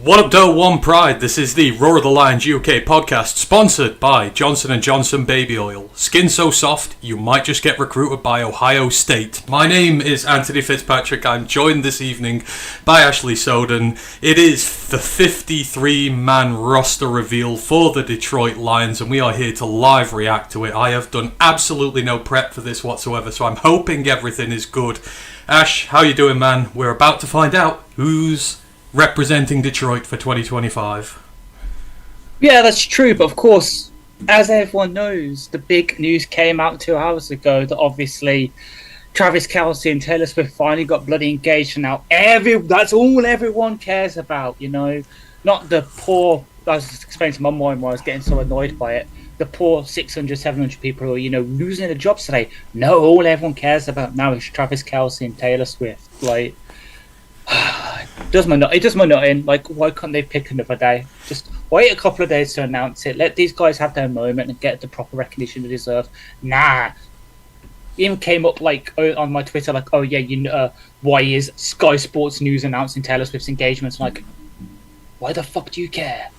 What up, Doe One Pride? This is the Roar of the Lions UK podcast, sponsored by Johnson & Johnson Baby Oil. Skin so soft, you might just get recruited by Ohio State. My name is Anthony Fitzpatrick. I'm joined this evening by Ashley Soden. It is the 53-man roster reveal for the Detroit Lions, and we are here to live react to it. I have done absolutely no prep for this whatsoever, so I'm hoping everything is good. Ash, how you doing, man? We're about to find out who's representing Detroit for 2025. Yeah, that's true, but of course, as everyone knows, the big news came out 2 hours ago that obviously Travis Kelce and Taylor Swift finally got bloody engaged, and now that's all everyone cares about, you know? Not the poor, I was just explaining to my mom why I was getting so annoyed by it, the poor 600, 700 people who are, losing their jobs today. No, all everyone cares about now is Travis Kelce and Taylor Swift. Like, it does my nut in. Like, why can't they pick another day? Just wait a couple of days to announce it. Let these guys have their moment and get the proper recognition they deserve. Nah. Even came up like on my Twitter, like, oh yeah, why is Sky Sports News announcing Taylor Swift's engagements? I'm like, why the fuck do you care?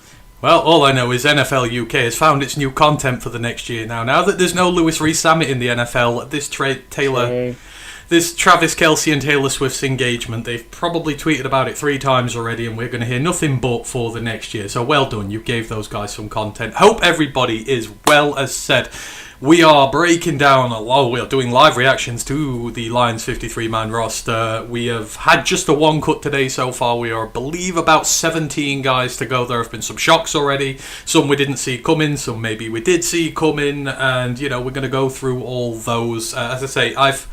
Well, all I know is NFL UK has found its new content for the next year now. Now that there's no Louis Rees-Zammit in the NFL, this Travis Kelce and Taylor Swift's engagement, they've probably tweeted about it 3 times already, and we're going to hear nothing but for the next year. So well done, you gave those guys some content. Hope everybody is well. As said, we are breaking down, we are doing live reactions to the Lions 53-man roster. We have had just a one cut today so far. We are, I believe, about 17 guys to go. There have been some shocks already. Some we didn't see coming, some maybe we did see coming, and, we're going to go through all those. As I say, I've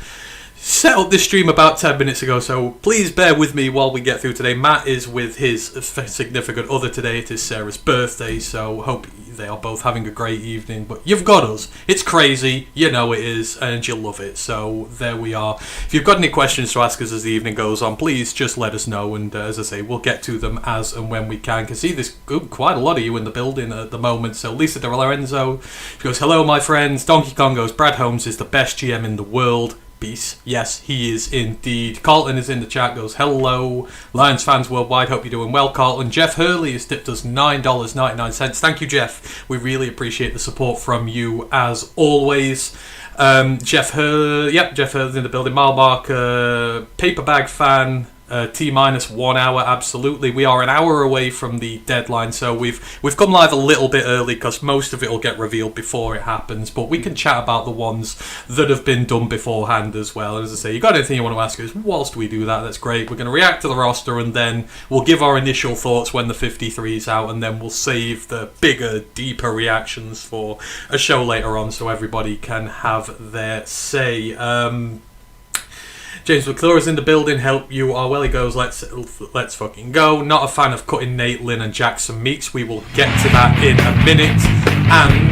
set up this stream about 10 minutes ago, so please bear with me while we get through today. Matt is with his significant other today. It is Sarah's birthday, so hope they are both having a great evening. But you've got us. It's crazy, you know it is, and you'll love it. So there we are. If you've got any questions to ask us as the evening goes on, please just let us know, and as I say, we'll get to them as and when we can. Can see there's quite a lot of you in the building at the moment. So Lisa De Lorenzo goes, hello my friends. Donkey Kong goes, Brad Holmes is the best GM in the world. Peace. Yes, he is indeed. Carlton is in the chat, goes, hello. Lions fans worldwide, hope you're doing well, Carlton. Jeff Hurley has tipped us $9.99. Thank you, Jeff. We really appreciate the support from you, as always. Jeff Hurley's in the building. Mile Marker, Paper Bag Fan, T-1 hour, absolutely. We are an hour away from the deadline, so we've come live a little bit early because most of it will get revealed before it happens, but we can chat about the ones that have been done beforehand as well. As I say, you got anything you want to ask us whilst we do that, that's great. We're going to react to the roster, and then we'll give our initial thoughts when the 53 is out, and then we'll save the bigger, deeper reactions for a show later on so everybody can have their say. James McClure is in the building. Help you are well. He goes, let's fucking go. Not a fan of cutting Nate, Lynn and Jackson Meeks. We will get to that in a minute. And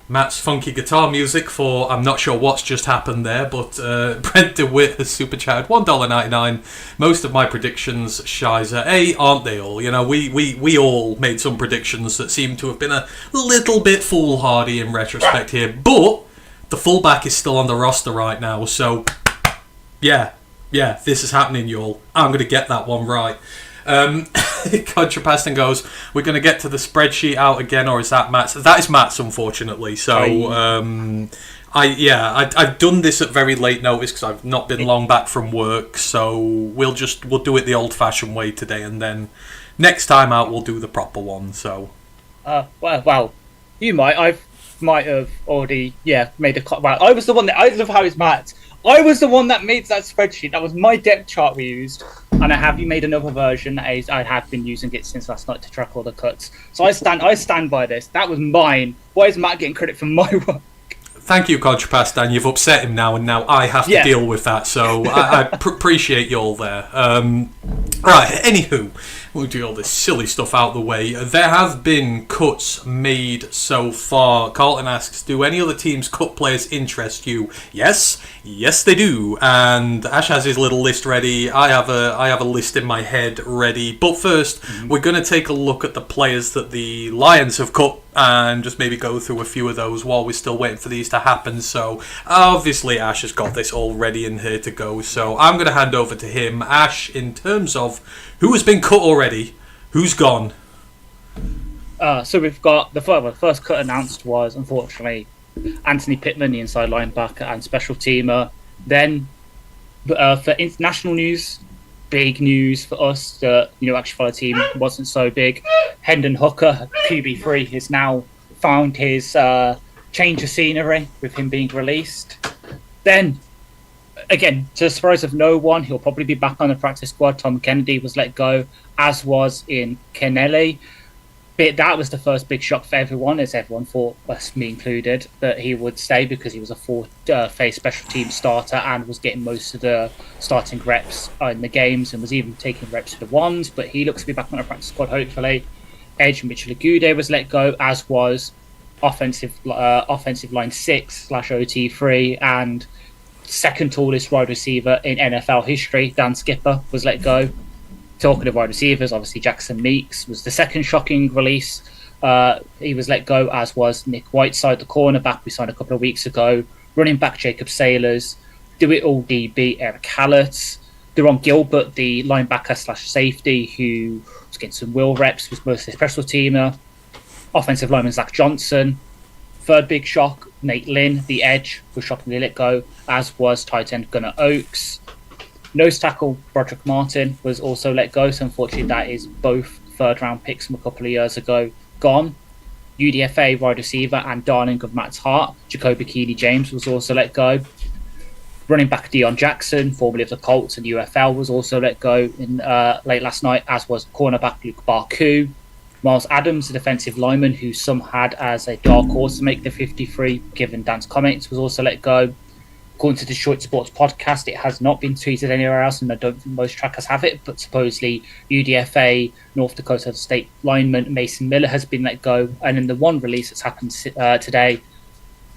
Matt's funky guitar music for, I'm not sure what's just happened there, but Brent DeWitt has super chatted $1.99. Most of my predictions, Shizer. Aren't they all? We all made some predictions that seem to have been a little bit foolhardy in retrospect here, but the fullback is still on the roster right now, so yeah, this is happening, y'all. I'm going to get that one right. Contrapasting goes, we're going to get to the spreadsheet out again, or is that Matt's? That is Matt's, unfortunately. So I've done this at very late notice because I've not been long back from work, so we'll do it the old-fashioned way today, and then next time out we'll do the proper one. So well, you might have already made a cut. Well, I was the one that, I love how it's Matt. I was the one that made that spreadsheet. That was my depth chart we used, and I have made another version. I have been using it since last night to track all the cuts. So I stand by this. That was mine. Why is Matt getting credit for my work? Thank you, Contrapastan. You've upset him now, and now I have to deal with that. So I appreciate you all there. Right, anywho. we'll do all this silly stuff out the way. There have been cuts made so far. Carlton asks, do any other teams' cut players interest you? Yes they do. And Ash has his little list ready. I have a list in my head ready. But first, we're going to take a look at the players that the Lions have cut and just maybe go through a few of those while we're still waiting for these to happen. So obviously Ash has got this all ready in here to go. So I'm going to hand over to him. Ash, in terms of who has been cut already, who's gone? So we've got the first cut announced was, unfortunately, Anthony Pittman, the inside linebacker and special teamer. Then for international news, big news for us that actually for the team wasn't so big. Hendon Hooker, QB3, has now found his change of scenery with him being released. Then, again, to the surprise of no one, he'll probably be back on the practice squad. Tom Kennedy was let go, as was in Kennelly. But that was the first big shock for everyone, as everyone thought, us me included, that he would stay because he was a four-phase special team starter and was getting most of the starting reps in the games and was even taking reps for the ones. But he looks to be back on the practice squad, hopefully. Edge Mitchell Agude was let go, as was offensive line 6/OT3 and second tallest wide receiver in NFL history, Dan Skipper, was let go. Talking of wide receivers, obviously Jackson Meeks was the second shocking release. He was let go, as was Nick Whiteside, the cornerback we signed a couple of weeks ago. Running back Jacob Saylors, do-it-all DB Eric Hallett, Deron Gilbert, the linebacker/safety, who was getting some will reps, was mostly a special teamer. Offensive lineman Zach Johnson. Third big shock, Nate Lynn, the edge, was shockingly let go, as was tight end Gunnar Oakes. Nose tackle Broderick Martin was also let go, so unfortunately that is both third-round picks from a couple of years ago gone. UDFA wide receiver and darling of Matt's heart, Jacoby Keely-James, was also let go. Running back Deion Jackson, formerly of the Colts and UFL, was also let go in late last night, as was cornerback Luke Barku. Miles Adams, the defensive lineman, who some had as a dark horse to make the 53, given Dan's comments, was also let go. According to the Detroit Sports podcast, it has not been tweeted anywhere else, and I don't think most trackers have it, but supposedly UDFA North Dakota State lineman Mason Miller has been let go. And in the one release that's happened today,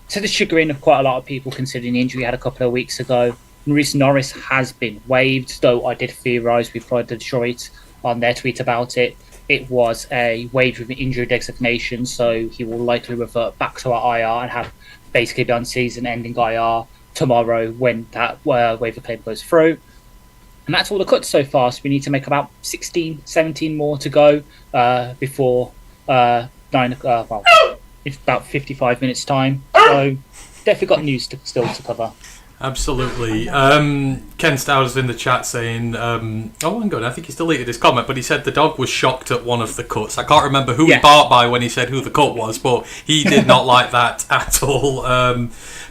to the chagrin of quite a lot of people, considering the injury he had a couple of weeks ago, Maurice Norris has been waived, though I did theorise with Detroit on their tweet about it. It was a waived with an injury designation, so he will likely revert back to our IR and have basically done season-ending IR tomorrow when that waiver claim goes through. And that's all the cuts so far, so we need to make about 16, 17 more to go before 9 o'clock. Well, it's about 55 minutes time, so definitely got news still to cover. Absolutely. Ken Stowers in the chat saying, hang on, I think he's deleted his comment, but he said the dog was shocked at one of the cuts. I can't remember who he barked by when he said who the cut was, but he did not like that at all.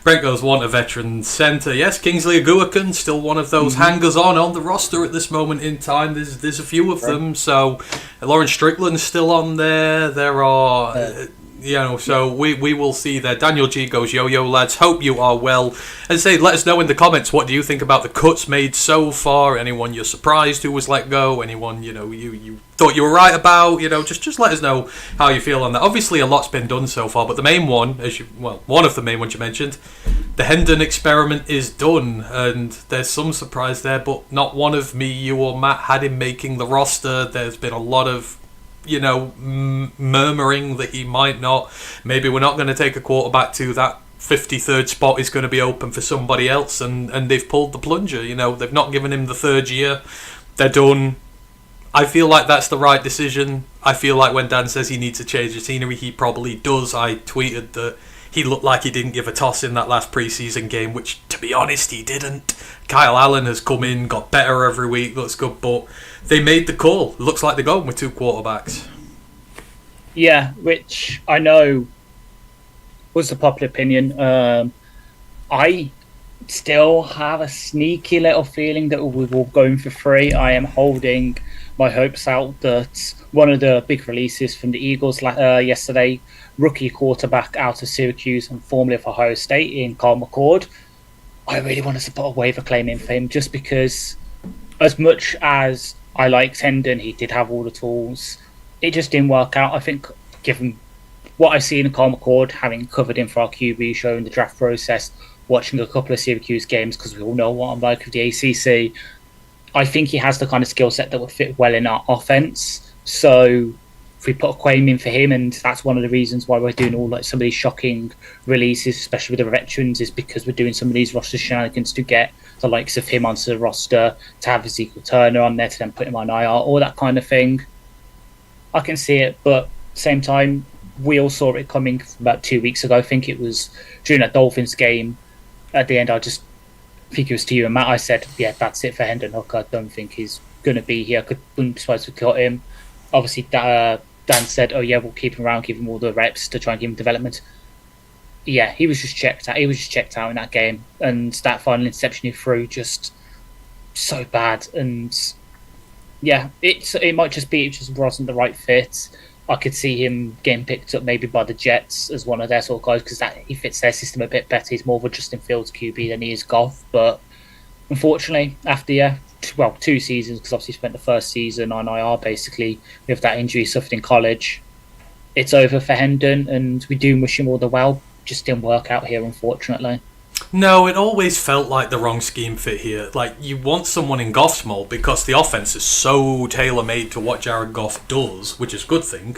Brent goes, want a veteran centre. Yes, Kingsley Aguakan, still one of those hangers-on the roster at this moment in time. There's a few of them. So Lauren Strickland's still on there. There are... so we will see there. Daniel G goes, yo lads, hope you are well. And say, let us know in the comments, what do you think about the cuts made so far? Anyone you're surprised who was let go? Anyone you thought you were right about? Just let us know how you feel on that. Obviously a lot's been done so far, but the main one, one of the main ones you mentioned, the Hendon experiment is done, and there's some surprise there, but not one of me, you or Matt had him making the roster. There's been a lot of murmuring that he might not. Maybe we're not going to take a quarterback to that 53rd spot is going to be open for somebody else, and they've pulled the plunger. They've not given him the third year. They're done. I feel like that's the right decision. I feel like when Dan says he needs to change the scenery, he probably does. I tweeted that he looked like he didn't give a toss in that last preseason game, which, to be honest, he didn't. Kyle Allen has come in, got better every week, looks good, but they made the call. Looks like they're going with two quarterbacks. Yeah, which I know was the popular opinion. I still have a sneaky little feeling that we will go in for free. I am holding my hopes out that one of the big releases from the Eagles yesterday, rookie quarterback out of Syracuse and formerly of Ohio State in Carl McCord, I really want to support a waiver claim in for him, just because as much as I liked Hendon. He did have all the tools. It just didn't work out. I think, given what I've seen in Carl McCord, having covered him for our QB show in the draft process, watching a couple of Syracuse games, because we all know what I'm like with the ACC, I think he has the kind of skill set that would fit well in our offense. So if we put a claim in for him, and that's one of the reasons why we're doing all like some of these shocking releases, especially with the veterans, is because we're doing some of these roster shenanigans to get the likes of him onto the roster, to have Ezekiel Turner on there, to then put him on IR, all that kind of thing. I can see it, but at the same time, we all saw it coming about 2 weeks ago. I think it was during that Dolphins game. At the end, I think it was to you and Matt, I said, yeah, that's it for Hendon Hooker. I don't think he's going to be here. I wouldn't be surprised if we cut him. Obviously, Dan said, oh yeah, we'll keep him around, give him all the reps to try and give him development. Yeah, he was just checked out. He was just checked out in that game. And that final interception he threw, just so bad. And yeah, it might just be it just wasn't the right fit. I could see him getting picked up maybe by the Jets as one of their sort of guys, because he fits their system a bit better. He's more of a Justin Fields QB than he is Goff. But unfortunately, after 2 seasons, because obviously he spent the first season on IR basically with that injury he suffered in college, it's over for Hendon, and we do wish him all the well. Just didn't work out here, unfortunately. No, it always felt like the wrong scheme fit here. Like, you want someone in Goff's mold because the offense is so tailor-made to what Jared Goff does, which is a good thing.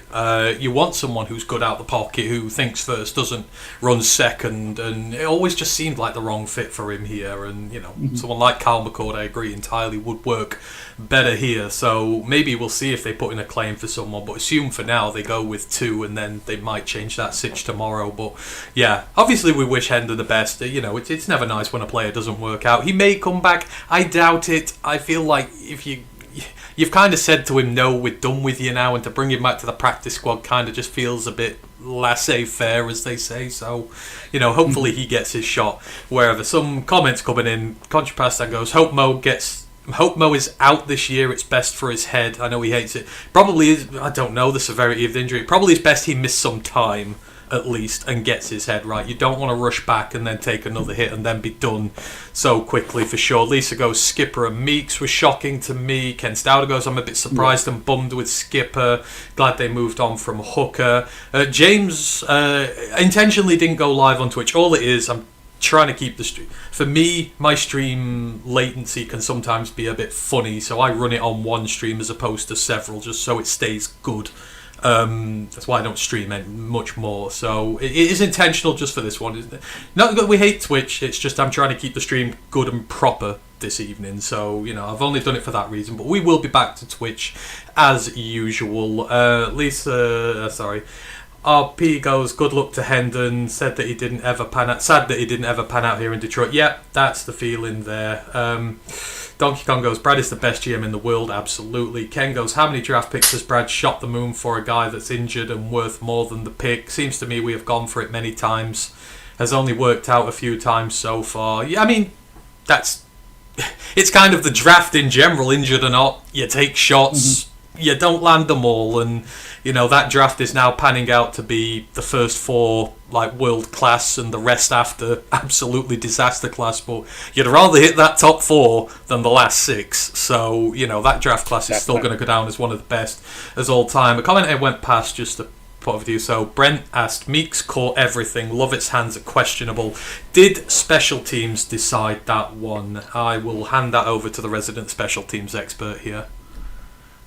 You want someone who's good out the pocket, who thinks first, doesn't run second, and it always just seemed like the wrong fit for him here. And, someone like Kyle McCord, I agree entirely, would work better here. So maybe we'll see if they put in a claim for someone, but assume for now they go with 2, and then they might change that sitch tomorrow. But yeah, obviously we wish Hendon the best. It's never nice when a player doesn't work out. He may come back. I doubt it. I feel like if you've kind of said to him, no, we're done with you now, and to bring him back to the practice squad kind of just feels a bit laissez-faire, as they say. So, hopefully he gets his shot wherever. Some comments coming in. Contrapastan goes, Hope Mo is out this year. It's best for his head. I know he hates it. Probably is. I don't know the severity of the injury. Probably is best he missed some time at least and gets his head right. You don't want to rush back and then take another hit and then be done so quickly, for sure. Lisa goes, Skipper and Meeks was shocking to me. Ken Stouder goes, I'm a bit surprised and bummed with Skipper. Glad they moved on from Hooker. James intentionally didn't go live on Twitch. All it is, I'm trying to keep the stream. For me, my stream latency can sometimes be a bit funny, so I run it on one stream as opposed to several, just so it stays good. That's why I don't stream much more. So it is intentional just for this one, isn't it? Not that we hate Twitch, it's just I'm trying to keep the stream good and proper this evening. So, I've only done it for that reason. But we will be back to Twitch as usual. RP goes, good luck to Hendon. Said that he didn't ever pan out. Sad that he didn't ever pan out here in Detroit. Yep, that's the feeling there. Donkey Kong goes, Brad is the best GM in the world. Absolutely. Ken goes, how many draft picks has Brad shot the moon for a guy that's injured and worth more than the pick? Seems to me we have gone for it many times. Has only worked out a few times so far. Yeah, I mean, it's kind of the draft in general, injured or not. You take shots, you don't land them all, and that draft is now panning out to be the first 4 like world class and the rest after absolutely disaster class. But you'd rather hit that top 4 than the last 6. So that draft class is still going to go down as one of the best as all time. A comment I went past just to put a video. So Brent asked, Meeks caught everything. Lovett's hands are questionable. Did special teams decide that one? I will hand that over to the resident special teams expert here.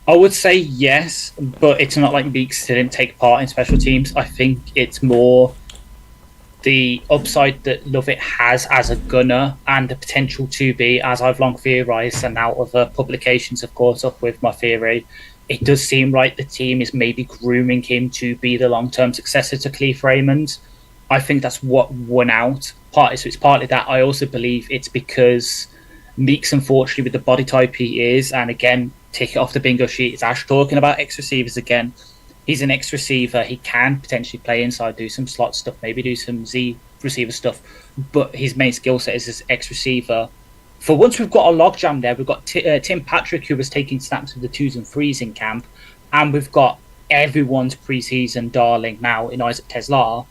I would say yes, but it's not like Meeks didn't take part in special teams. I think it's more the upside that Lovett has as a gunner and the potential to be, as I've long theorised, and now other publications have caught up with my theory. It does seem like the team is maybe grooming him to be the long-term successor to Cleve Raymond. I think that's what won out. So it's partly that. I also believe it's because Meeks, unfortunately, with the body type he is, and again, take it off the bingo sheet, it's Ash talking about X-receivers again. He's an X-receiver. He can potentially play inside, do some slot stuff, maybe do some Z receiver stuff, but his main skill set is as X-receiver. For once we've got a logjam there, we've got Tim Patrick, who was taking snaps with the 2s and 3s in camp, and we've got everyone's preseason darling now in Isaac Teslar.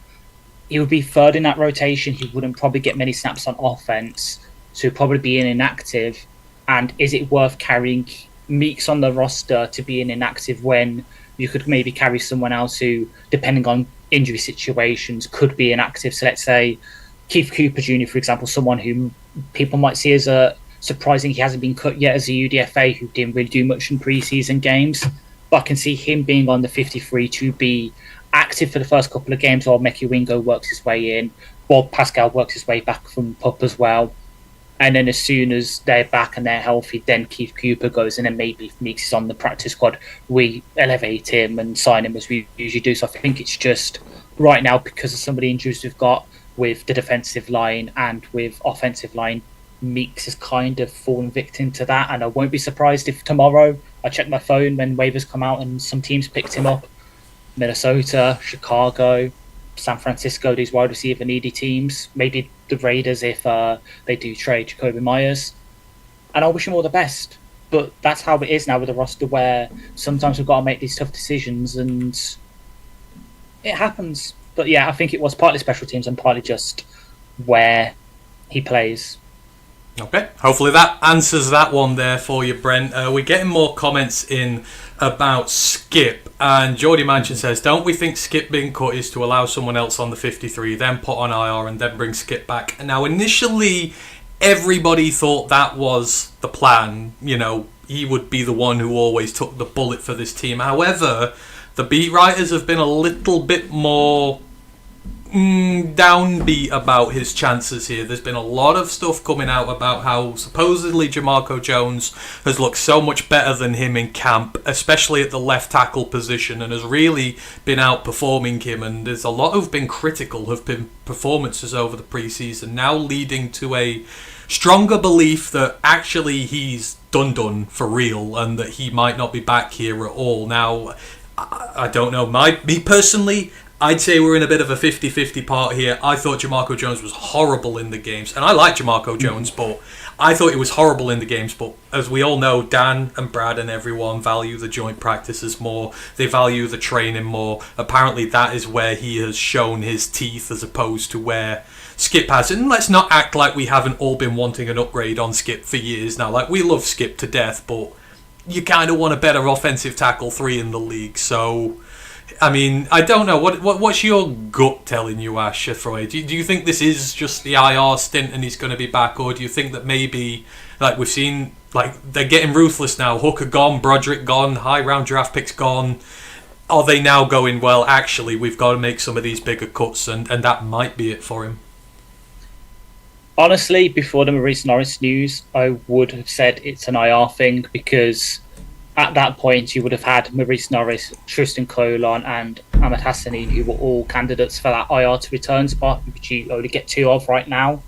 He would be third in that rotation. He wouldn't probably get many snaps on offense, so he'd probably be inactive. And is it worth carrying Meeks on the roster to being inactive when you could maybe carry someone else who, depending on injury situations, could be inactive. So let's say Keith Cooper Jr., for example, someone who people might see as a surprising he hasn't been cut yet as a UDFA, who didn't really do much in preseason games. But I can see him being on the 53 to be active for the first couple of games while Meki Wingo works his way in, while Pascal works his way back from PUP as well. And then as soon as they're back and they're healthy, then Keith Cooper goes in, and maybe if Meeks is on the practice squad, we elevate him and sign him as we usually do. So I think it's just right now, because of some of the injuries we've got with the defensive line and with offensive line, Meeks has kind of fallen victim to that. And I won't be surprised if tomorrow I check my phone when waivers come out and some teams picked him up. Minnesota, Chicago, San Francisco, these wide receiver needy teams, maybe the Raiders if they do trade Jacoby Myers. And I wish him all the best. But that's how it is now with a roster, where sometimes we've got to make these tough decisions and it happens. But yeah, I think it was partly special teams and partly just where he plays. Okay, hopefully that answers that one there for you, Brent. We're getting more comments in about Skip, and Geordie Manchin says, don't we think Skip being cut is to allow someone else on the 53, then put on IR and then bring Skip back? Now, initially, everybody thought that was the plan. You know, he would be the one who always took the bullet for this team. However, the beat writers have been a little bit more downbeat about his chances here. There's been a lot of stuff coming out about how supposedly Jamarco Jones has looked so much better than him in camp, especially at the left tackle position, and has really been outperforming him. And there's a lot who've been critical of been performances over the preseason, now leading to a stronger belief that actually he's done for real and that he might not be back here at all. Now, I don't know. Me personally, I'd say we're in a bit of a 50-50 part here. I thought Jamarco Jones was horrible in the games. And I like Jamarco Jones, but I thought he was horrible in the games. But as we all know, Dan and Brad and everyone value the joint practices more. They value the training more. Apparently that is where he has shown his teeth as opposed to where Skip has. And let's not act like we haven't all been wanting an upgrade on Skip for years now. Like, we love Skip to death, but you kind of want a better offensive tackle 3 in the league. So, I mean, I don't know. What's your gut telling you, Ash Freud? Do you think this is just the IR stint and he's going to be back, or do you think that maybe, like we've seen, like they're getting ruthless now? Hooker gone, Broderick gone, high round draft picks gone. Are they now going, well, actually, we've got to make some of these bigger cuts, and that might be it for him? Honestly, before the Maurice Norris news, I would have said it's an IR thing, because at that point, you would have had Maurice Norris, Tristan Colon, and Ahmed Hassanin, who were all candidates for that IR to return spot, which you only get 2 of right now.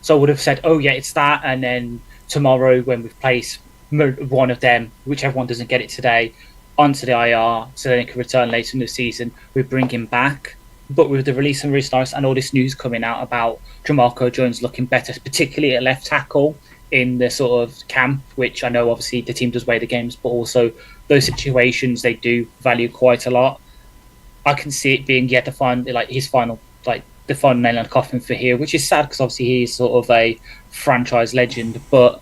So I would have said, oh yeah, it's that, and then tomorrow when we place one of them, whichever one doesn't get it today, onto the IR, so then it can return later in the season, we bring him back. But with the release of Maurice Norris and all this news coming out about Jamarco Jones looking better, particularly at left tackle, in the sort of camp, which I know obviously the team does weigh the games, but also those situations they do value quite a lot. I can see it being the final nail in the coffin for here, which is sad because obviously he's sort of a franchise legend. But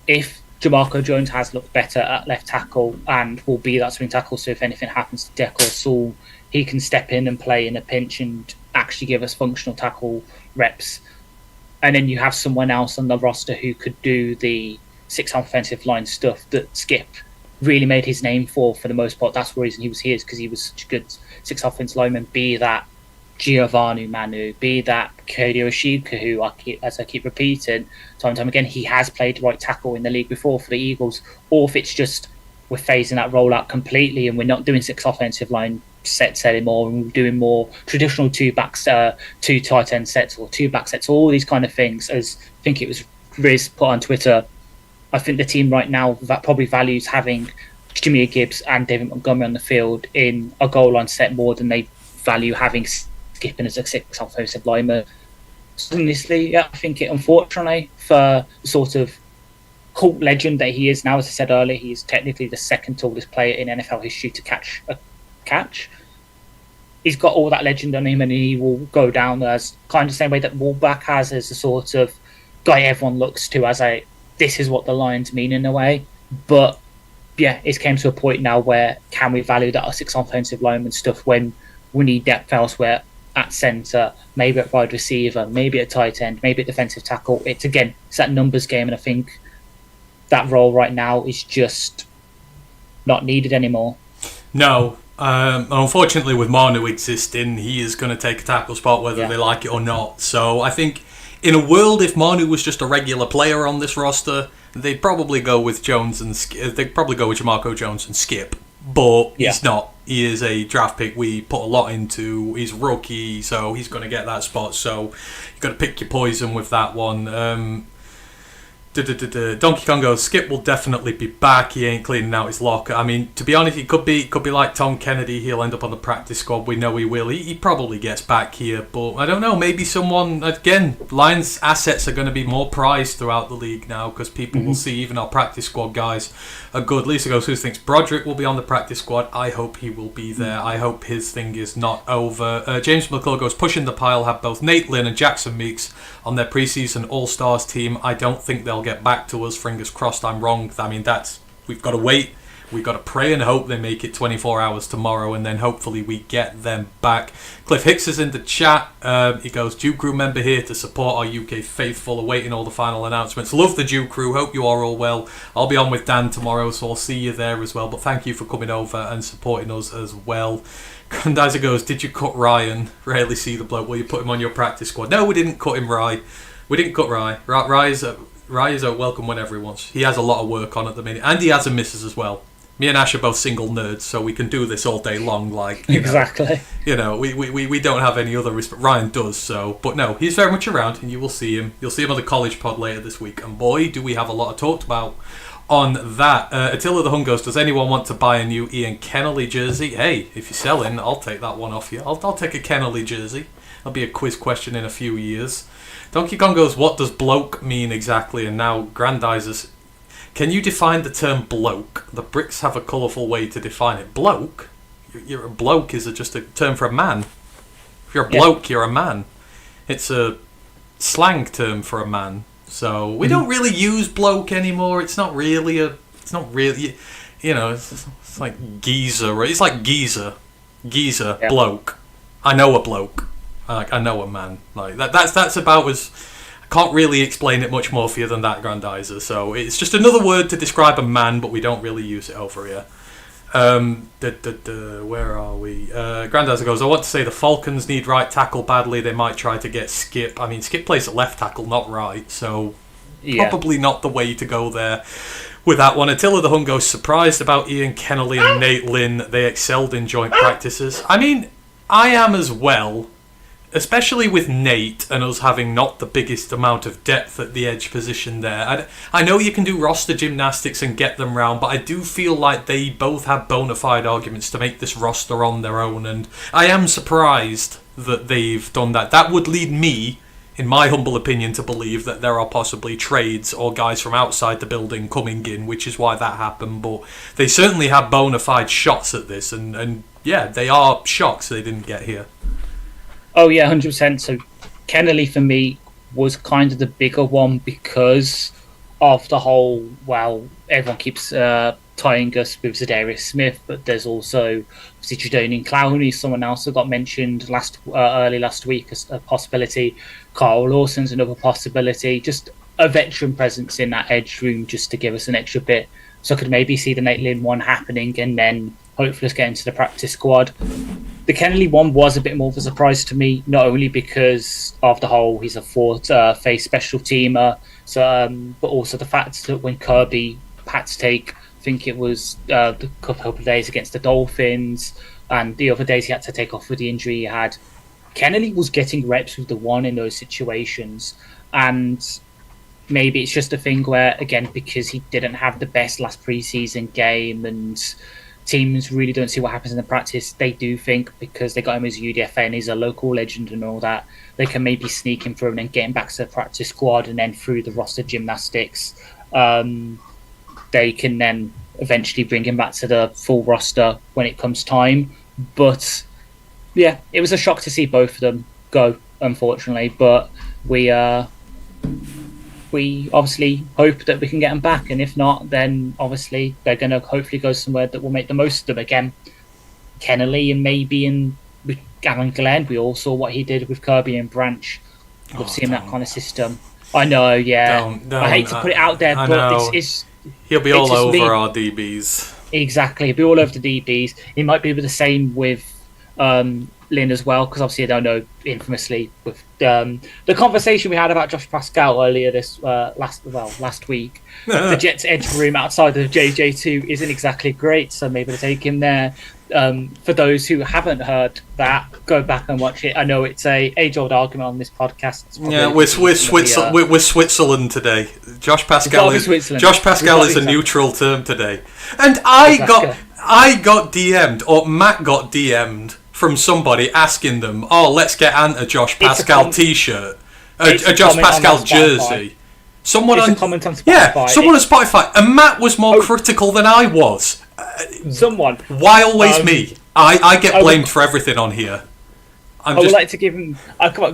if Jamarco Jones has looked better at left tackle and will be that swing tackle, so if anything happens to Deck or Saul, he can step in and play in a pinch and actually give us functional tackle reps. And then you have someone else on the roster who could do the 6 offensive line stuff that Skip really made his name for the most part. That's the reason he was here, is because he was such a good 6 offensive lineman. Be that Giovanni Manu, be that Cody Oshika, who as I keep repeating time and time again, he has played right tackle in the league before for the Eagles. Or if it's just we're phasing that role out completely and we're not doing 6 offensive line sets anymore, and we're doing more traditional 2 tight end sets or 2 back sets, all these kind of things. As I think it was Riz put on Twitter, I think the team right now that probably values having Jameer Gibbs and David Montgomery on the field in a goal line set more than they value having Skipping as a 6 offensive lineman. So honestly, yeah, I think it, unfortunately, for the sort of cult legend that he is now, as I said earlier, he is technically the 2nd tallest player in NFL history to catch a catch. He's got all that legend on him, and he will go down as kind of the same way that Wallback has, as a sort of guy everyone looks to as this is what the Lions mean in a way. But yeah, it's came to a point now where can we value that 6 offensive lineman stuff when we need depth elsewhere at centre, maybe at wide receiver, maybe at tight end, maybe at defensive tackle. It's that numbers game, and I think that role right now is just not needed anymore. No. Unfortunately, with Manu existing, he is going to take a tackle spot whether they like it or not. So I think in a world, if Manu was just a regular player on this roster, they'd probably go with Jones and they'd probably go with Jamarco Jones and skip. But he's not. He is a draft pick we put a lot into. He's a rookie, so he's going to get that spot. So you've got to pick your poison with that one. Donkey Kong goes, Skip will definitely be back. He ain't cleaning out his locker. I mean, to be honest, he could be like Tom Kennedy. He'll end up on the practice squad. We know he will. He probably gets back here, but I don't know. Maybe someone, again, Lions assets are going to be more prized throughout the league now because people will see even our practice squad guys are good. Lisa goes, who thinks Broderick will be on the practice squad? I hope he will be there. I hope his thing is not over. James McCullough goes, pushing the pile have both Nate Lynn and Jackson Meeks on their preseason All-Stars team. I don't think they'll get back to us. Fingers crossed I'm wrong. I mean, we've got to wait. We've got to pray and hope they make it 24 hours tomorrow, and then hopefully we get them back. Cliff Hicks is in the chat. He goes, Jew Crew member here to support our UK faithful, awaiting all the final announcements. Love the Jew Crew. Hope you are all well. I'll be on with Dan tomorrow, so I'll see you there as well. But thank you for coming over and supporting us as well. Grandizer goes, did you cut Ryan? Rarely see the bloke. Will you put him on your practice squad? No, we didn't cut him, Rye. We didn't cut Rye. Rye is welcome whenever he wants. He has a lot of work on at the minute. And he has a missus as well. Me and Ash are both single nerds, so we can do this all day long. Like exactly. We don't have any other respect. Ryan does, so. But no, he's very much around, and you will see him. You'll see him on the college pod later this week. And boy, do we have a lot to talk about on that. Attila the Hun goes, does anyone want to buy a new Ian Kennelly jersey? Hey, if you're selling, I'll take that one off you. I'll take a Kennelly jersey. That'll be a quiz question in a few years. Donkey Kong goes, what does bloke mean exactly? And now Grandizers, can you define the term bloke? The Brits have a colourful way to define it. Bloke? You're a bloke is just a term for a man. If you're a bloke, you're a man. It's a slang term for a man. So we don't really use bloke anymore. It's not really, it's like geezer. It's like geezer. Geezer, bloke. I know a bloke. I know a man. Like that's about as. I can't really explain it much more for you than that, Grandizer. So it's just another word to describe a man, but we don't really use it over here. Where are we? Grandizer goes, I want to say the Falcons need right tackle badly. They might try to get Skip. I mean, Skip plays at left tackle, not right. So probably not the way to go there with that one. Attila the Hun goes, surprised about Ian Kennelly and Nate Lynn. They excelled in joint practices. I mean, I am as well. Especially with Nate and us having not the biggest amount of depth at the edge position there. I know you can do roster gymnastics and get them round, but I do feel like they both have bona fide arguments to make this roster on their own, and I am surprised that they've done that. That would lead me, in my humble opinion, to believe that there are possibly trades or guys from outside the building coming in, which is why that happened, but they certainly have bona fide shots at this, and yeah, they are shocked they didn't get here. Oh yeah, 100%. So Kennelly for me was kind of the bigger one because of the whole, well, everyone keeps tying us with Zadarius Smith, but there's also obviously Jadonian Clowney, someone else that got mentioned early last week as a possibility. Carl Lawson's another possibility. Just a veteran presence in that edge room just to give us an extra bit. So I could maybe see the Nate Lynn one happening and then hopefully let's get into the practice squad. The Kennelly one was a bit more of a surprise to me, not only because of the whole he's a fourth face special teamer, but also the fact that when Kirby had to take, I think it was the couple of days against the Dolphins, and the other days he had to take off with the injury he had, Kennelly was getting reps with the one in those situations, and maybe it's just a thing where, again, because he didn't have the best last preseason game and teams really don't see what happens in the practice, they do think because they got him as UDFA and he's a local legend and all that, they can maybe sneak him through and then get him back to the practice squad, and then through the roster gymnastics they can then eventually bring him back to the full roster when it comes time. But yeah, it was a shock to see both of them go, unfortunately, but we we obviously hope that we can get them back, and if not, then obviously they're going to hopefully go somewhere that will make the most of them again. Kennelly and maybe with Gavin Glenn, we all saw what he did with Kirby and Branch. We've seen that kind of system. I know, yeah. I hate to put it out there, but he'll be all over our DBs. Exactly, he'll be all over the DBs. It might be the same with Lynn as well, because obviously I don't know, infamously with the conversation we had about Josh Pascal earlier last week. The Jets' edge room outside of JJ2 isn't exactly great, so maybe to take him there. For those who haven't heard that, go back and watch it. I know it's a age-old argument on this podcast. Yeah, we're Switzerland today. Josh Pascal is a neutral term today, and I got DM'd, or Matt got DM'd from somebody asking them, let's get a Josh Pascal t-shirt, a Josh Pascal jersey. Someone on Spotify, and Matt was more critical than I was. Why always me? I get blamed for everything on here. I would like to give him.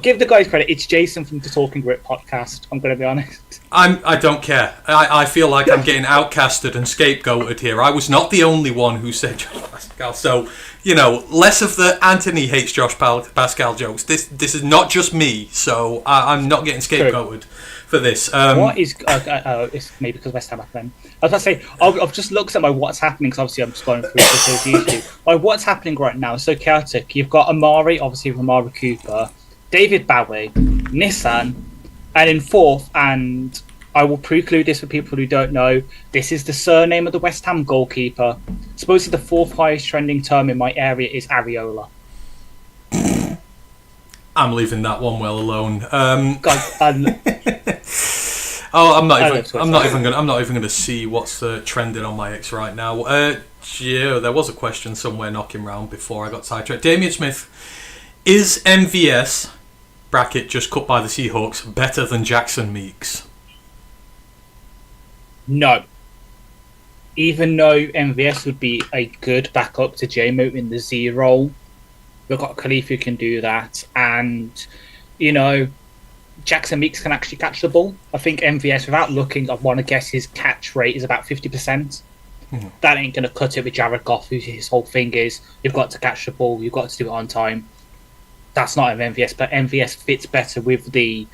Give the guys credit. It's Jason from the Talking Grit podcast. I'm going to be honest. I don't care. I feel like I'm getting outcasted and scapegoated here. I was not the only one who said Josh Pascal. So, less of the Anthony hates Josh Pascal jokes. This is not just me. So I'm not getting scapegoated for this. What is? It's maybe because West Ham are then. I was about to say, I've just looked at my what's happening, because obviously I'm just going through this as usually. What's happening right now is so chaotic. You've got Amari, obviously with Amari Cooper, David Bowie, Nissan, and in fourth, and I will preclude this for people who don't know, this is the surname of the West Ham goalkeeper. Supposedly the fourth highest trending term in my area is Areola. I'm leaving that one well alone. I'm not even going to see what's trending on my X right now. There was a question somewhere knocking around before I got sidetracked. Damien Smith, is MVS bracket just cut by the Seahawks better than Jackson Meeks? No. Even though MVS would be a good backup to JMO in the Z role, we've got Khalif who can do that, and Jackson Meeks can actually catch the ball. I think MVS, without looking, I want to guess his catch rate is about 50%. That ain't going to cut it with Jared Goff, whose his whole thing is, you've got to catch the ball, you've got to do it on time. That's not an MVS, but MVS fits better with the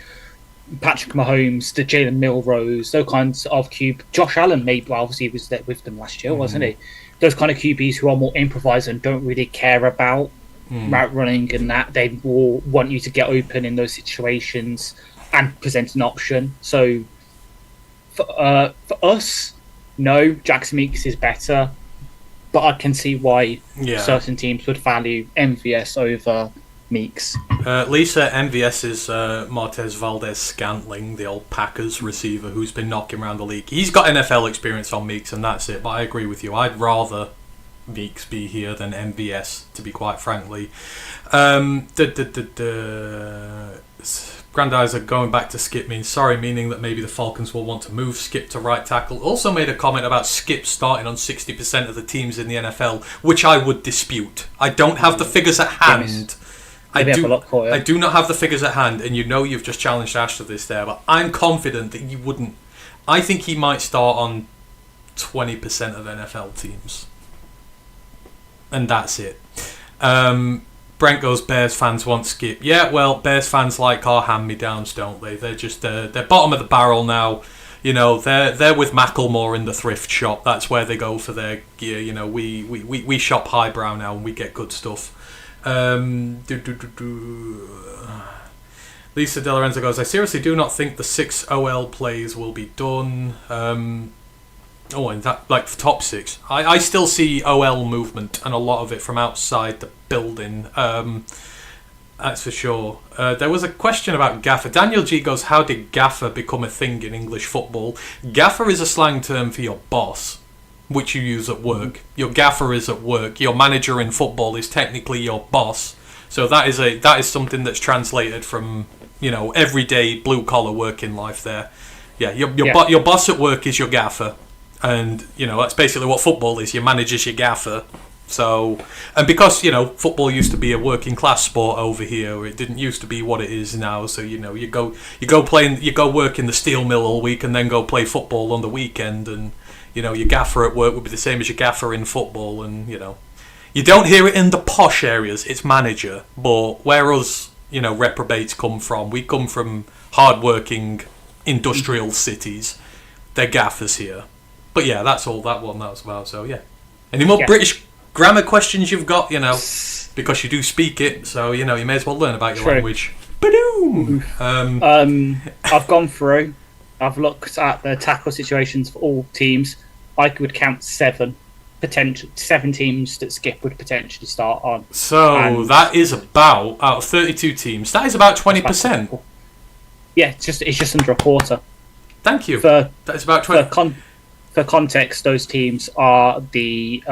Patrick Mahomes, the Jalen Milrose, those kinds of QB. Josh Allen, maybe, obviously, he was there with them last year, wasn't he? Those kind of QBs who are more improvised and don't really care about route running and that. They will want you to get open in those situations and present an option. So for us, no, Jackson Meeks is better, but I can see why certain teams would value MVS over Meeks. Lisa, MVS is Martez Valdez-Scantling, the old Packers receiver who's been knocking around the league. He's got NFL experience on Meeks, and that's it. But I agree with you. I'd rather Meeks be here than MVS, to be quite frankly. Grandizer going back to Skip means sorry, meaning that maybe the Falcons will want to move Skip to right tackle. Also made a comment about Skip starting on 60% of the teams in the NFL, which I would dispute. I don't have the figures at hand. I do not have the figures at hand, and you've just challenged Ash to this there, but I'm confident that you wouldn't. I think he might start on 20% of NFL teams. And that's it. Brent goes, Bears fans want Skip. Yeah, well, Bears fans like our hand-me-downs, don't they? They're just they're bottom of the barrel now. They're with Macklemore in the thrift shop. That's where they go for their gear. We shop highbrow now and we get good stuff. Lisa De Lorenzo goes, I seriously do not think the 6 OL plays will be done. And that, like, the top 6. I still see OL movement, and a lot of it from outside the building. That's for sure. There was a question about gaffer. Daniel G goes, how did gaffer become a thing in English football? Gaffer is a slang term for your boss, which you use at work. Your gaffer is at work. Your manager in football is technically your boss. So that is something that's translated from, everyday blue-collar working life there. Yeah, your boss at work is your gaffer. And, that's basically what football is. Your manager's your gaffer. So, and because, football used to be a working class sport over here, it didn't used to be what it is now. So, you go work in the steel mill all week and then go play football on the weekend, and your gaffer at work would be the same as your gaffer in football, and you don't hear it in the posh areas. It's manager, but where us reprobates come from, we come from hard-working industrial cities. They're gaffers here. But yeah, that's all that one that was about. So yeah, any more British grammar questions you've got? Because you do speak it, so you may as well learn about your language. Ba-doom! I've gone through. I've looked at the tackle situations for all teams. I would count 7 teams that Skip would potentially start on. So that is about, out of 32 teams, that is about 20%. Yeah, it's just under a quarter. Thank you. That is about 20%. For context, those teams are the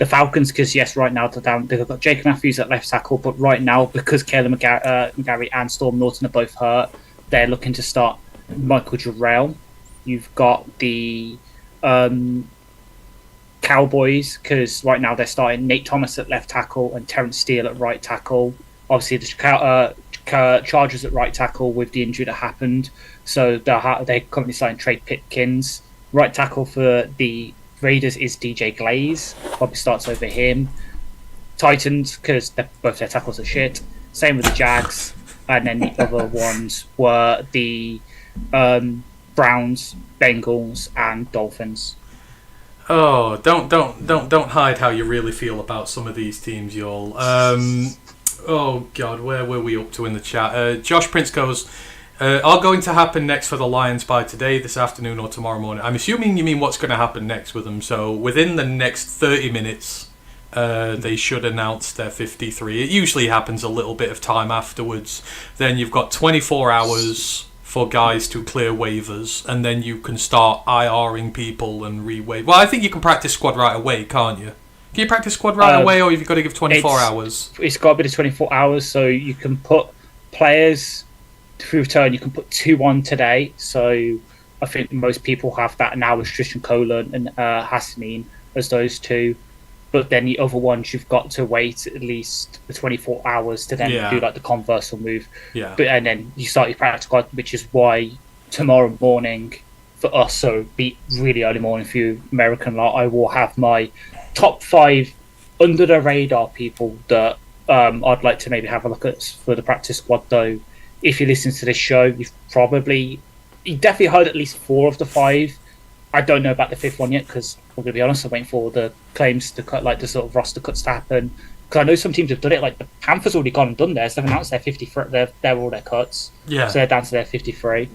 Falcons, because yes, right now they've got Jacob Matthews at left tackle, but right now, because Kayla McGarry and Storm Norton are both hurt, they're looking to start Michael Jarrell. You've got the Cowboys, because right now they're starting Nate Thomas at left tackle and Terrence Steele at right tackle. Obviously, the Chargers at right tackle with the injury that happened, so they're currently starting Trey Pipkins. Right tackle for the Raiders is DJ Glaze, probably starts over him. Titans, because both their tackles are shit. Same with the Jags, and then the other ones were the Browns, Bengals, and Dolphins. Oh, don't hide how you really feel about some of these teams, y'all. Oh God, where were we up to in the chat? Josh Prince goes, are going to happen next for the Lions by today, this afternoon, or tomorrow morning? I'm assuming you mean what's going to happen next with them. So within the next 30 minutes, they should announce their 53. It usually happens a little bit of time afterwards. Then you've got 24 hours for guys to clear waivers, and then you can start IRing people and re-waive. Well, I think you can practice squad right away, can't you? Can you practice squad right away, or have you got to give 24 hours? It's got to be the 24 hours, so you can put players through return. You can put 2 on today, so I think most people have that now with Tristan Colon and Hassan as those 2. But then the other ones, you've got to wait at least the 24 hours to then do like the conversal move. Yeah. And then you start your practice squad, which is why tomorrow morning for us, so it'll be really early morning for you American lot, I will have my top 5 under the radar people that I'd like to maybe have a look at for the practice squad. Though, if you listen to this show, you definitely heard at least 4 of the 5. I don't know about the 5th one yet, because I'm going to be honest, I'm waiting for the claims to cut, like the sort of roster cuts to happen. Because I know some teams have done it, like the Panthers already gone and done theirs. They've announced their 53, they're all their cuts. Yeah. So they're down to their 53.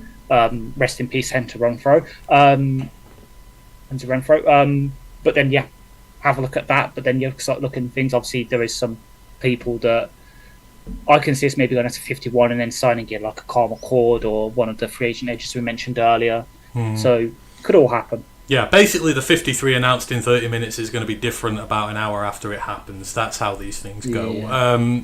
Rest in peace, Hunter Renfro. But then, yeah, have a look at that. But then you start looking at things. Obviously, there is some people that I can see us maybe going to 51 and then signing it like a Carl McCord or one of the free agent agents we mentioned earlier. So could all happen. Yeah, basically the 53 announced in 30 minutes is going to be different about an hour after it happens. That's how these things go. Yeah.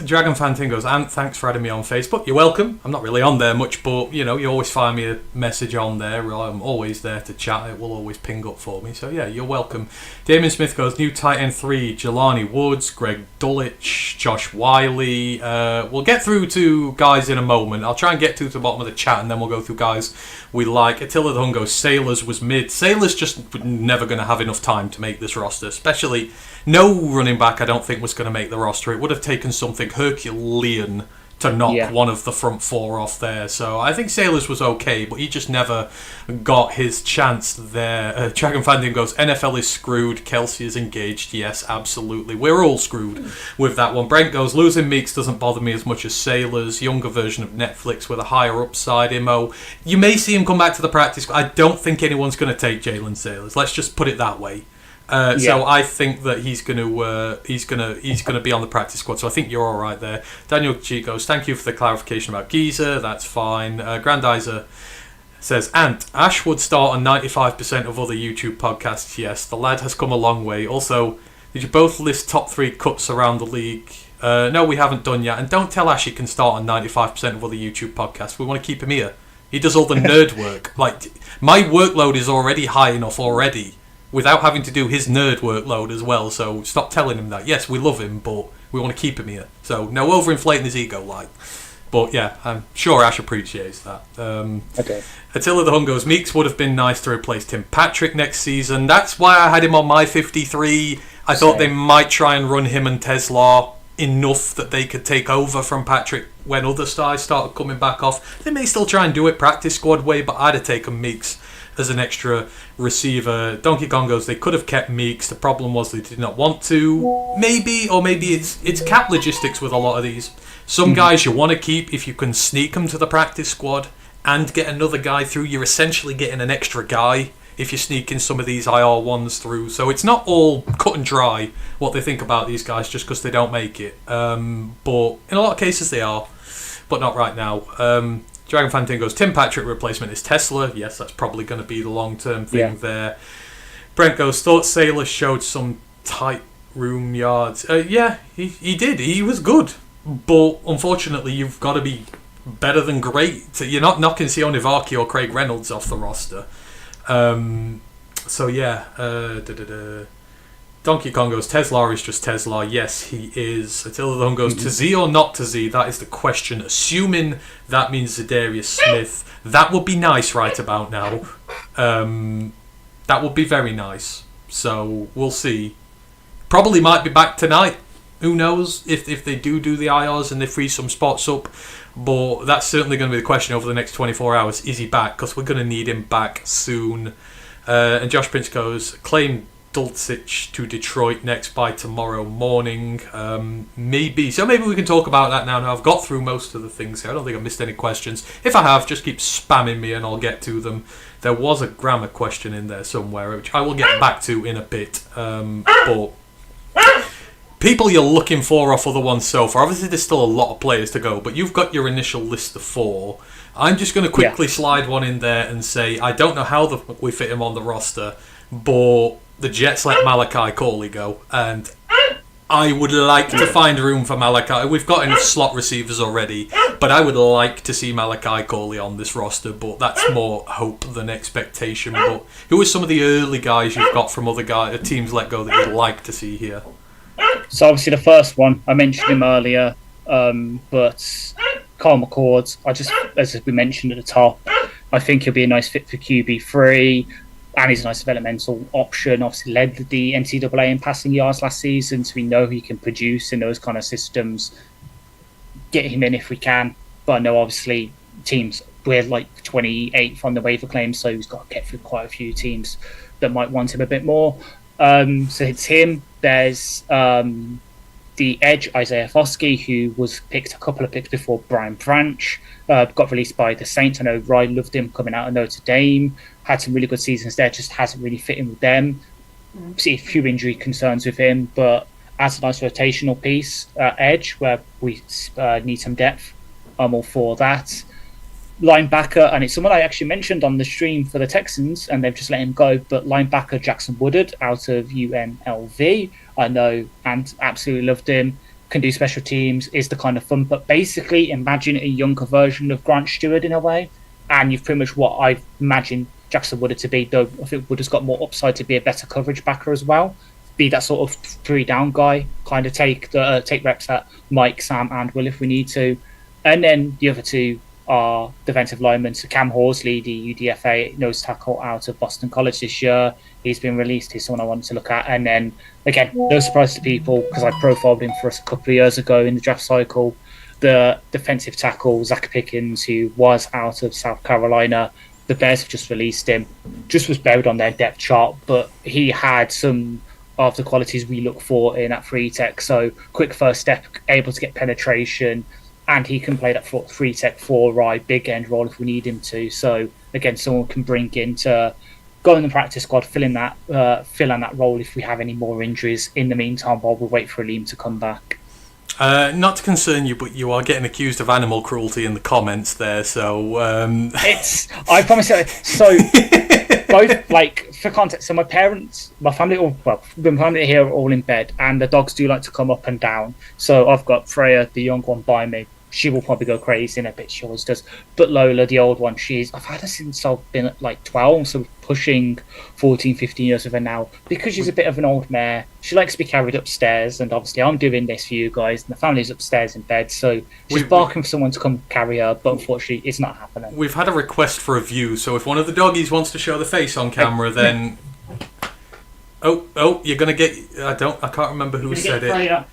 Dragon Fantin goes, Ant, thanks for adding me on Facebook. You're welcome. I'm not really on there much, but you always find me a message on there. I'm always there to chat. It will always ping up for me. So yeah, you're welcome. Damon Smith goes, new tight end 3, Jelani Woods, Greg Dulwich, Josh Wiley. We'll get through to guys in a moment. I'll try and get to the bottom of the chat, and then we'll go through guys we like. Attila the Hun goes, Sailors was mid. Sailors just never going to have enough time to make this roster, especially no running back I don't think was going to make the roster. It would have taken something Herculean to knock one of the front 4 off there. So I think Sailors was okay, but he just never got his chance there. Dragon Fandom goes, NFL is screwed, Kelsey is engaged. Yes, absolutely. We're all screwed with that one. Brent goes, losing Meeks doesn't bother me as much as Sailors. Younger version of Netflix with a higher upside. Imo, you may see him come back to the practice. I don't think anyone's going to take Jalen Sailors. Let's just put it that way. So I think that he's going to be on the practice squad. So I think you're all right there. Daniel G goes, thank you for the clarification about Geezer. That's fine. Grandizer says, Ant, Ash would start on 95% of other YouTube podcasts. Yes, the lad has come a long way. Also, did you both list top 3 cuts around the league? No, we haven't done yet. And don't tell Ash he can start on 95% of other YouTube podcasts. We want to keep him here. He does all the nerd work. Like, my workload is already high enough already without having to do his nerd workload as well. So stop telling him that. Yes, we love him, but we want to keep him here. So no overinflating his ego, like. But yeah, I'm sure Ash appreciates that. Okay. Attila the Hun goes, Meeks would have been nice to replace Tim Patrick next season. That's why I had him on my 53. I thought they might try and run him and Tesla enough that they could take over from Patrick when other stars started coming back off. They may still try and do it practice squad way, but I'd have taken Meeks as an extra receiver. Donkey Kong goes, they could have kept Meeks. The problem was they did not want to. Maybe it's cap logistics with a lot of these. Some guys you want to keep if you can sneak them to the practice squad and get another guy through. You're essentially getting an extra guy if you're sneaking some of these IR ones through. So it's not all cut and dry what they think about these guys just because they don't make it. But in a lot of cases they are, but not right now. Dragon Fantin goes, Tim Patrick replacement is Tesla. Yes, that's probably going to be the long-term thing there. Brent goes, thought Sailor showed some tight room yards. Yeah, he did. He was good. But unfortunately, you've got to be better than great. You're not knocking Sione Varkey or Craig Reynolds off the roster. So yeah, Donkey Kong goes, Tesla is just Tesla. Yes, he is. Attila Don goes, to Z or not to Z? That is the question. Assuming that means Zadarius Smith. That would be nice right about now. That would be very nice. So we'll see. Probably might be back tonight. Who knows if they do the IRs and they free some spots up. But that's certainly going to be the question over the next 24 hours. Is he back? Because we're going to need him back soon. And Josh Prince goes, claim Dulcich to Detroit next by tomorrow morning. Maybe. So maybe we can talk about that now. I've got through most of the things here. I don't think I've missed any questions. If I have, just keep spamming me and I'll get to them. There was a grammar question in there somewhere, which I will get back to in a bit. But people you're looking for off other ones so far. Obviously, there's still a lot of players to go, but you've got your initial list of 4. I'm just going to quickly slide one in there and say I don't know how we fit him on the roster, but the Jets let Malachi Corley go, and I would like to find room for Malachi. We've got enough slot receivers already, but I would like to see Malachi Corley on this roster, but that's more hope than expectation. But who are some of the early guys you've got from other teams let go that you'd like to see here? So obviously the first one, I mentioned him earlier, but Carl McCord, as we mentioned at the top, I think he'll be a nice fit for QB3, and he's a nice developmental option. Obviously led the NCAA in passing yards last season, so we know he can produce in those kind of systems. Get him in if we can, but I know obviously teams, we're like 28th on the waiver claim, so he's got to get through quite a few teams that might want him a bit more. So it's him. There's the edge, Isaiah Foskey, who was picked a couple of picks before Brian Branch, got released by the Saints. I know Ryan loved him coming out of Notre Dame, had some really good seasons there, just hasn't really fit in with them. See a few injury concerns with him, but as a nice rotational piece, edge, where we need some depth, I'm all for that. Linebacker, and it's someone I actually mentioned on the stream for the Texans, and they've just let him go, but linebacker Jackson Woodard out of UNLV, I know and absolutely loved him, can do special teams, is the kind of fun, but basically imagine a younger version of Grant Stewart in a way, and you've pretty much what I imagine Jackson Woodard to be, though I think Woodard's got more upside to be a better coverage backer as well, be that sort of 3-down guy, kind of take reps at Mike, Sam and Will if we need to. And then the other two are defensive linemen. So Cam Horsley, the UDFA nose tackle out of Boston College this year, he's been released. He's someone I wanted to look at. And then again, no surprise to people because I profiled him for us a couple of years ago in the draft cycle, the defensive tackle Zach Pickens, who was out of South Carolina. The Bears have just released him, just was buried on their depth chart, but he had some of the qualities we look for in that free tech. So quick first step, able to get penetration, and he can play that free tech 4-right big end role if we need him to. So again, someone can bring in to go in the practice squad, fill in that role if we have any more injuries in the meantime while we wait for Aleem to come back. Not to concern you, but you are getting accused of animal cruelty in the comments there. So I promise you. So both, like, for context, so my parents, my family here are all in bed, and the dogs do like to come up and down. So I've got Freya, the young one, by me. she will probably go crazy in a bit. She always does. But Lola, the old one, I've had her since I've been at like 12, so pushing 14, 15 years with her now. Because she's a bit of an old mare, she likes to be carried upstairs, and obviously I'm doing this for you guys, and the family's upstairs in bed, so she's barking for someone to come carry her, but unfortunately it's not happening. We've had a request for a view, so if one of the doggies wants to show the face on camera, then... Oh, you're going to get... I can't remember who said it.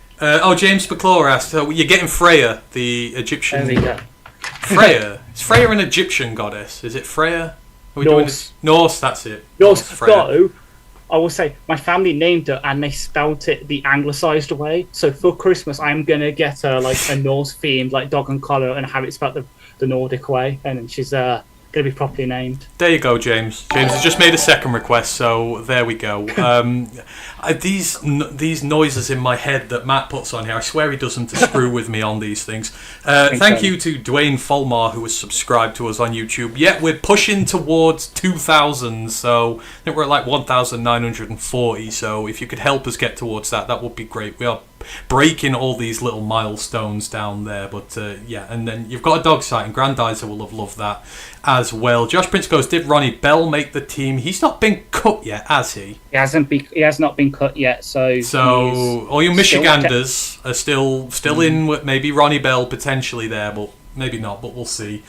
James McClure asked, so you're getting Freya, the Egyptian... There we go. Freya? Is Freya an Egyptian goddess? Is it Freya? Norse. Norse, that's it. Norse. Though, I will say, my family named her and they spelt it the anglicised way. So for Christmas, I'm going to get her like a Norse-themed like dog and collar and have it spelt the Nordic way. And then she's going to be properly named. There you go, James. James has just made a second request, so there we go. These noises in my head that Matt puts on here, I swear he does them to screw with me on these things. Thank you to Dwayne Fulmar, who has subscribed to us on YouTube. Yeah, we're pushing towards 2,000, so I think we're at like 1,940, so if you could help us get towards that would be great. We are breaking all these little milestones down there, but and then you've got a dog sighting. Grandizer will have loved that as well. Josh Prince goes, did Ronnie Bell make the team? He's not been cut yet, has he? He has not been cut yet, so all your Michiganders are still in with maybe Ronnie Bell potentially there, but maybe not, but we'll see.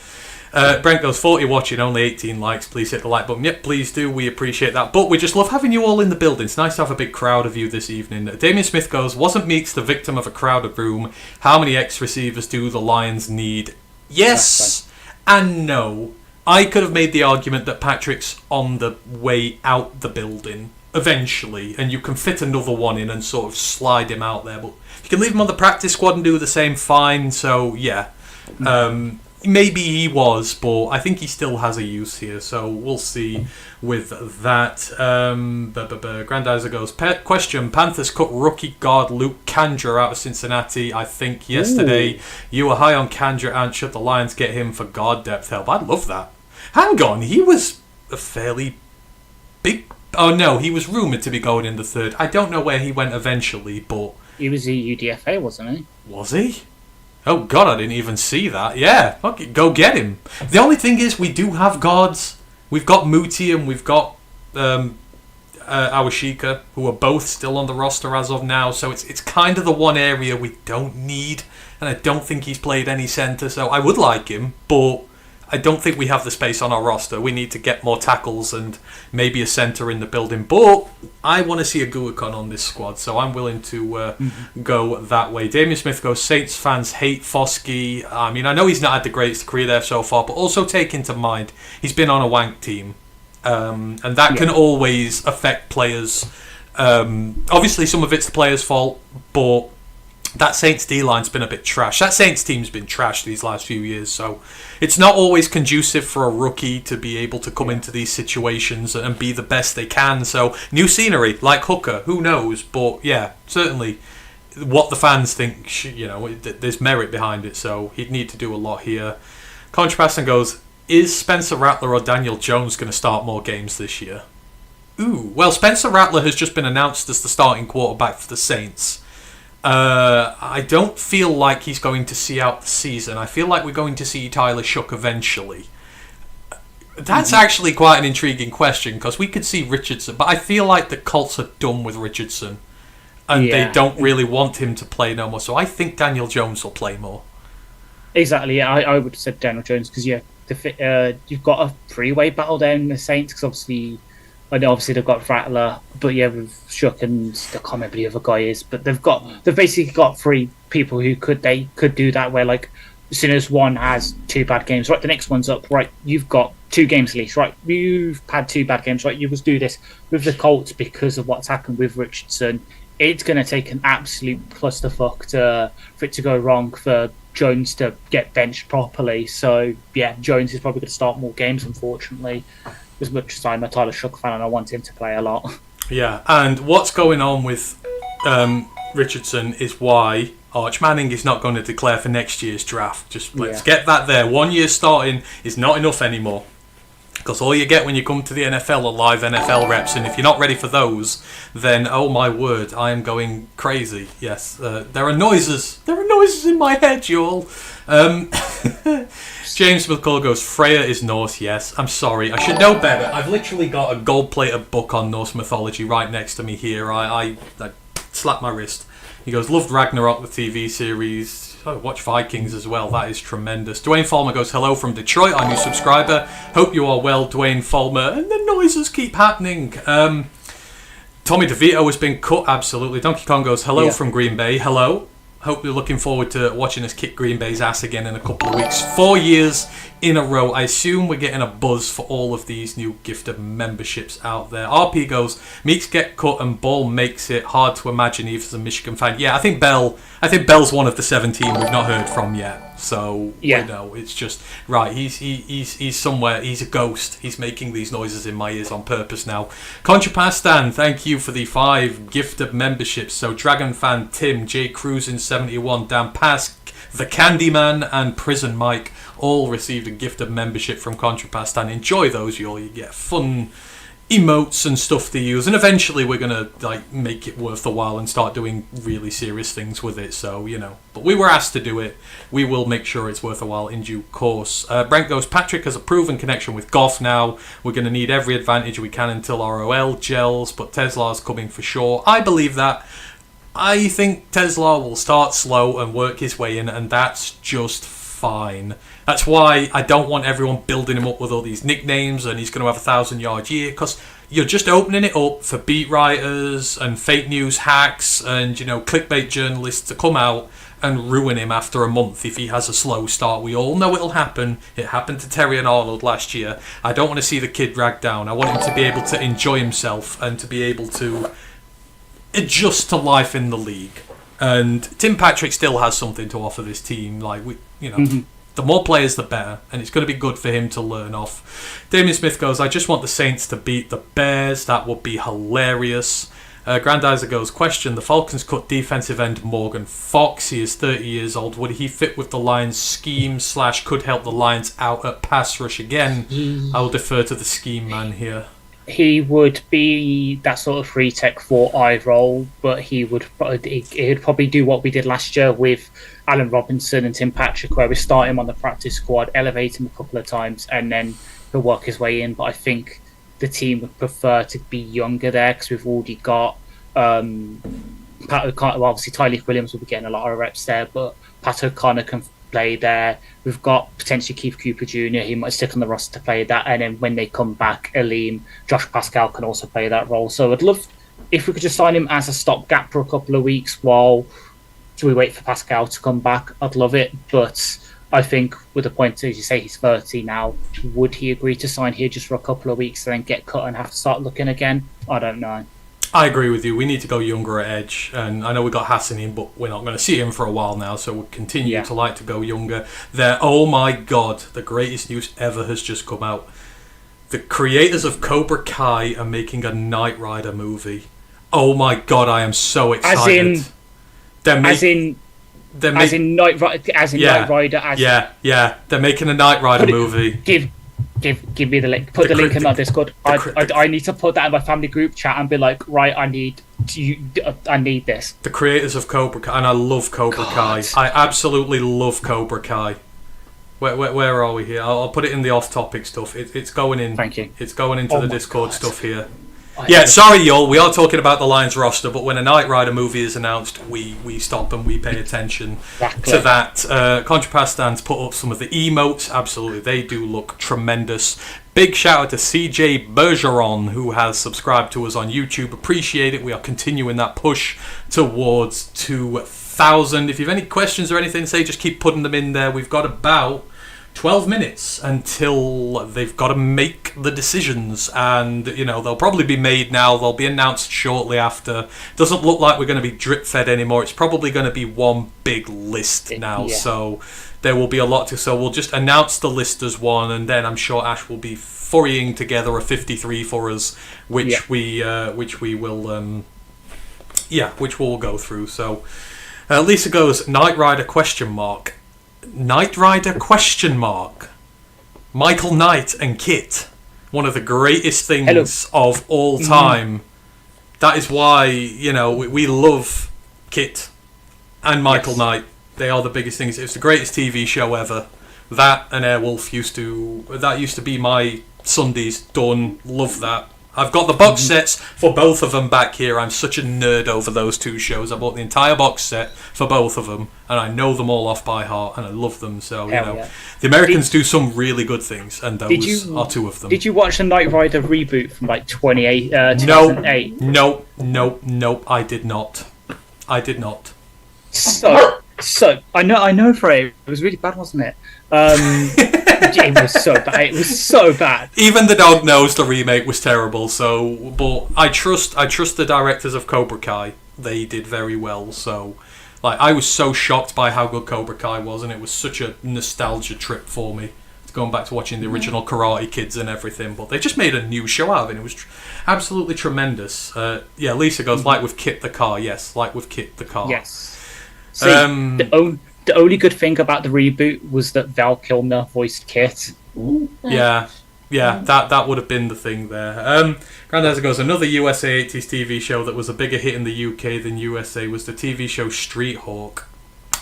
Brent goes, 40 watching, only 18 likes. Please hit the like button. Yep, please do. We appreciate that. But we just love having you all in the building. It's nice to have a big crowd of you this evening. Damien Smith goes, wasn't Meeks the victim of a crowded room? How many ex-receivers do the Lions need? Yes and no. I could have made the argument that Patrick's on the way out the building eventually, and you can fit another one in and sort of slide him out there. But you can leave him on the practice squad and do the same fine. So, yeah. Maybe he was, but I think he still has a use here, so we'll see with that. Grandizer goes, question, Panthers cut rookie guard Luke Kandra out of Cincinnati, I think, yesterday. Ooh. You were high on Kandra, and should the Lions get him for guard depth help? I'd love that. Hang on, he was a fairly big... Oh, no, he was rumoured to be going in the third. I don't know where he went eventually, but... He was a UDFA, wasn't he? Was he? Oh, God, I didn't even see that. Yeah, fuck it, go get him. The only thing is, we do have guards. We've got Muti and we've got Awashika, who are both still on the roster as of now. So it's kind of the one area we don't need. And I don't think he's played any centre. So I would like him, but I don't think we have the space on our roster. We need to get more tackles and maybe a centre in the building. But I want to see a Guakon on this squad, so I'm willing to go that way. Damien Smith goes, Saints fans hate Foskey. I mean, I know he's not had the greatest career there so far, but also take into mind he's been on a wank team. And that can always affect players. Obviously, some of it's the players' fault, but that Saints D-line's been a bit trash. That Saints team's been trash these last few years, so it's not always conducive for a rookie to be able to come into these situations and be the best they can. So, new scenery, like Hooker, who knows? But, yeah, certainly what the fans think, there's merit behind it, so he'd need to do a lot here. Contrapasson goes, is Spencer Rattler or Daniel Jones going to start more games this year? Ooh, well, Spencer Rattler has just been announced as the starting quarterback for the Saints. I don't feel like he's going to see out the season. I feel like we're going to see Tyler Shook eventually. That's actually quite an intriguing question, because we could see Richardson, but I feel like the Colts are done with Richardson, and they don't really want him to play no more. So I think Daniel Jones will play more. Exactly, yeah. I would have said Daniel Jones, because you've got a three-way battle down in the Saints, because obviously they've got Rattler, but with Shook and I can't remember the other guy is, but they've basically got three people who could do that, where like as soon as one has two bad games, right, the next one's up, right, you've got 2 games at least, right, you've had 2 bad games, right, you must do this. With the Colts, because of what's happened with Richardson, it's going to take an absolute clusterfuck for it to go wrong for Jones to get benched properly. So yeah, Jones is probably going to start more games, unfortunately. As much as I'm a Tyler Shook fan and I want him to play a lot. Yeah, and what's going on with Richardson is why Arch Manning is not going to declare for next year's draft. Just let's get that there. 1 year starting is not enough anymore. Because all you get when you come to the NFL are live NFL reps, and if you're not ready for those, then oh my word, I am going crazy. Yes, there are noises. There are noises in my head, y'all. James McCall goes, Freya is Norse, yes. I'm sorry, I should know better. I've literally got a gold-plated book on Norse mythology right next to me here. I slapped my wrist. He goes, loved Ragnarok, the TV series. Oh, watch Vikings as well. That is tremendous. Dwayne Fulmer goes, hello from Detroit. I'm your subscriber. Hope you are well, Dwayne Fulmer. And the noises keep happening. Tommy DeVito has been cut. Absolutely. Donkey Kong goes, hello from Green Bay. Hello. Hope you're looking forward to watching us kick Green Bay's ass again in a couple of weeks. 4 years in a row. I assume we're getting a buzz for all of these new gifted memberships out there. RP goes, Meeks get cut and Ball makes it hard to imagine even as a Michigan fan. Yeah, I think Bell's one of the 17 we've not heard from yet. So, you know, it's just, right, he's somewhere, he's a ghost. He's making these noises in my ears on purpose now. Contrapastan, thank you for the 5 gifted memberships. So, Dragon Fan Tim, J Cruz in 71, Dan Pask, The Candyman, and Prison Mike all received a gifted membership from Contrapastan. Enjoy those, y'all. You get fun emotes and stuff to use, and eventually we're gonna like make it worth the while and start doing really serious things with it. So, you know, but we were asked to do it. We will make sure it's worth a while in due course. Brent goes, Patrick has a proven connection with Goff now. We're going to need every advantage we can until ROL gels, but Tesla's coming for sure. I believe that. I think Tesla will start slow and work his way in, and that's just fine. That's why I don't want everyone building him up with all these nicknames and he's going to have a 1,000-yard year, because you're just opening it up for beat writers and fake news hacks and, you know, clickbait journalists to come out and ruin him after a month if he has a slow start. We all know it'll happen. It happened to Terry and Arnold last year. I don't want to see the kid dragged down. I want him to be able to enjoy himself and to be able to adjust to life in the league. And Tim Patrick still has something to offer this team. Like, we, you know, the more players, the better, and it's going to be good for him to learn off. Damien Smith goes, I just want the Saints to beat the Bears. That would be hilarious. Grandizer goes, question, the Falcons cut defensive end Morgan Fox. He is 30 years old. Would he fit with the Lions' scheme / could help the Lions out at pass rush again? I will defer to the scheme man here. He would be that sort of free tech 4-eye role, but he'd probably do what we did last year with Allen Robinson and Tim Patrick, where we start him on the practice squad, elevate him a couple of times, and then he'll work his way in. But I think the team would prefer to be younger there, because we've already got obviously Tyleek Williams will be getting a lot of reps there, but Pat O'Connor can play there. We've got potentially Keith Cooper Jr. He might stick on the roster to play that, and then when they come back, Aleem, Josh Pascal can also play that role. So I'd love if we could just sign him as a stopgap for a couple of weeks while we wait for Pascal to come back. I'd love it, but I think with the point, as you say, he's 30 now. Would he agree to sign here just for a couple of weeks and then get cut and have to start looking again? I don't know. I agree with you. We need to go younger at edge, and I know we got Hassan in, but we're not going to see him for a while now, so we'll continue to like to go younger. There, oh my God, the greatest news ever has just come out. The creators of Cobra Kai are making a Knight Rider movie. Oh my God, I am so excited. Night Rider. Yeah. They're making a Knight Rider movie. Give me the link. Put the link in our Discord. I need to put that in my family group chat and be like, right, I need this. The creators of Cobra Kai, and I love Cobra Kai. I absolutely love Cobra Kai. Where are we here? I'll put it in the off-topic stuff. It's going in. Thank you. It's going into the Discord stuff here. Sorry, y'all. We are talking about the Lions roster, but when a Knight Rider movie is announced, we stop and we pay attention to that. Contrapastan's put up some of the emotes. Absolutely, they do look tremendous. Big shout out to CJ Bergeron, who has subscribed to us on YouTube. Appreciate it. We are continuing that push towards 2,000. If you have any questions or anything, just keep putting them in there. We've got about 12 minutes until they've got to make the decisions, and they'll probably be made now. They'll be announced shortly after. Doesn't look like we're going to be drip fed anymore. It's probably going to be one big list now. So there will be a lot to. So we'll just announce the list as one, and then I'm sure Ash will be furrying together a 53 for us, which we will go through. So Lisa goes, Knight Rider ? Knight Rider ? Michael Knight and Kit. one of the greatest things of all time. That is why, we love Kit and Michael Knight. They are the biggest things. It's the greatest TV show ever. That and Airwolf used to be my Sundays. Done. Love that. I've got the box sets for both of them back here. I'm such a nerd over those two shows. I bought the entire box set for both of them, and I know them all off by heart, and I love them. So, the Americans do some really good things, and those are two of them. Did you watch the Knight Rider reboot from 2008? Nope, I did not. So I know for it was really bad, wasn't it? It was so bad. It was so bad. Even the dog knows the remake was terrible. So, but I trust the directors of Cobra Kai. They did very well. So, I was so shocked by how good Cobra Kai was, and it was such a nostalgia trip for me. Going back to watching the original Karate Kids and everything, but they just made a new show out of it. It was absolutely tremendous. Lisa goes, like with Kit the car. Yes, like with Kit the car. Yes. See, the only good thing about the reboot was that Val Kilmer voiced Kit. Yeah, that would have been the thing there. Grandad goes, another USA 80s TV show that was a bigger hit in the UK than USA was the TV show Street Hawk.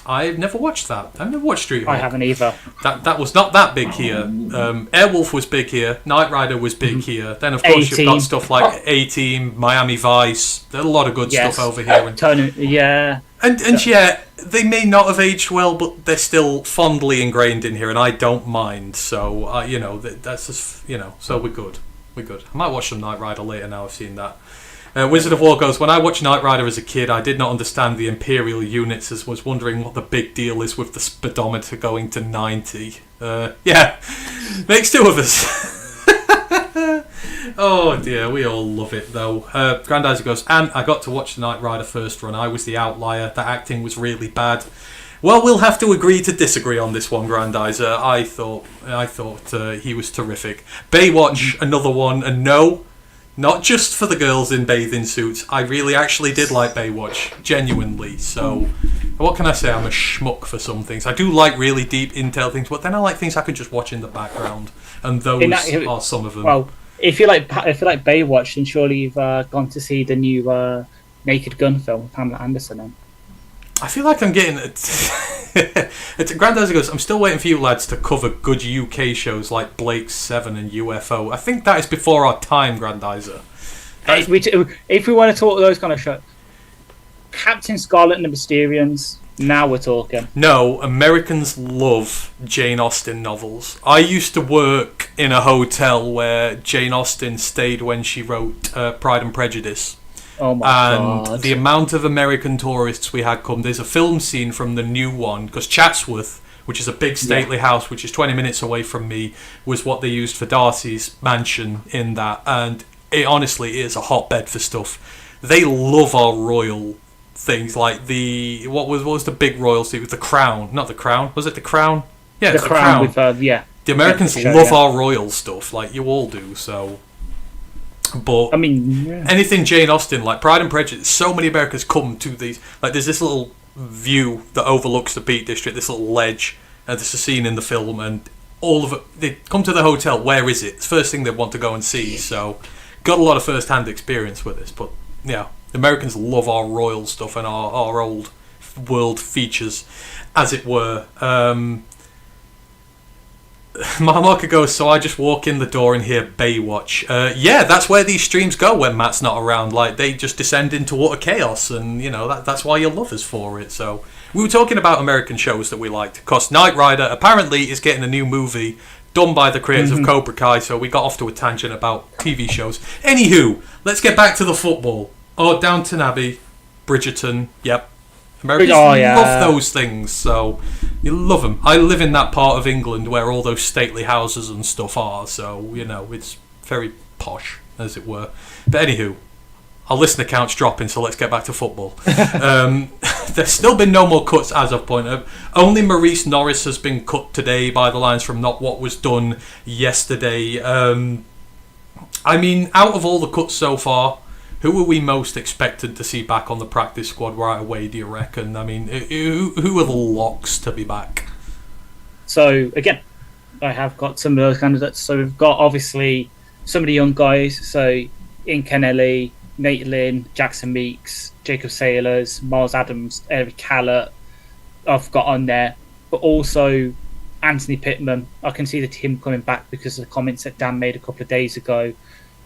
I've never watched that. I've never watched Street Hawk. I haven't either. That was not that big here. Airwolf was big here. Knight Rider was big here. Then, of course, you've got stuff like A-Team, Miami Vice. There's a lot of good stuff over here. And they may not have aged well, but they're still fondly ingrained in here, and I don't mind. So, that's just, so we're good. We're good. I might watch some Knight Rider later now I've seen that. Wizard of War goes, when I watched Knight Rider as a kid, I did not understand the Imperial units, as was wondering what the big deal is with the speedometer going to 90. Makes two of us. Oh dear, we all love it though. Grandizer goes, and I got to watch the Knight Rider first run. I was the outlier. The acting was really bad. Well, we'll have to agree to disagree on this one, Grandizer. I thought he was terrific. Baywatch, another one, and no, not just for the girls in bathing suits. I really actually did like Baywatch, genuinely. So, what can I say? I'm a schmuck for some things. I do like really deep intel things, but then I like things I can just watch in the background, and those are some of them. Well, if you like Baywatch, then surely you've gone to see the new Naked Gun film with Pamela Anderson in. I feel like I'm getting Grandizer goes, I'm still waiting for you lads to cover good UK shows like Blake's 7 and UFO. I think that is before our time, Grandizer. If we want to talk those kind of shows, Captain Scarlet and the Mysterians, now we're talking. No, Americans love Jane Austen novels. I used to work in a hotel where Jane Austen stayed when she wrote Pride and Prejudice. Oh my God. And the amount of American tourists we had come. There's a film scene from the new one, because Chatsworth, which is a big stately house, which is 20 minutes away from me, was what they used for Darcy's mansion in that. And it honestly is a hotbed for stuff. They love our royal things, like what was the big royal suit with the crown? Not the crown. Was it the crown? Yeah, the crown. With, The Americans love our royal stuff, like you all do. So. But anything Jane Austen, like Pride and Prejudice, so many Americans come to these. Like there's this little view that overlooks the Peak District, this little ledge, and there's a scene in the film, and all of it. They come to the hotel. Where is it? It's the first thing they want to go and see. So got a lot of first-hand experience with this. But yeah, Americans love our royal stuff and our old world features, as it were. Marker goes, so I just walk in the door and hear Baywatch. That's where these streams go when Matt's not around. Like, they just descend into utter chaos, and, that's why you love us for it. So, we were talking about American shows that we liked. Because Knight Rider apparently is getting a new movie done by the creators of Cobra Kai, so we got off to a tangent about TV shows. Anywho, let's get back to the football. Downton Abbey, Bridgerton, yep. Americans love those things, so you love them. I live in that part of England where all those stately houses and stuff are, so, it's very posh, as it were. But anywho, our listener count's dropping, so let's get back to football. There's still been no more cuts, as I've pointed out. Only Maurice Norris has been cut today by the lines from Not What Was Done yesterday. Out of all the cuts so far, who are we most expected to see back on the practice squad right away, do you reckon? Who are the locks to be back? So, again, I have got some of those candidates. So we've got, obviously, some of the young guys. So in Kennelly, Nate Lynn, Jackson Meeks, Jacob Sailors, Miles Adams, Eric Callett, I've got on there, but also Anthony Pittman. I can see the team coming back because of the comments that Dan made a couple of days ago.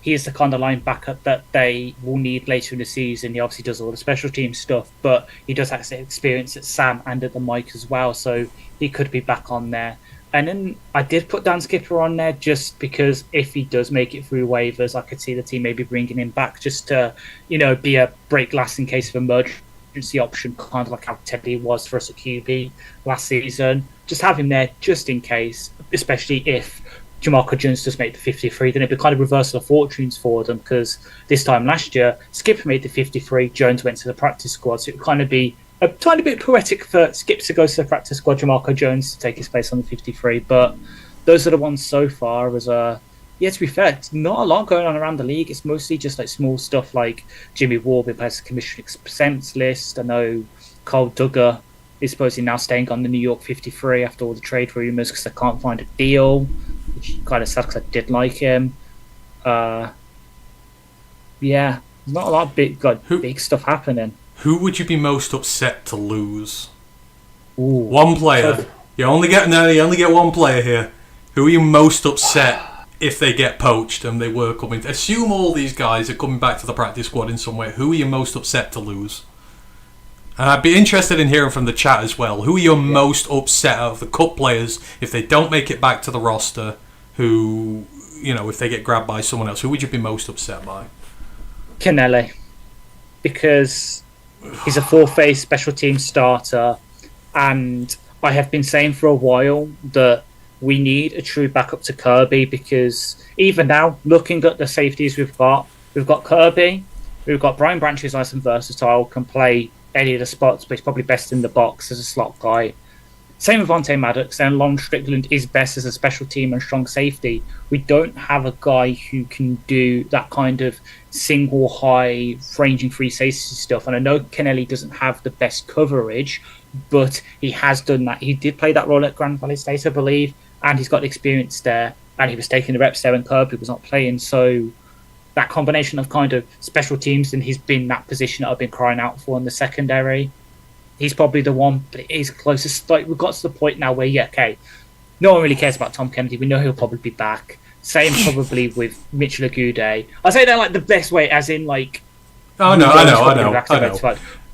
He is the kind of linebacker that they will need later in the season. He obviously does all the special team stuff, but he does have experience at Sam and at the mic as well, so he could be back on there. And then I did put Dan Skipper on there just because if he does make it through waivers, I could see the team maybe bringing him back just to, be a break glass in case of emergency option, kind of like how Teddy was for us at QB last season. Just have him there just in case, especially if Jamarco Jones does make the 53, then it'd be kind of reversal of fortunes for them, because this time last year, Skipper made the 53, Jones went to the practice squad, so it would kind of be a tiny bit poetic for Skip to go to the practice squad, Jamarco Jones to take his place on the 53, but those are the ones so far. To be fair, it's not a lot going on around the league. It's mostly just like small stuff like Jimmy Ward being placed on the commissioning percents list. I know Cole Duggar is supposedly now staying on the New York 53 after all the trade rumours because they can't find a deal, which is kind of sad because I did like him. There's not a lot of big stuff happening. Who would you be most upset to lose? Ooh. One player. You only get one player here. Who are you most upset if they get poached and they were coming? Assume all these guys are coming back to the practice squad in some way. Who are you most upset to lose? And I'd be interested in hearing from the chat as well. Who are you most upset out of the cut players if they don't make it back to the roster? Who, if they get grabbed by someone else, who would you be most upset by? Kennelly, because he's a full-face special team starter, and I have been saying for a while that we need a true backup to Kirby, because even now, looking at the safeties we've got Kirby, we've got Brian Branch, who's nice and versatile, can play any of the spots, but he's probably best in the box as a slot guy. Same with Vontae Maddox, and Lon Strickland is best as a special team and strong safety. We don't have a guy who can do that kind of single high ranging free safety stuff. And I know Kennelly doesn't have the best coverage, but he has done that. He did play that role at Grand Valley State, I believe, and he's got experience there, and he was taking the reps there when Kirby was not playing. So that combination of kind of special teams, and he's been that position that I've been crying out for in the secondary. He's probably the one, but it is closest. Like, we've got to the point now where, no one really cares about Tom Kennedy. We know he'll probably be back. Same probably with Mitchell Agude. I say that like the best way, as in like. I know.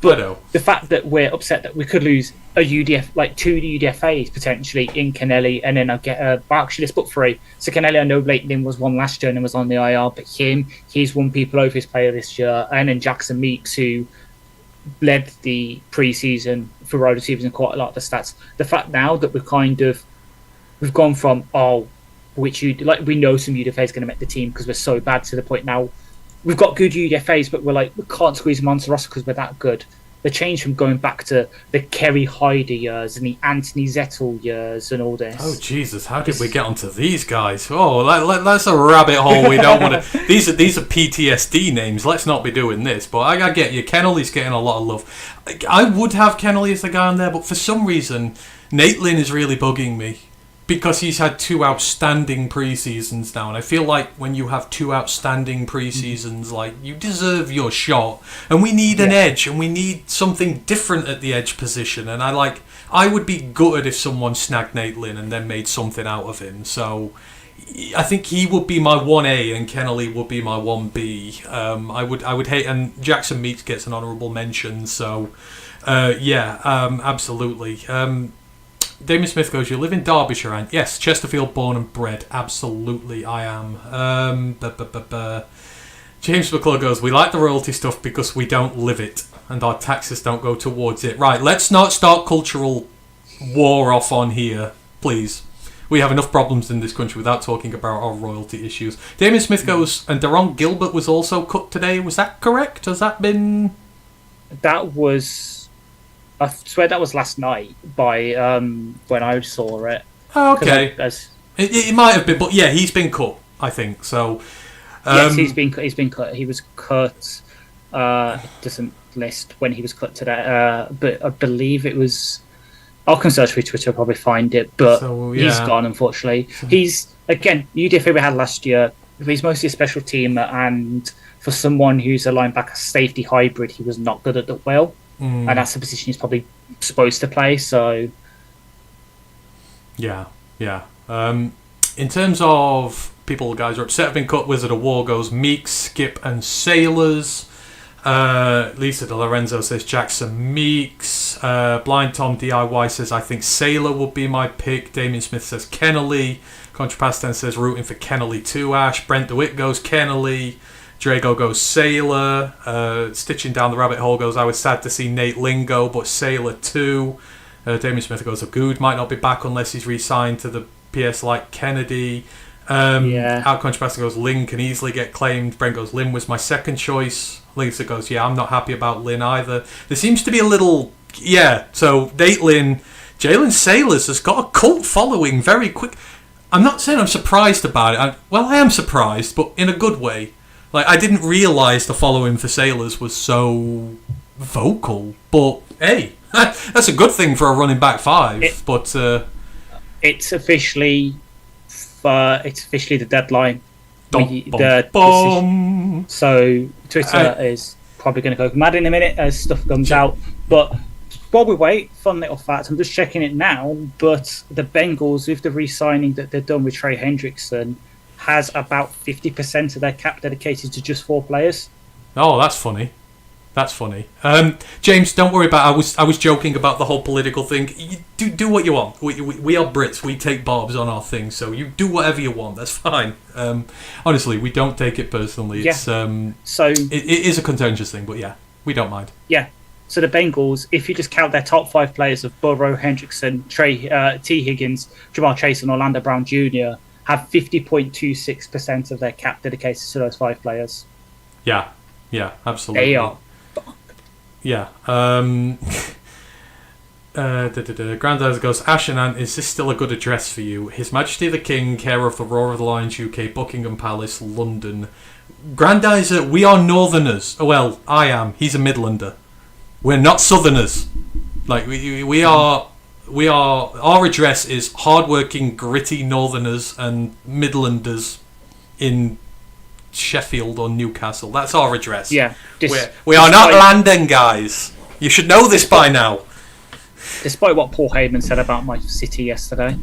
But the fact that we're upset that we could lose a UDF, like two UDFAs potentially in Kennelly, and then I get actually let's put three. So Kennelly, I know Leighton was one last year and was on the IR, but he's won people over his player this year, and then Jackson Meeks, who led the preseason for wide receivers and quite a lot of the stats. The fact now that we've gone from we know some UDFA is going to make the team because we're so bad, to the point now we've got good UDFAs, but we can't squeeze them onto the roster because we're that good. The change from going back to the Kerry Hyder years and the Anthony Zettel years and all this. Oh Jesus! How did we get onto these guys? Oh, that's a rabbit hole we don't want to. These are PTSD names. Let's not be doing this. But I get you. Kennelly's getting a lot of love. I would have Kennelly as the guy on there, but for some reason, Nate Lynn is really bugging me, because he's had two outstanding preseasons now, and I feel like when you have two outstanding preseasons, like, you deserve your shot, and we need an edge, and we need something different at the edge position, and I would be gutted if someone snagged Nate Lynn and then made something out of him. So I think he would be my 1A and Kennelly would be my 1B. I would hate, and Jackson Meeks gets an honourable mention, so absolutely. Damien Smith goes, you live in Derbyshire, and yes, Chesterfield born and bred. Absolutely, I am. James McClure goes, we like the royalty stuff because we don't live it, and our taxes don't go towards it. Right, let's not start cultural war off on here, please. We have enough problems in this country without talking about our royalty issues. Damien Smith goes, and Deron Gilbert was also cut today. Was that correct? Has that been... That was... I swear that was last night by when I saw it. Oh, okay. It might have been, but yeah, he's been cut, I think. So yes, he's been cut. He was cut. It doesn't list when he was cut today, but I believe it was. I can search for Twitter, I'll probably find it. But he's gone, unfortunately. He's again UDFA we had last year. he's mostly a special teamer, and for someone who's a linebacker safety hybrid, he was not good at the wheel, and that's the position he's probably supposed to play. So, yeah. In terms of people, guys are upset have been cut. Wizard of War goes Meeks, Skip, and Sailors. Lisa De Lorenzo says Jackson Meeks. Blind Tom DIY says I think Sailor would be my pick. Damien Smith says Kennelly. Contrapastan says rooting for Kennelly too, Ash. Brent DeWitt goes Kennelly. Drago goes Sailor. Stitching Down the Rabbit Hole goes I was sad to see Nate Lingo, but Sailor too. Damien Smith goes Good might not be back unless he's re-signed to the PS like Kennedy. Out Contrapastan goes Lynn can easily get claimed. Brent goes Lynn was my second choice. Lisa goes I'm not happy about Lynn either. There seems to be a little so Nate Lynn. Jalen Sailors has got a cult following very quick. I'm not saying I'm surprised about it. I am surprised, but in a good way. Like, I didn't realise the following for Sailors was so vocal. But, hey, that's a good thing for a running back 5. It's officially the deadline. So Twitter is probably going to go mad in a minute as stuff comes out. But while we wait, fun little fact, I'm just checking it now, but the Bengals, with the re-signing that they've done with Trey Hendrickson, has about 50% of their cap dedicated to just 4 players. Oh, that's funny. James, don't worry about it. I was joking about the whole political thing. You do what you want. We are Brits. We take barbs on our things, so you do whatever you want. That's fine. Honestly, we don't take it personally. It's it is a contentious thing, but we don't mind. Yeah. So the Bengals, if you just count their top 5 players of Burrow, Hendrickson, T. Higgins, Jamar Chase, and Orlando Brown Jr., have 50.26% of their cap dedicated to those 5 players. Yeah, absolutely. They are. Yeah. Grandad goes, Ash and Ant, is this still a good address for you? His Majesty the King, care of the Roar of the Lions UK, Buckingham Palace, London. Grandad, we are Northerners. Oh, well, I am. He's a Midlander. We're not Southerners. Like, we are... Our address is hardworking, gritty Northerners and Midlanders in Sheffield or Newcastle. That's our address. Yeah. We are not London, guys. You should know this by now. Despite what Paul Heyman said about my city yesterday.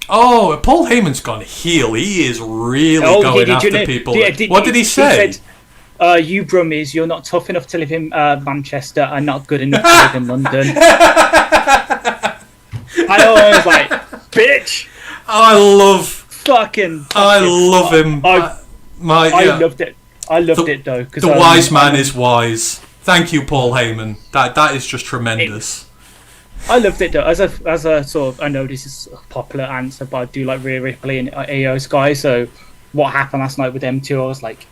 Oh, Paul Heyman's gone heel. He is really going after people. What did he say? He said, you Brummies, you're not tough enough to live in Manchester and not good enough to live in London. I was like, bitch. I love him. I loved it. I loved it though. The wise man is wise. Thank you, Paul Heyman. That is just tremendous. I loved it though. As a sort of, I know this is a popular answer, but I do like Rhea Ripley and AO Sky. So what happened last night with them two, I was like,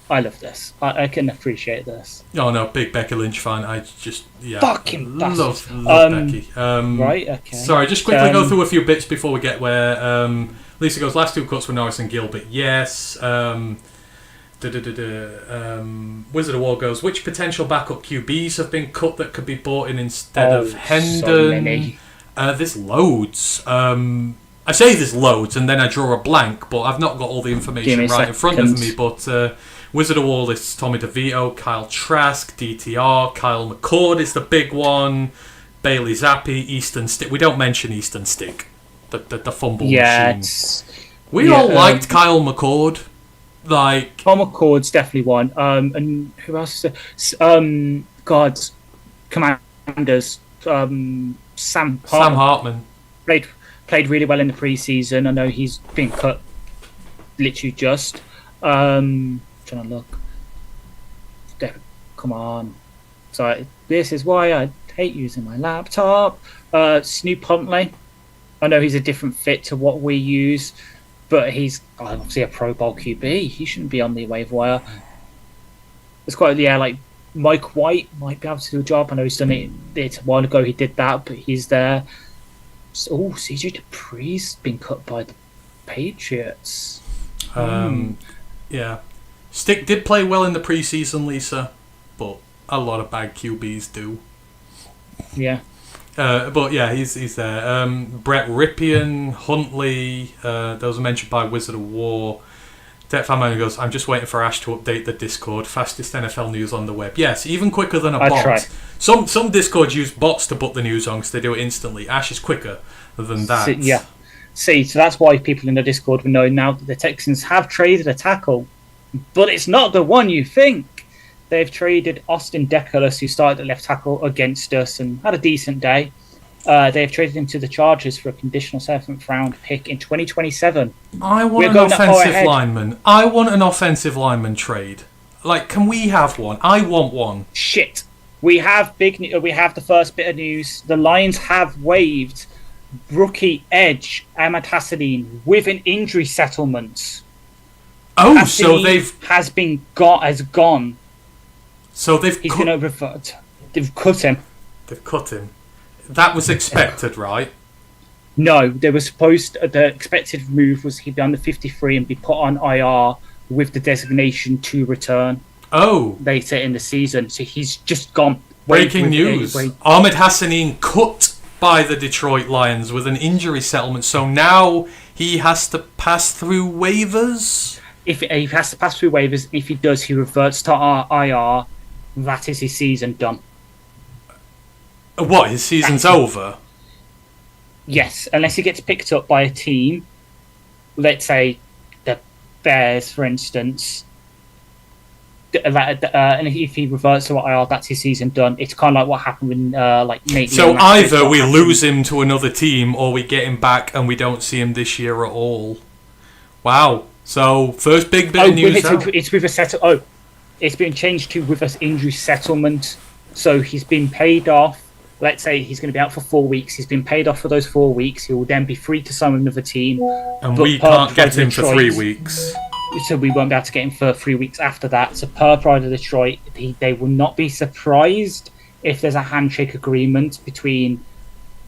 I love this. I can appreciate this. Oh no, big Becky Lynch fan. I just fucking love Becky. Right, okay. Sorry, just quickly go through a few bits before we get where Lisa goes. Last 2 cuts were Norris and Gilbert. Yes. Wizard of War goes. Which potential backup QBs have been cut that could be bought in instead of Hendon? So many. There's loads. I say there's loads, and then I draw a blank, but I've not got all the information right in front of me. But Wizard of War lists Tommy DeVito, Kyle Trask, DTR, Kyle McCord is the big one, Bailey Zappi, Easton Stick. We don't mention Easton Stick, the fumble machine. We all liked Kyle McCord. Like Kyle McCord's definitely one. And who else? God's Commanders. Sam Hartman played really well in the preseason. I know he's been cut literally just. Trying to look. Come on. So this is why I hate using my laptop. Snoop Huntley. I know he's a different fit to what we use, but he's obviously a Pro Bowl QB. He shouldn't be on the waiver wire. It's quite like Mike White might be able to do a job. I know he's done it a while ago. He did that, but he's there. Oh, CJ Dupree's been cut by the Patriots. Yeah. Stick did play well in the preseason, Lisa, but a lot of bad QBs do. Yeah. But yeah, he's there. Brett Ripien, Huntley, those are mentioned by Wizard of War. Debt Fan Man goes, I'm just waiting for Ash to update the Discord. Fastest NFL news on the web. Yes, even quicker than a bot. Try. Some Discords use bots to put the news on because they do it instantly. Ash is quicker than that. So that's why people in the Discord will know now that the Texans have traded a tackle. But it's not the one you think. They've traded Austin Deculus, who started at left tackle against us and had a decent day. They've traded him to the Chargers for a conditional 7th round pick in 2027. I want an offensive lineman. I want an offensive lineman trade. Like, can we have one? I want one. Shit. We have the first bit of news. The Lions have waived rookie edge Ahmad Hassan with an injury settlement. Oh, Hassan so has gone. So he's going to revert. They've cut him. They've cut him. That was expected, right? No, they were the expected move was he'd be on the 53 and be put on IR with the designation to return. Oh. Later in the season. So he's just gone. Breaking news. Ahmed Hassan cut by the Detroit Lions with an injury settlement. So now he has to pass through waivers? If he has to pass through waivers, if he does, he reverts to IR. That is his season done. What, his season's over? Yes, unless he gets picked up by a team, let's say the Bears, for instance, and if he reverts to IR, that's his season done. It's kind of like what happened with Nate. So either we lose him to another team, or we get him back and we don't see him this year at all. Wow. So first big bit of news. It's with a it's been changed to with an injury settlement. So he's been paid off. Let's say he's going to be out for 4 weeks. He's been paid off for those 4 weeks. He will then be free to sign with another team. And we can't get him for 3 weeks. So we won't be able to get him for 3 weeks after that. So per Pride of Detroit, they will not be surprised if there's a handshake agreement between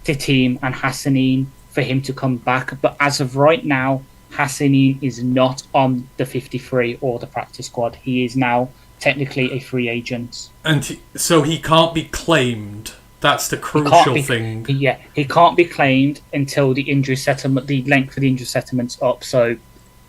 the team and Hassan for him to come back. But as of right now, Hassan is not on the 53 or the practice squad. He is now technically a free agent. And so he can't be claimed. That's the crucial thing. Yeah, he can't be claimed until the injury settlement, the length of the injury settlement's up. So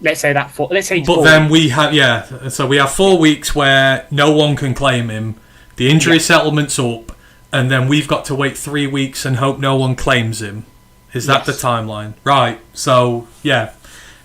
let's say that But then we have so we have 4 weeks where no one can claim him. The injury settlement's up, and then we've got to wait 3 weeks and hope no one claims him. Is that the timeline? Right. So yeah,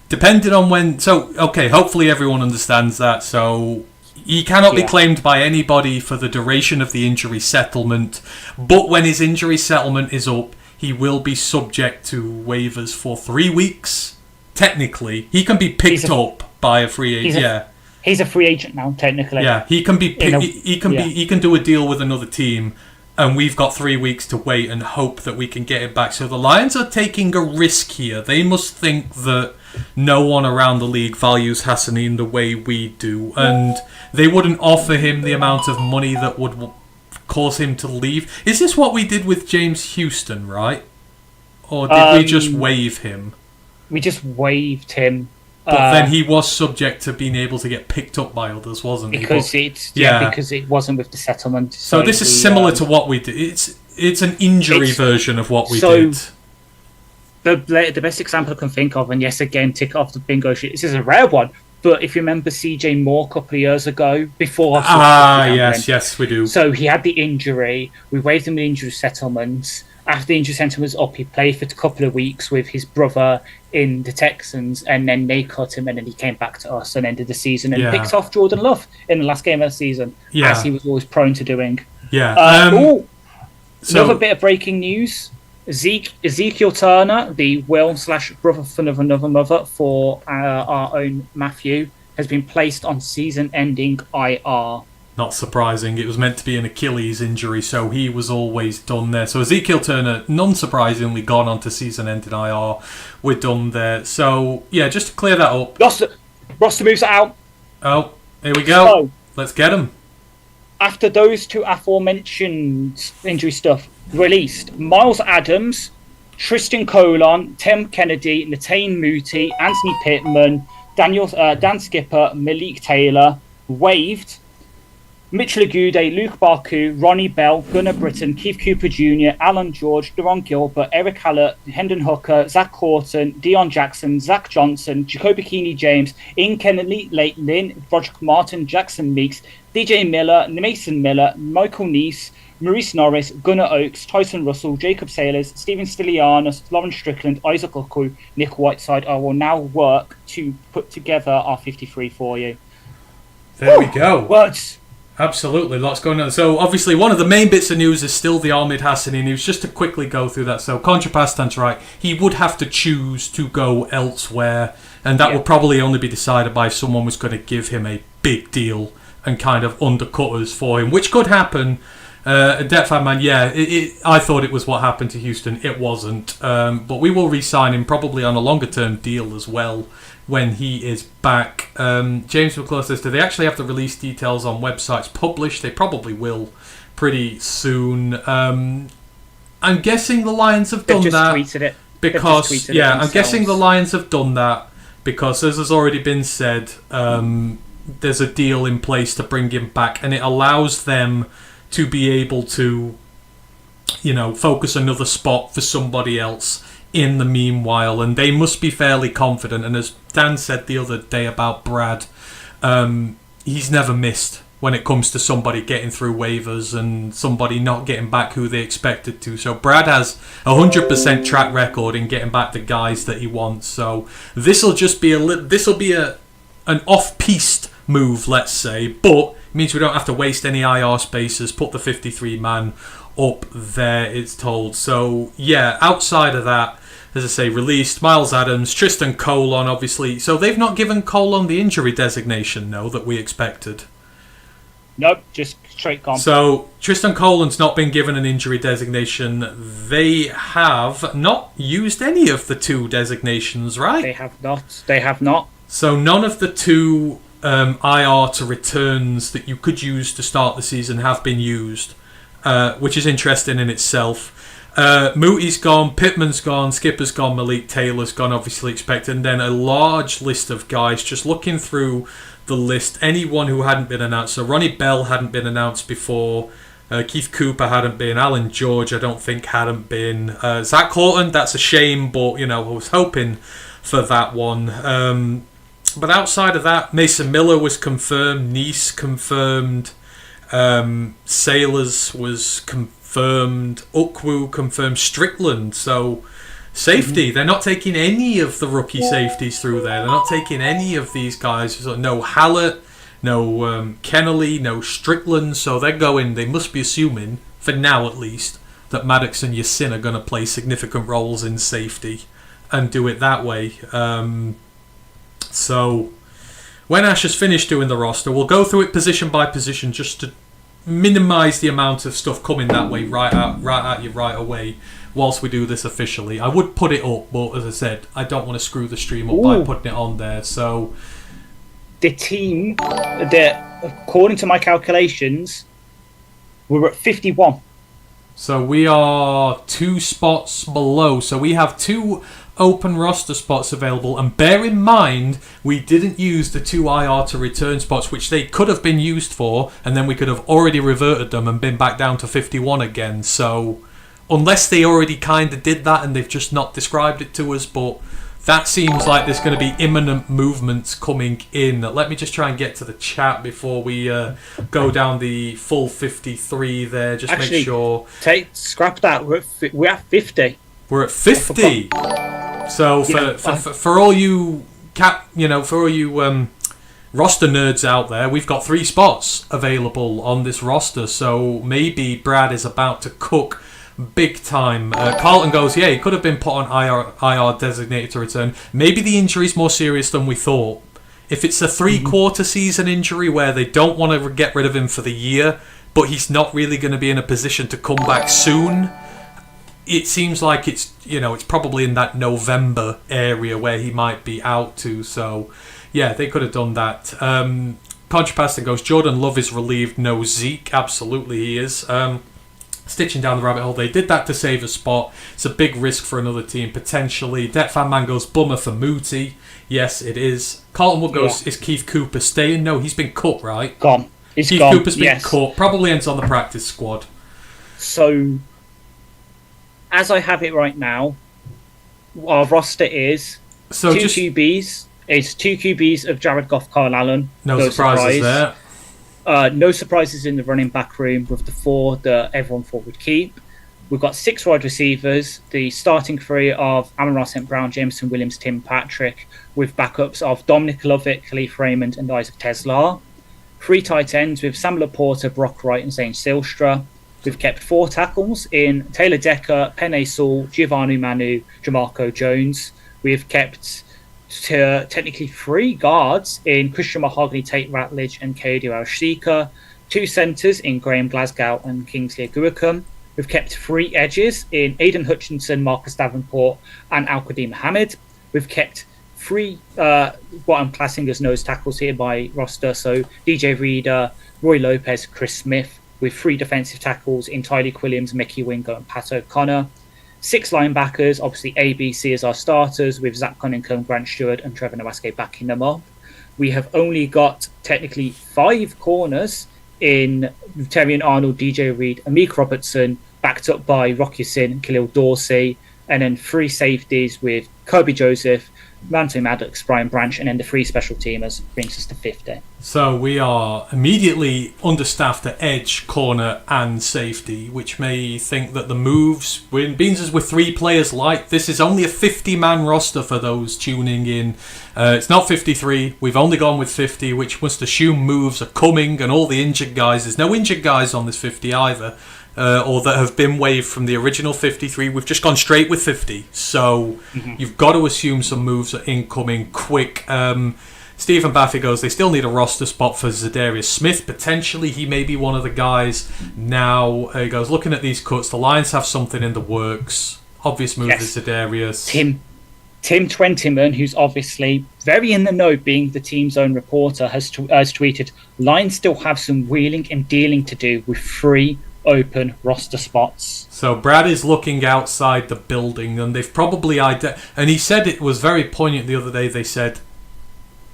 depending on when. So okay, hopefully everyone understands that. So he cannot be claimed by anybody for the duration of the injury settlement, but when his injury settlement is up, he will be subject to waivers for 3 weeks. Technically, he can be picked up by a free agent. He's a free agent now, technically. Yeah, he can be. He can do a deal with another team, and we've got 3 weeks to wait and hope that we can get it back. So the Lions are taking a risk here. They must think that no one around the league values Hassan the way we do, and they wouldn't offer him the amount of money that would cause him to leave. Is this what we did with James Houston, right? Or did we just waive him? We just waived him. But then he was subject to being able to get picked up by others, wasn't he? Because because it wasn't with the settlement. So this is similar to what we did. It's an injury version of what we did. The best example I can think of, and yes, again, tick off the bingo sheet. This is a rare one, but if you remember CJ Moore a couple of years ago, before... yes, we do. So he had the injury. We waived him the injury settlement. After the injury settlement was up, he played for a couple of weeks with his brother in the Texans, and then they cut him, and then he came back to us and ended the season and picked off Jordan Love in the last game of the season, as he was always prone to doing. Yeah. Another bit of breaking news. Ezekiel Turner, the will/brother from another mother for our own Matthew, has been placed on season-ending IR. Not surprising. It was meant to be an Achilles injury, so he was always done there. So Ezekiel Turner, non-surprisingly, gone on to season-ending IR. We're done there. So, yeah, just to clear that up. Roster moves out. Oh, here we go. So, let's get him. After those two aforementioned injury stuff released, Miles Adams, Tristan Colon, Tim Kennedy, Natane Moody, Anthony Pittman, Dan Skipper, Malik Taylor waived. Mitchell Agude, Luke Barku, Ronnie Bell, Gunnar Britton, Keith Cooper Jr., Alan George, Deron Gilbert, Eric Hallett, Hendon Hooker, Zach Horton, Dion Jackson, Zach Johnson, Jacoby Keeney James, Ian Kennedy, Lynn, Roger Martin, Jackson Meeks, DJ Miller, Mason Miller, Michael Neese, Maurice Norris, Gunnar Oakes, Tyson Russell, Jacob Saylors, Stephen Stylianos, Lauren Strickland, Isaac Oku, Nick Whiteside. I will now work to put together our 53 for you. There we go. What? Absolutely, lots going on. So, obviously, one of the main bits of news is still the Ahmed Hassani news. Just to quickly go through that. So, Contrapastan's right. He would have to choose to go elsewhere, and that would probably only be decided by if someone was going to give him a big deal and kind of undercut us for him, which could happen. Fan Man, I thought it was what happened to Houston. It wasn't. But we will re-sign him probably on a longer-term deal as well when he is back. James McClure says, do they actually have to release details on websites published? They probably will pretty soon. I'm guessing the Lions have done that. Tweeted it. Because, I'm guessing the Lions have done that because, as has already been said, there's a deal in place to bring him back, and it allows them to be able to, focus another spot for somebody else in the meanwhile, and they must be fairly confident. And as Dan said the other day about Brad, he's never missed when it comes to somebody getting through waivers and somebody not getting back who they expected to. So Brad has 100% track record in getting back the guys that he wants. So this will just be an off-piste move, let's say, but it means we don't have to waste any IR spaces, put the 53 man up there, it's told. So outside of that, as I say, released Miles Adams, Tristan Colon, obviously. So they've not given Colon the injury designation, no, that we expected. Nope, just straight comp. So Tristan Colon's not been given an injury designation. They have not used any of the two designations, right? They have not. So none of the two IR to returns that you could use to start the season have been used, which is interesting in itself. Mooty's gone, Pittman's gone, Skipper's gone, Malik Taylor's gone, obviously expected, and then a large list of guys. Just looking through the list, anyone who hadn't been announced. So Ronnie Bell hadn't been announced before, Keith Cooper hadn't been, Alan George I don't think hadn't been, Zach Horton, that's a shame, but I was hoping for that one. But outside of that, Mason Miller was confirmed, Neese confirmed, Sailors was confirmed, Ukwu confirmed, Strickland. So safety, they're not taking any of the rookie safeties through there. They're not taking any of these guys. So no Hallett, no Kennelly, no Strickland. So they must be assuming, for now at least, that Maddox and Yassin are going to play significant roles in safety and do it that way. So when Ash has finished doing the roster, we'll go through it position by position just to minimise the amount of stuff coming that way right at you right away whilst we do this officially. I would put it up, but as I said, I don't want to screw the stream up by putting it on there. So the team, according to my calculations, we're at 51. So we are 2 spots below. So we have 2 open roster spots available, and bear in mind we didn't use the 2 IR to return spots, which they could have been used for, and then we could have already reverted them and been back down to 51 again. So unless they already kind of did that and they've just not described it to us, but that seems like there's going to be imminent movements coming in. Let me just try and get to the chat before we go down the full 53 there. Just actually, make sure. Scrap that. We're at 50. We're at 50. So for all you roster nerds out there, we've got 3 spots available on this roster. So maybe Brad is about to cook big time. Carlton goes, he could have been put on IR designated to return. Maybe the injury's more serious than we thought. If it's a 3-quarter season injury where they don't want to get rid of him for the year, but he's not really going to be in a position to come back soon, it seems like it's probably in that November area where he might be out to. So they could have done that. Contrapasta goes, Jordan Love is relieved, no Zeke. Absolutely he is. Stitching down the rabbit hole, they did that to save a spot. It's a big risk for another team potentially. Fan Man goes, bummer for Moody. Yes, it is. Carlton Wood goes, is Keith Cooper staying? No, he's been cut, right? Gone. Keith Cooper's been caught. Probably ends on the practice squad. So, as I have it right now, our roster is two QBs. It's two QBs of Jared Goff, Kyle Allen. No surprises there. No surprises in the running back room with the 4 that everyone thought would keep. We've got 6 wide receivers, the starting 3 of Amon-Ra St. Brown, Jameson Williams, Tim Patrick, with backups of Dominic Lovett, Khalif Raymond, and Isaac Teslar. 3 tight ends with Sam Laporta, Brock Wright, and Zane Silstra. We've kept 4 tackles in Taylor Decker, Penei Sewell, Giovanni Manu, Jamarco Jones. We've kept technically 3 guards in Christian Mahogany, Tate Ratledge, and Kadir Al-Shika. 2 centres in Graham Glasgow and Kingsley Aguakam. We've kept 3 edges in Aidan Hutchinson, Marcus Davenport, and Al-Qadim Mohammed. We've kept 3 what I'm classing as nose tackles here by roster. So DJ Reader, Roy Lopez, Chris Smith, with 3 defensive tackles in Tyleek Williams, Mickey Wingo, and Pat O'Connor. 6 linebackers, obviously ABC as our starters, with Zach Cunningham, Grant Stewart, and Trevor Nowaske backing them up. We have only got technically 5 corners in Terrian Arnold, DJ Reed, Amik Robertson, backed up by Rocky Sin, Khalil Dorsey, and then 3 safeties with Kirby Joseph, Manto Maddox, Brian Branch, and then the 3 special teamers brings us to 50. So we are immediately understaffed at edge, corner, and safety, which may think that the moves, being as with 3 players light, this is only a 50-man roster for those tuning in. It's not 53. We've only gone with 50, which must assume moves are coming, and all the injured guys. There's no injured guys on this 50 either. Or that have been waived from the original 53. We've just gone straight with 50. So you've got to assume some moves are incoming quick. Stephen Baffy goes, they still need a roster spot for Zadarius Smith. Potentially, he may be one of the guys. Now, he goes, looking at these cuts, the Lions have something in the works. Obvious move is Zadarius. Tim Twentyman, who's obviously very in the know, being the team's own reporter, has tweeted, Lions still have some wheeling and dealing to do with 3 open roster spots. So Brad is looking outside the building, and they've probably and he said it was very poignant the other day. They said,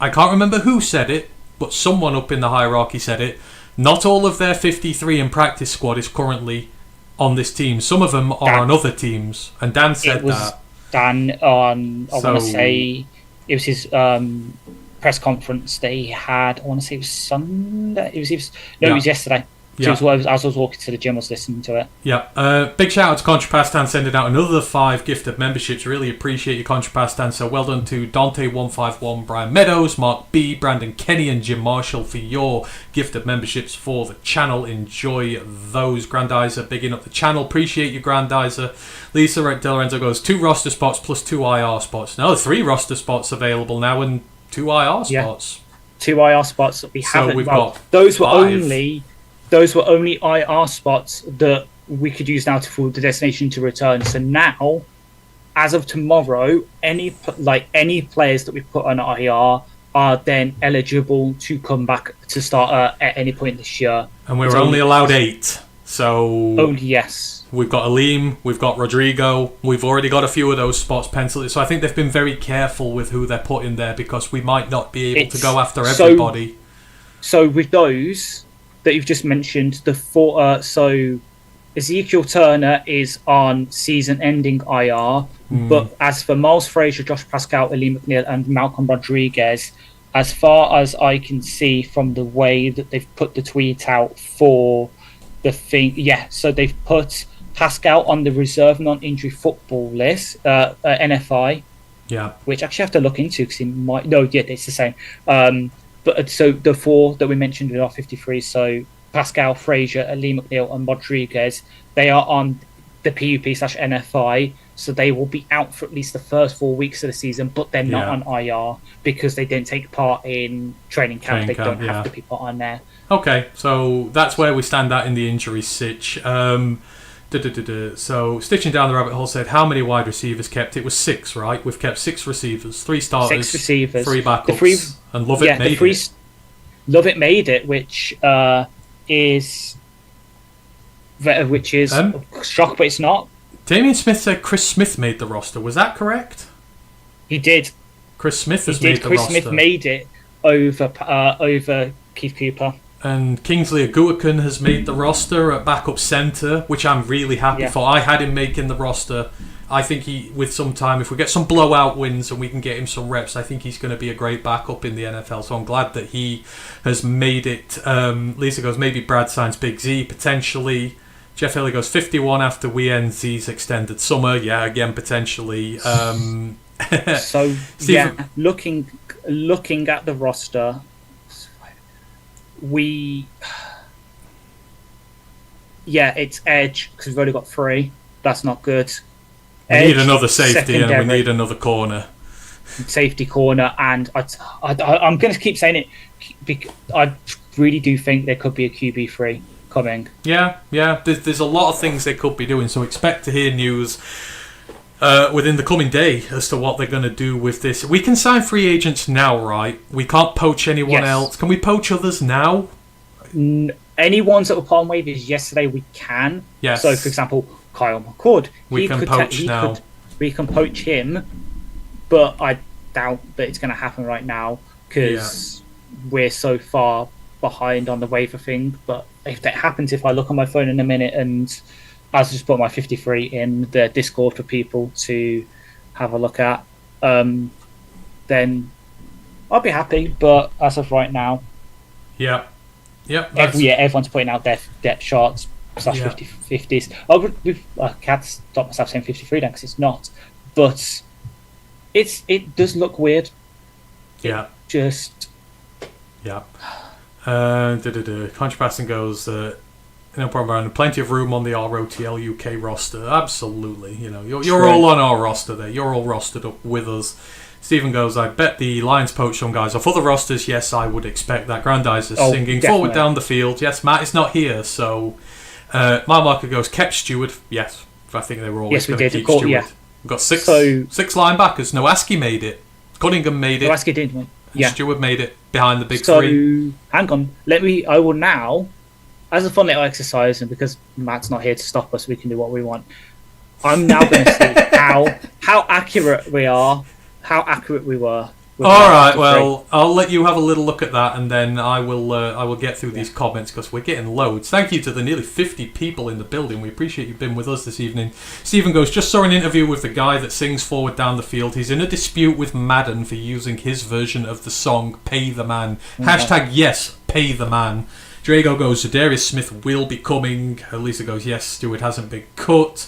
I can't remember who said it, but someone up in the hierarchy said it. Not all of their 53 in practice squad is currently on this team. Some of them are on other teams, and Dan said that. Dan on, I want to say, it was his press conference they had. I want to say it was Sunday. It was yesterday. Yeah. As I was walking to the gym, I was listening to it. Yeah. Big shout out to Contrapastan sending out another 5 gifted memberships. Really appreciate you, Contrapastan. So well done to Dante151, Brian Meadows, Mark B, Brandon Kenny, and Jim Marshall for your gifted memberships for the channel. Enjoy those. Grandizer, bigging up the channel. Appreciate you, Grandizer. Lisa Del Lorenzo goes, 2 roster spots plus 2 IR spots. No, 3 roster spots available now and 2 IR spots. 2 IR spots that we haven't. We've got those were 5. Those were only IR spots that we could use now for the destination to return. So now, as of tomorrow, any players that we put on IR are then eligible to come back to start at any point this year. And we're only allowed 8. So only yes. We've got Aleem, we've got Rodrigo. We've already got a few of those spots penciled. So I think they've been very careful with who they're putting there, because we might not be able to go after everybody. So with those that you've just mentioned, the 4, so Ezekiel Turner is on season-ending IR, but as for Miles Frazier, Josh Pascal, Eli McNeil, and Malcolm Rodriguez, as far as I can see from the way that they've put the tweet out for the thing, so they've put Pascal on the reserve non-injury football list, NFI, which actually I have to look into because it's the same. But so the 4 that we mentioned with our 53, so Pascal, Frazier, Lee McNeil, and Rodriguez, they are on the PUP/NFI, so they will be out for at least the first 4 weeks of the season, but they're not on IR because they didn't take part in training camp. They don't have to be put on there. Okay, so that's where we stand at in the injury sitch. So, Stitching Down the Rabbit Hole said, how many wide receivers kept? It was 6, right? We've kept 6 receivers, 3 starters, 6 receivers, 3 backups, and Lovett made it. Lovett made it, which is shock, but it's not. Damian Smith said Chris Smith made the roster. Was that correct? He did. Chris Smith has made the roster. Chris Smith made it over Keith Cooper. And Kingsley Aguakan has made the roster at backup centre, which I'm really happy for. I had him making the roster. I think with some time, if we get some blowout wins and we can get him some reps, I think he's going to be a great backup in the NFL. So I'm glad that he has made it. Lisa goes, maybe Brad signs Big Z, potentially. Jeff Haley goes, 51 after we end Z's extended summer. Yeah, again, potentially. So, Stephen, looking at the roster, it's edge, because we've only got 3. That's not good. We need another safety and we need another corner. Safety corner, and I'm going to keep saying it. I really do think there could be a QB3 coming. Yeah. There's a lot of things they could be doing, so expect to hear news within the coming day as to what they're going to do with this. We can sign free agents now, right? We can't poach anyone else. Can we poach others now? Any ones that were put on waivers yesterday, we can. Yes. So, for example, Kyle McCord. We can poach now. We can poach him, but I doubt that it's going to happen right now because we're so far behind on the waiver thing. But if that happens, if I look on my phone in a minute and I just put my 53 in the Discord for people to have a look at, then I'll be happy. But as of right now, everyone's putting out their depth charts / 50s. I can't stop myself saying 53 then because it's not, but it does look weird. Contrasting goes, no problem. Plenty of room on the ROTL UK roster. Absolutely, you're all on our roster there. You're all rostered up with us. Stephen goes, I bet the Lions poach some guys off other rosters. Yes, I would expect that. Grandizer singing definitely. Forward down the field. Yes, Matt is not here, so my marker goes, kept Stewart. Yes, I think they were always going to keep Stewart. We've got six linebackers. Nowaski made it. Cunningham made it. Nowaski did. And Stewart made it behind the big 3. Hang on. I will now, as a fun little exercise, and because Matt's not here to stop us, we can do what we want. I'm now going to see how accurate we are. How accurate we were. All right, well, I'll let you have a little look at that, and then I will get through these comments because we're getting loads. Thank you to the nearly 50 people in the building. We appreciate you've been with us this evening. Stephen goes, just saw an interview with the guy that sings forward down the field. He's in a dispute with Madden for using his version of the song Pay the Man. # yes, pay the man. Drago goes, Zadarius Smith will be coming. Lisa goes, yes, Stewart hasn't been cut.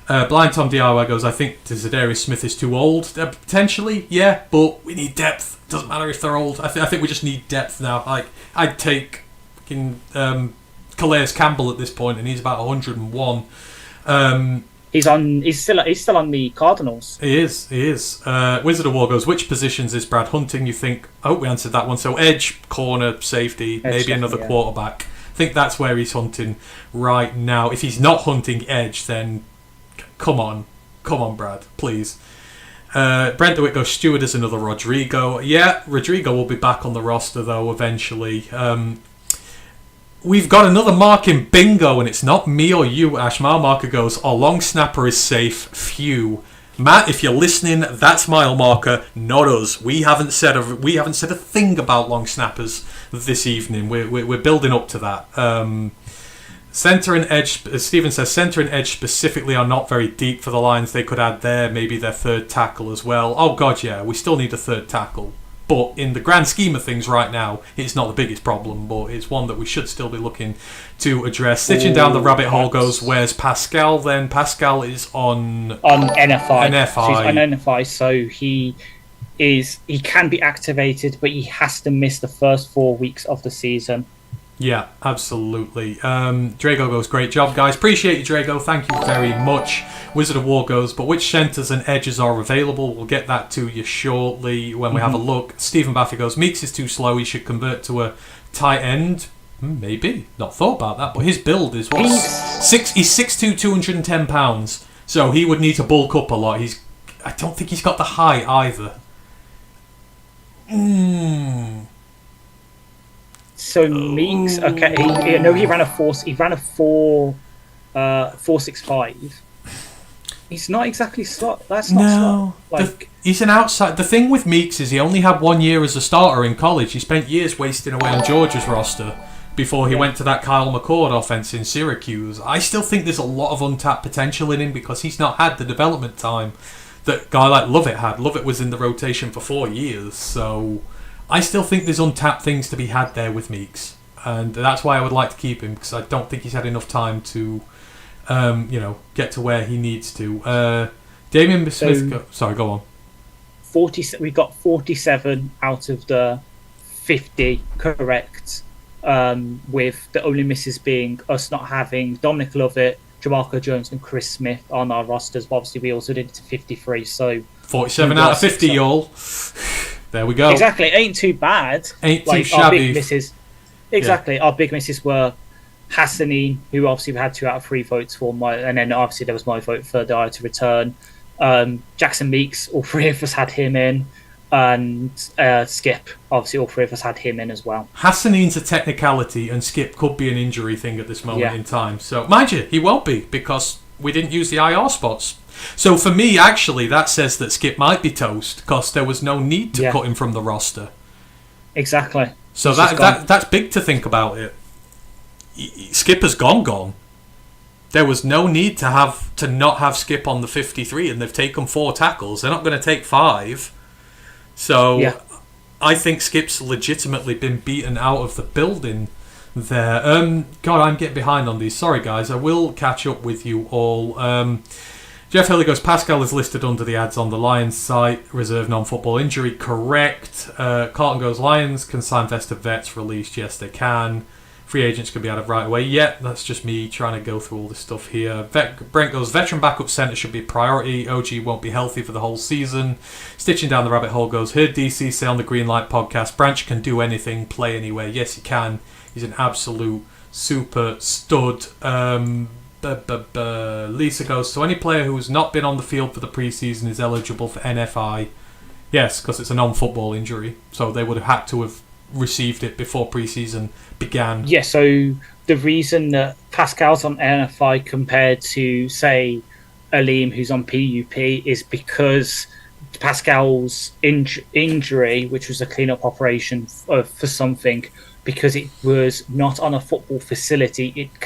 Blind Tom DIY goes, I think Zadarius Smith is too old. Potentially, yeah, but we need depth. Doesn't matter if they're old. I think we just need depth now. I'd take Calais Campbell at this point, and he's about 101. He's still on the Cardinals. He is. Wizard of War goes, which positions is Brad hunting, you think? I hope we answered that one. So edge, corner, safety, maybe another quarterback. I think that's where he's hunting right now. If he's not hunting edge, then Come on, Brad, please. Brent DeWitt goes, Stewart is another Rodrigo. Yeah, Rodrigo will be back on the roster, though, eventually. We've got another mark in bingo, and it's not me or you, Ash. My marker goes, our long snapper is safe. Phew. Matt, if you're listening, that's mile marker, not us. We haven't said a thing about long snappers this evening. We're building up to that. Centre and edge, as Stephen says, centre and edge specifically are not very deep for the Lions. They could add maybe their third tackle as well. Oh God, yeah, we still need a third tackle. But in the grand scheme of things right now, it's not the biggest problem, but it's one that we should still be looking to address. Stitching down the rabbit hole goes, where's Pascal then? Pascal is on NFI. NFI. So he's on NFI, so he can be activated, but he has to miss the first 4 weeks of the season. Yeah, absolutely. Drago goes, great job, guys. Appreciate you, Drago. Thank you very much. Wizard of War goes, but which centres and edges are available? We'll get that to you shortly when we have a look. Stephen Baffy goes, Meeks is too slow. He should convert to a tight end. Maybe. Not thought about that, but his build is what? He's 6'2", 210 pounds. So he would need to bulk up a lot. I don't think he's got the height either. So Meeks, okay, he ran a 4.65. He's not exactly slot. That's not slot. He's an outside. The thing with Meeks is he only had 1 year as a starter in college. He spent years wasting away on Georgia's roster before he went to that Kyle McCord offense in Syracuse. I still think there's a lot of untapped potential in him because he's not had the development time that a guy like Lovett had. Lovett was in the rotation for 4 years, so I still think there's untapped things to be had there with Meeks, and that's why I would like to keep him, because I don't think he's had enough time to, get to where he needs to. Damian Smith, go on. We got 47 out of the 50 correct, with the only misses being us not having Dominic Lovett, Jamarco Jones and Chris Smith on our rosters. But obviously, we also did it to 53, so 47 out of 50, y'all. There we go. Exactly, ain't too bad. Ain't too shabby. Our big misses, our big misses were Hassan, who obviously we had 2 out of 3 votes for, and then obviously there was my vote for the to return. Jackson Meeks, all 3 of us had him in, and Skip, obviously all 3 of us had him in as well. Hassan's a technicality, and Skip could be an injury thing at this moment in time. So, mind you, he won't be, because we didn't use the IR spots. So for me, actually, that says that Skip might be toast, because there was no need to cut him from the roster. Exactly. So that's big to think about it. Skip has gone. There was no need to not have Skip on the 53, and they've taken 4 tackles. They're not going to take 5. So I think Skip's legitimately been beaten out of the building there. God, I'm getting behind on these. Sorry, guys. I will catch up with you all. Jeff Hilly goes, Pascal is listed under the ads on the Lions site. Reserve non-football injury. Correct. Carlton goes, Lions can sign vested vets released. Yes, they can. Free agents can be added right away. Yeah, that's just me trying to go through all this stuff here. Brent goes, veteran backup centre should be a priority. OG won't be healthy for the whole season. Stitching down the rabbit hole goes, heard DC say on the Green Light podcast, Branch can do anything, play anywhere. Yes, he can. He's an absolute super stud. Lisa goes, so any player who has not been on the field for the preseason is eligible for NFI. Yes, because it's a non-football injury. So they would have had to have received it before preseason began. Yeah, so the reason that Pascal's on NFI compared to, say, Aleem, who's on PUP, is because Pascal's injury, which was a clean-up operation for something, because it was not on a football facility, it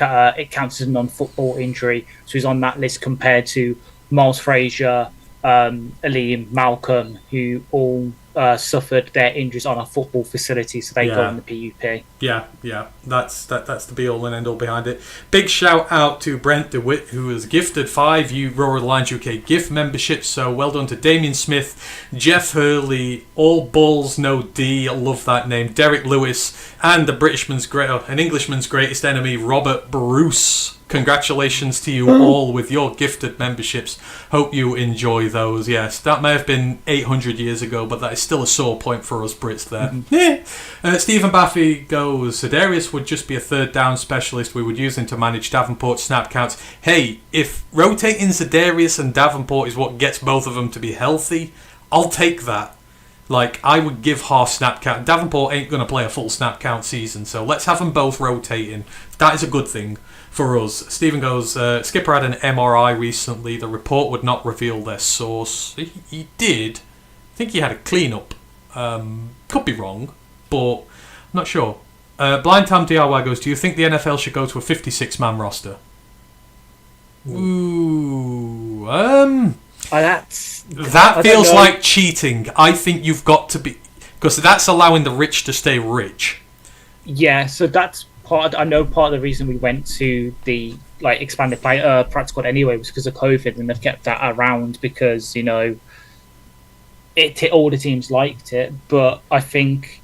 counts as a non-football injury. So he's on that list compared to Miles Frazier, Aleem, Malcolm, who all suffered their injuries on a football facility, so they go in the PUP. Yeah, that's the be all and end all behind it. Big shout out to Brent DeWitt, who has gifted 5 Roar Lions UK gift memberships. So well done to Damien Smith, Jeff Hurley, All Balls No D, I love that name, Derek Lewis, and an Englishman's greatest enemy, Robert Bruce. Congratulations to you all with your gifted memberships. Hope you enjoy those. Yes, that may have been 800 years ago, but that is still a sore point for us Brits there. Stephen Baffy goes, Sedarius would just be a third down specialist. We would use him to manage Davenport's snap counts. Hey, if rotating Sedarius and Davenport is what gets both of them to be healthy, I'll take that. Like, I would give half snap count. Davenport ain't going to play a full snap count season, so let's have them both rotating. That is a good thing for us. Stephen goes, Skipper had an MRI recently. The report would not reveal their source. He did. I think he had a clean-up. Could be wrong, but I'm not sure. Blind Tam DIY goes, do you think the NFL should go to a 56-man roster? Ooh. That feels like cheating. I think you've got to be... Because that's allowing the rich to stay rich. Yeah, so that's part of the reason we went to the expanded practice squad anyway was because of COVID, and they've kept that around because, all the teams liked it. But I think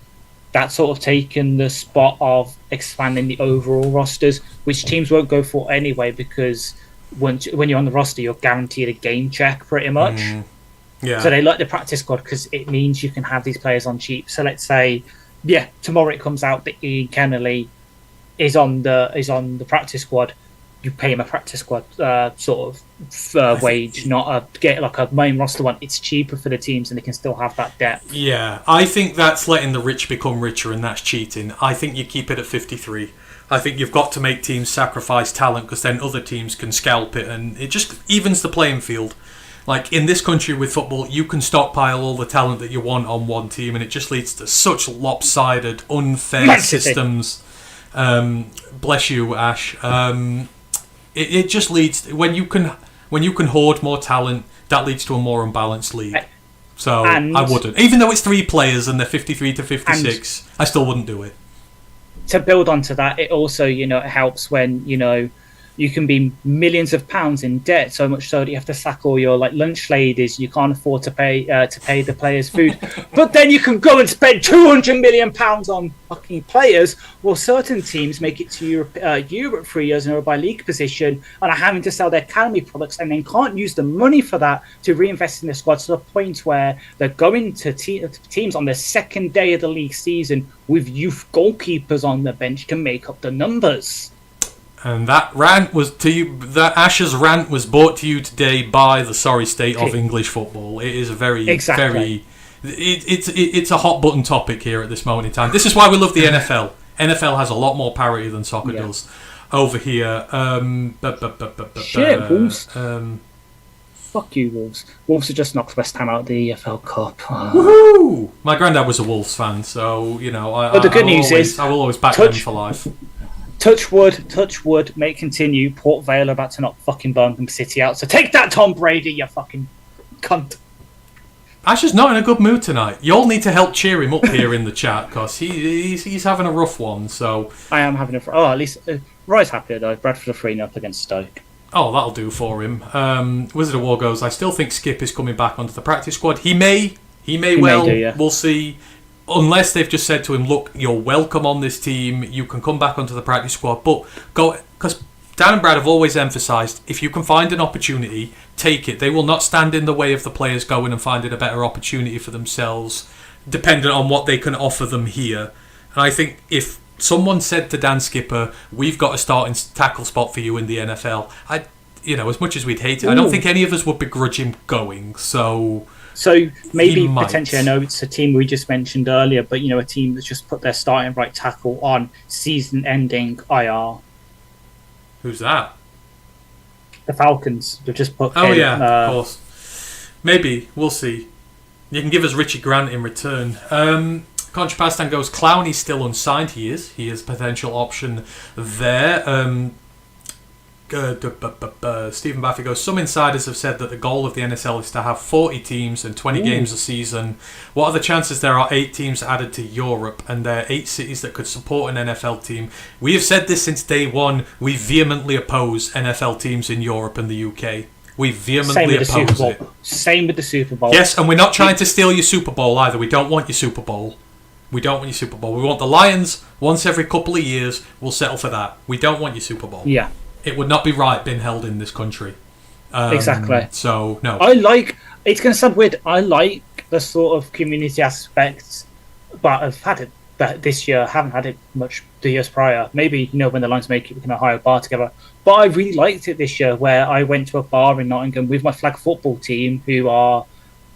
that's sort of taken the spot of expanding the overall rosters, which teams won't go for anyway because... when you're on the roster, you're guaranteed a game check pretty much. So they like the practice squad because it means you can have these players on cheap. So let's say, tomorrow it comes out that Ian Kennelly is on the practice squad. You pay him a practice squad wage, not a main roster one. It's cheaper for the teams and they can still have that depth. Yeah, I think that's letting the rich become richer, and that's cheating. I think you keep it at 53. I think you've got to make teams sacrifice talent because then other teams can scalp it, and it just evens the playing field. Like in this country with football, you can stockpile all the talent that you want on one team, and it just leads to such lopsided, unfair systems. Bless you, Ash. It just leads when you can hoard more talent, that leads to a more unbalanced league. So I wouldn't, even though it's 3 players and they're 53 to 56, I still wouldn't do it. To build onto that, it also, it helps when, you can be millions of pounds in debt, so much so that you have to sack all your lunch ladies. You can't afford to pay the players' food, but then you can go and spend £200 million on fucking players. Well, certain teams make it to Europe 3 years in a row by league position and are having to sell their academy products, and then can't use the money for that to reinvest in the squad, to the point where they're going to teams on the second day of the league season with youth goalkeepers on the bench to make up the numbers. And that rant was to you. That Ash's rant was brought to you today by the sorry state of English football. It is a very, very. It's a hot button topic here at this moment in time. This is why we love the NFL. NFL has a lot more parity than soccer does over here. Shit, Wolves. Fuck you, Wolves. Wolves have just knocked West Ham out of the EFL Cup. Woohoo! My granddad was a Wolves fan, so the good news is I will always back them for life. Touch wood, may it continue. Port Vale are about to knock fucking Birmingham City out. So take that, Tom Brady, you fucking cunt. Ash is not in a good mood tonight. You all need to help cheer him up here in the chat, because he's having a rough one. So I am having at least Roy's happier though. Bradford are 3-0 against Stoke. Oh, that'll do for him. Wizard of War goes, I still think Skip is coming back onto the practice squad. He may well. We'll see. Unless they've just said to him, look, you're welcome on this team, you can come back onto the practice squad, but go, because Dan and Brad have always emphasised, if you can find an opportunity, take it. They will not stand in the way of the players going and finding a better opportunity for themselves, dependent on what they can offer them here. And I think if someone said to Dan Skipper, we've got a starting tackle spot for you in the NFL, as much as we'd hate it, I don't think any of us would begrudge him going, So maybe potentially, I know it's a team we just mentioned earlier, but a team that's just put their starting right tackle on season-ending IR. Who's that? The Falcons. They've just put. Oh yeah, of course. Maybe we'll see. You can give us Richie Grant in return. Contrapastan goes, Clowney's still unsigned. He is a potential option there. Stephen Baffy goes, some insiders have said that the goal of the NSL is to have 40 teams and 20 games a season. What are the chances there are 8 teams added to Europe and there are 8 cities that could support an NFL team? We have said this since day one. We vehemently oppose NFL teams in Europe and the UK. We vehemently oppose it. Same with the Super Bowl. Yes, and we're not trying to steal your Super Bowl either. We don't want your Super Bowl. We want the Lions once every couple of years. We'll settle for that. We don't want your Super Bowl. Yeah. It would not be right being held in this country. Exactly. So, no. It's going to sound weird, I like the sort of community aspects, but I've had it this year. Haven't had it much the years prior. Maybe, when the Lions make it, we can hire a bar together. But I really liked it this year, where I went to a bar in Nottingham with my flag football team, they were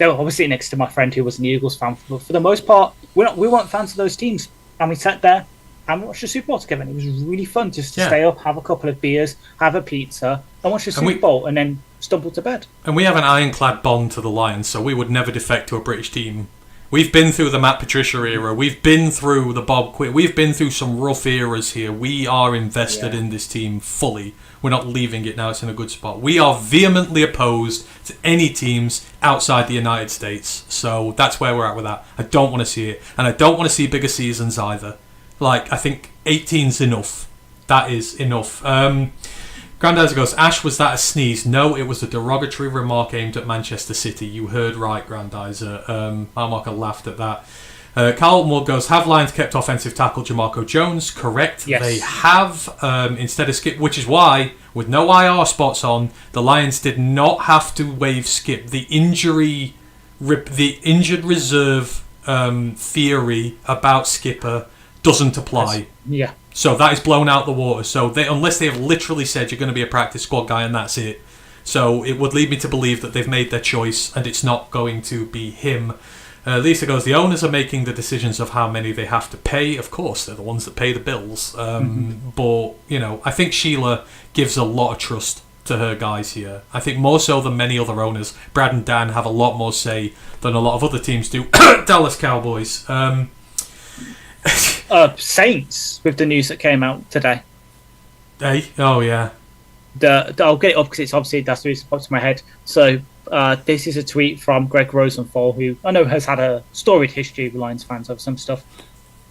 obviously next to my friend who was an Eagles fan. But for the most part, we weren't fans of those teams. And we sat there and watch the Super Bowl together, and it was really fun just to stay up, have a couple of beers, have a pizza, and watch the Super Bowl, and then stumble to bed. And we have an ironclad bond to the Lions, so we would never defect to a British team. We've been through the Matt Patricia era, we've been through the Bob Quitt, we've been through some rough eras here. We are invested in this team fully. We're not leaving it now, it's in a good spot. We are vehemently opposed to any teams outside the United States, so that's where we're at with that. I don't want to see it, and I don't want to see bigger seasons either. I think 18's enough. That is enough. Grandizer goes, Ash, was that a sneeze? No, it was a derogatory remark aimed at Manchester City. You heard right, Grandizer. Marmarka laughed at that. Carl Moore goes, have Lions kept offensive tackle Jamarco Jones? Correct. Yes. They have, instead of Skip, which is why, with no IR spots on, the Lions did not have to waive Skip. The injured reserve theory about Skipper doesn't apply. Yeah. So that is blown out the water. So unless they have literally said you're going to be a practice squad guy and that's it. So it would lead me to believe that they've made their choice and it's not going to be him. Lisa goes, the owners are making the decisions of how many they have to pay. Of course, they're the ones that pay the bills. But, I think Sheila gives a lot of trust to her guys here. I think more so than many other owners. Brad and Dan have a lot more say than a lot of other teams do. Dallas Cowboys. Saints with the news that came out today. Hey, oh yeah. I'll get it up because it's obviously that's the reason it popped to my head. So this is a tweet from Greg Rosenthal, who I know has had a storied history with Lions fans over some stuff.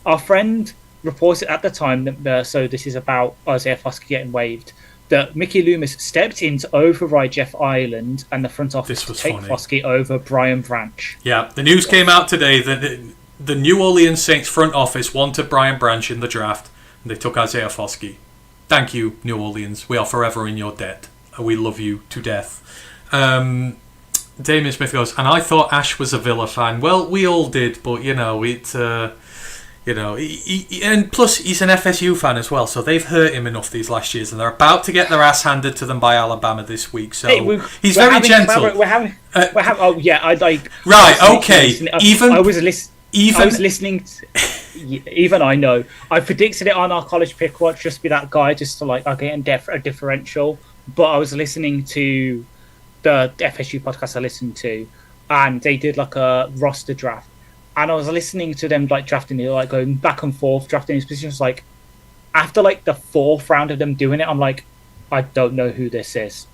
Our friend reported at the time that so this is about Isaiah Foskey getting waived. That Mickey Loomis stepped in to override Jeff Ireland and the front office to take Foskey over Brian Branch. Yeah, the news came out today that the New Orleans Saints front office wanted Brian Branch in the draft, and they took Isaiah Foskey. Thank you, New Orleans. We are forever in your debt. We love you to death. Damien Smith goes, and I thought Ash was a Villa fan. Well, we all did, but and plus he's an FSU fan as well, so they've hurt him enough these last years, and they're about to get their ass handed to them by Alabama this week. So he's very gentle. Right, okay. I was listening. Even I know. I predicted it on our college pick watch. Just be that guy, just to like get a differential. But I was listening to the FSU podcast I listened to, and they did like a roster draft. And I was listening to them like drafting it, like going back and forth, drafting these positions. Like after like the fourth round of them doing it, I'm like, I don't know who this is.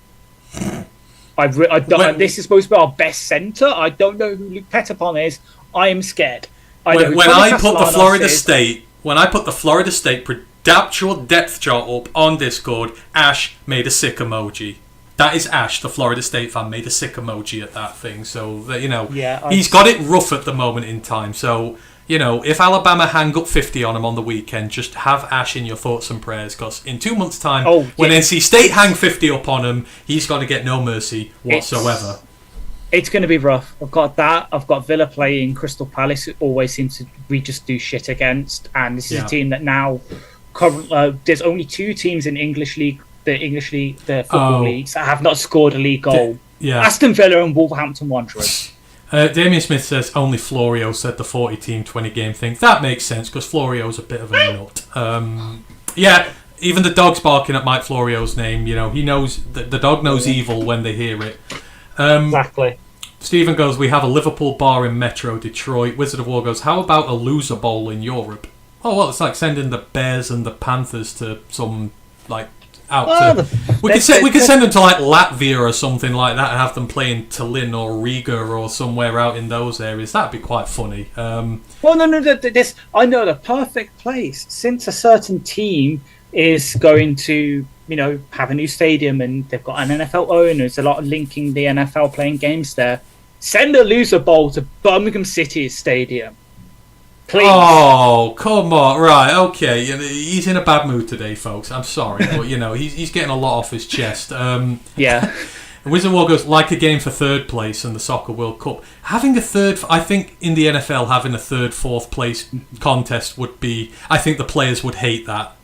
I don't. This is supposed to be our best center. I don't know who Luke Petitpon is. I am scared. When I put the Florida State Predaptual depth chart up on Discord, Ash made a sick emoji. That is Ash, the Florida State fan, made a sick emoji at that thing. So, he's got it rough at the moment in time. So, if Alabama hang up 50 on him on the weekend, just have Ash in your thoughts and prayers. Because in 2 months' time, when NC State hang 50 up on him, he's going to get no mercy whatsoever. It's going to be rough. I've got that. I've got Villa playing Crystal Palace, who always seems to we just do shit against. And this is a team that now, there's only 2 teams in English League, the football leagues, that have not scored a league goal. Aston Villa and Wolverhampton Wanderers. Damien Smith says only Florio said the 40-team, 20-game thing. That makes sense because Florio's a bit of a nut. Even the dog's barking at Mike Florio's name. He knows the dog knows evil when they hear it. Exactly. Stephen goes, we have a Liverpool bar in Metro Detroit. Wizard of War goes, how about a loser bowl in Europe? Oh, well, it's like sending the Bears and the Panthers to some, like, we could send them to, like, Latvia or something like that and have them play in Tallinn or Riga or somewhere out in those areas. That'd be quite funny. I know the perfect place. Since a certain team is going to have a new stadium and they've got an NFL owner. There's a lot of linking the NFL playing games there. Send a loser bowl to Birmingham City's stadium. Please. Oh, come on. Right, okay. He's in a bad mood today, folks. I'm sorry, but, he's getting a lot off his chest. Yeah. And Wizard War goes, like a game for third place in the Soccer World Cup. Having a third... I think in the NFL, having a third, fourth place contest would be... I think the players would hate that.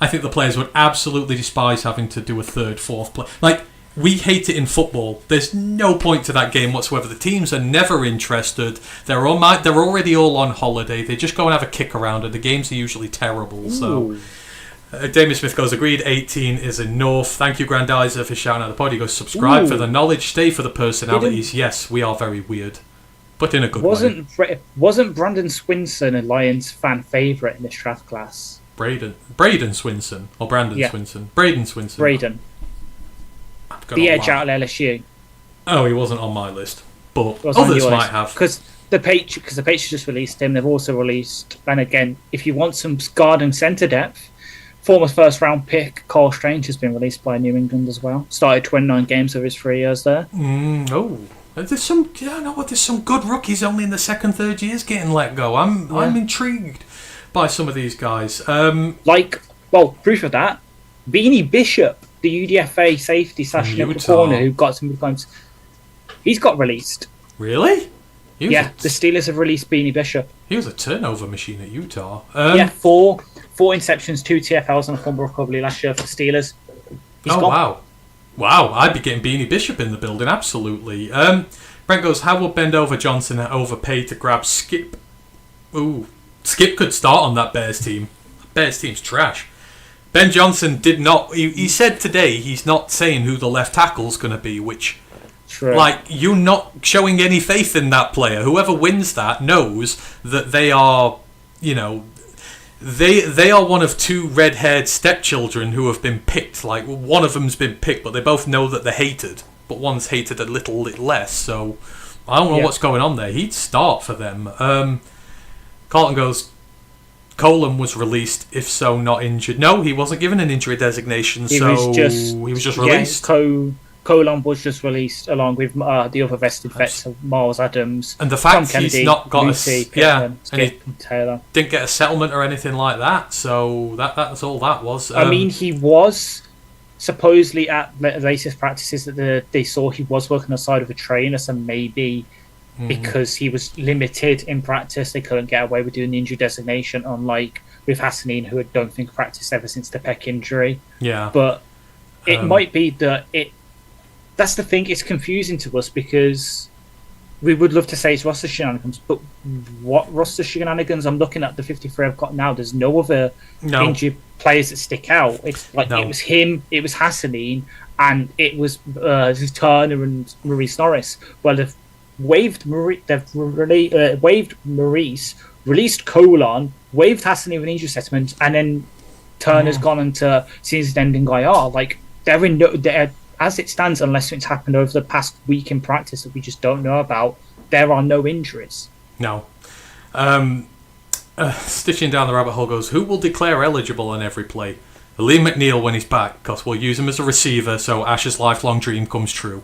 I think the players would absolutely despise having to do a third, fourth place. Like, we hate it in football. There's no point to that game whatsoever. The teams are never interested. They're already all on holiday. They just go and have a kick around, and the games are usually terrible. Ooh. So, Damien Smith goes, agreed, 18 is enough. Thank you, Grandizer, for shouting out the pod. He goes, subscribe for the knowledge, stay for the personalities. Yes, we are very weird, but in a good way. Wasn't Brandon Swinson a Lions fan favourite in this draft class? Braden Swinson or Brandon Swinson? Braden Swinson. Braden. The edge out of LSU. Oh, he wasn't on my list, but others might have. Because the Patriots just released him. They've also released, and again, if you want some guard and centre depth, former first round pick Carl Strange has been released by New England as well. Started 29 games over his 3 years there. There's some good rookies only in the second, third years getting let go. I'm intrigued by some of these guys. Proof of that, Beanie Bishop, the UDFA safety / nickel corner who got some good times, he's got released. Really? The Steelers have released Beanie Bishop. He was a turnover machine at Utah. 4 interceptions, 2 TFLs and a fumble recovery last year for Steelers. He's gone. Wow, I'd be getting Beanie Bishop in the building, absolutely. Brent goes, how will Bend Over Johnson overpay to grab Skip? Ooh, Skip could start on that Bears team. Bears team's trash. Ben Johnson did not... He said today he's not saying who the left tackle's going to be, which... True. Like, you're not showing any faith in that player. Whoever wins that knows that they are, they are one of two red-haired stepchildren who have been picked. Like, one of them's been picked, but they both know that they're hated. But one's hated a little less, so I don't know what's going on there. He'd start for them. Carlton goes, Colin was released, if so, not injured. No, he wasn't given an injury designation, he was just released. Colin was just released along with the other vested vets of Miles Adams. And the fact he's not got and he Taylor didn't get a settlement or anything like that, so that's all that was. I mean, he was supposedly at the latest practices that they saw he was working on the side of a trainer, so maybe because he was limited in practice, they couldn't get away with doing the injury designation, unlike with Hassan, who I don't think practiced ever since the pec injury. Yeah. But it might be that that's the thing, it's confusing to us because we would love to say it's roster shenanigans, but what roster shenanigans? I'm looking at the 53 I've got now, there's no other injured players that stick out. It's like it was him, it was Hassan, and it was Turner and Maurice Norris. Well, they've waived Maurice, released Colon, waived Hassan with an injury settlement, and then Turner's gone into season-ending IR. Like, they're as it stands, unless it's happened over the past week in practice that we just don't know about, there are no injuries. No. Stitching down the rabbit hole goes, who will declare eligible on every play? Liam McNeil when he's back, because we'll use him as a receiver, so Ash's lifelong dream comes true.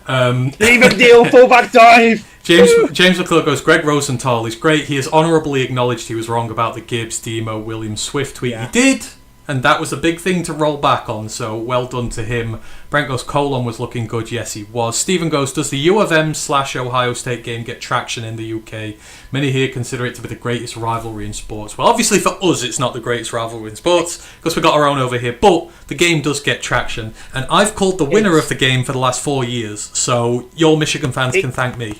Liam McNeil, fullback dive! James McClure goes, Greg Rosenthal is great. He has honourably acknowledged he was wrong about the Gibbs, Demo, Williams, Swift tweet. Yeah. He did! And that was a big thing to roll back on, so well done to him. Brent goes, Colon was looking good. Yes, he was. Stephen goes, does the U of M/Ohio State game get traction in the UK? Many here consider it to be the greatest rivalry in sports. Well, obviously for us, it's not the greatest rivalry in sports, because we've got our own over here, but the game does get traction. And I've called the winner of the game for the last 4 years, so your Michigan fans can thank me.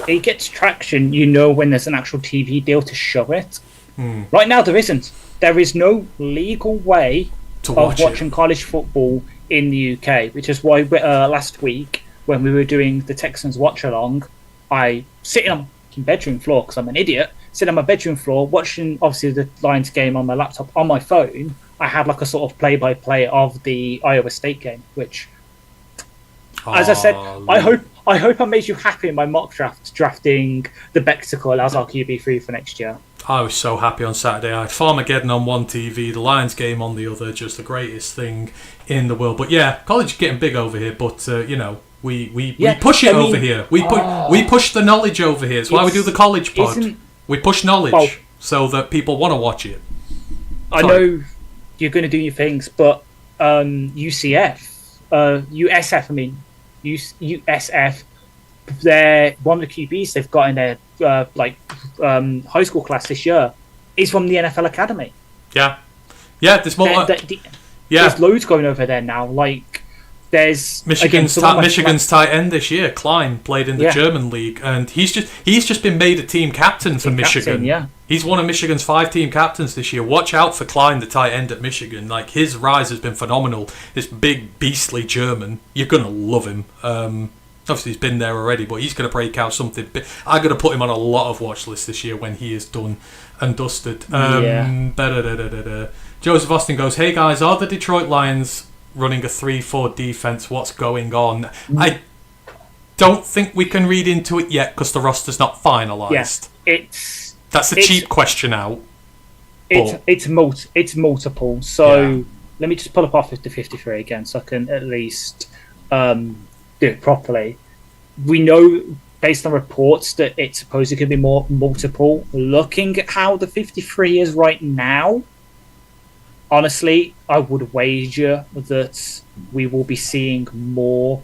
It gets traction, when there's an actual TV deal to show it. Right now, there isn't. There is no legal way of watching college football in the UK, which is why last week, when we were doing the Texans watch-along, I sitting on my bedroom floor, because I'm an idiot, sitting on my bedroom floor, watching, obviously, the Lions game on my laptop. On my phone, I had like a sort of play-by-play of the Iowa State game, which, as I said, I hope I made you happy in my mock draft, drafting the Bexacle as our QB3 for next year. I was so happy on Saturday. I had Farmageddon on one TV, the Lions game on the other, just the greatest thing in the world. But yeah, college is getting big over here, but we push it over here. We push the knowledge over here. It's why we do the college pod. We push knowledge so that people want to watch it. I know you're going to do your things, but USF, they're one of the QBs they've got in their high school class this year is from the NFL Academy. Yeah. There's more. There's loads going over there now. Like, there's Michigan's tight end this year. Klein played in the German league, and he's just been made a team captain for Michigan. He's one of Michigan's 5 team captains this year. Watch out for Klein, the tight end at Michigan. Like, his rise has been phenomenal. This big beastly German, you're gonna love him. Obviously, he's been there already, but he's going to break out something. I'm going to put him on a lot of watch lists this year when he is done and dusted. Joseph Austin goes, hey guys, are the Detroit Lions running a 3-4 defense? What's going on? I don't think we can read into it yet because the roster's not finalised. That's a cheap question out. It's multiple. So let me just pull up off the 53 again so I can at least do it properly. We know based on reports that it's supposedly could be more multiple. Looking at how the 53 is right now, honestly, I would wager that we will be seeing more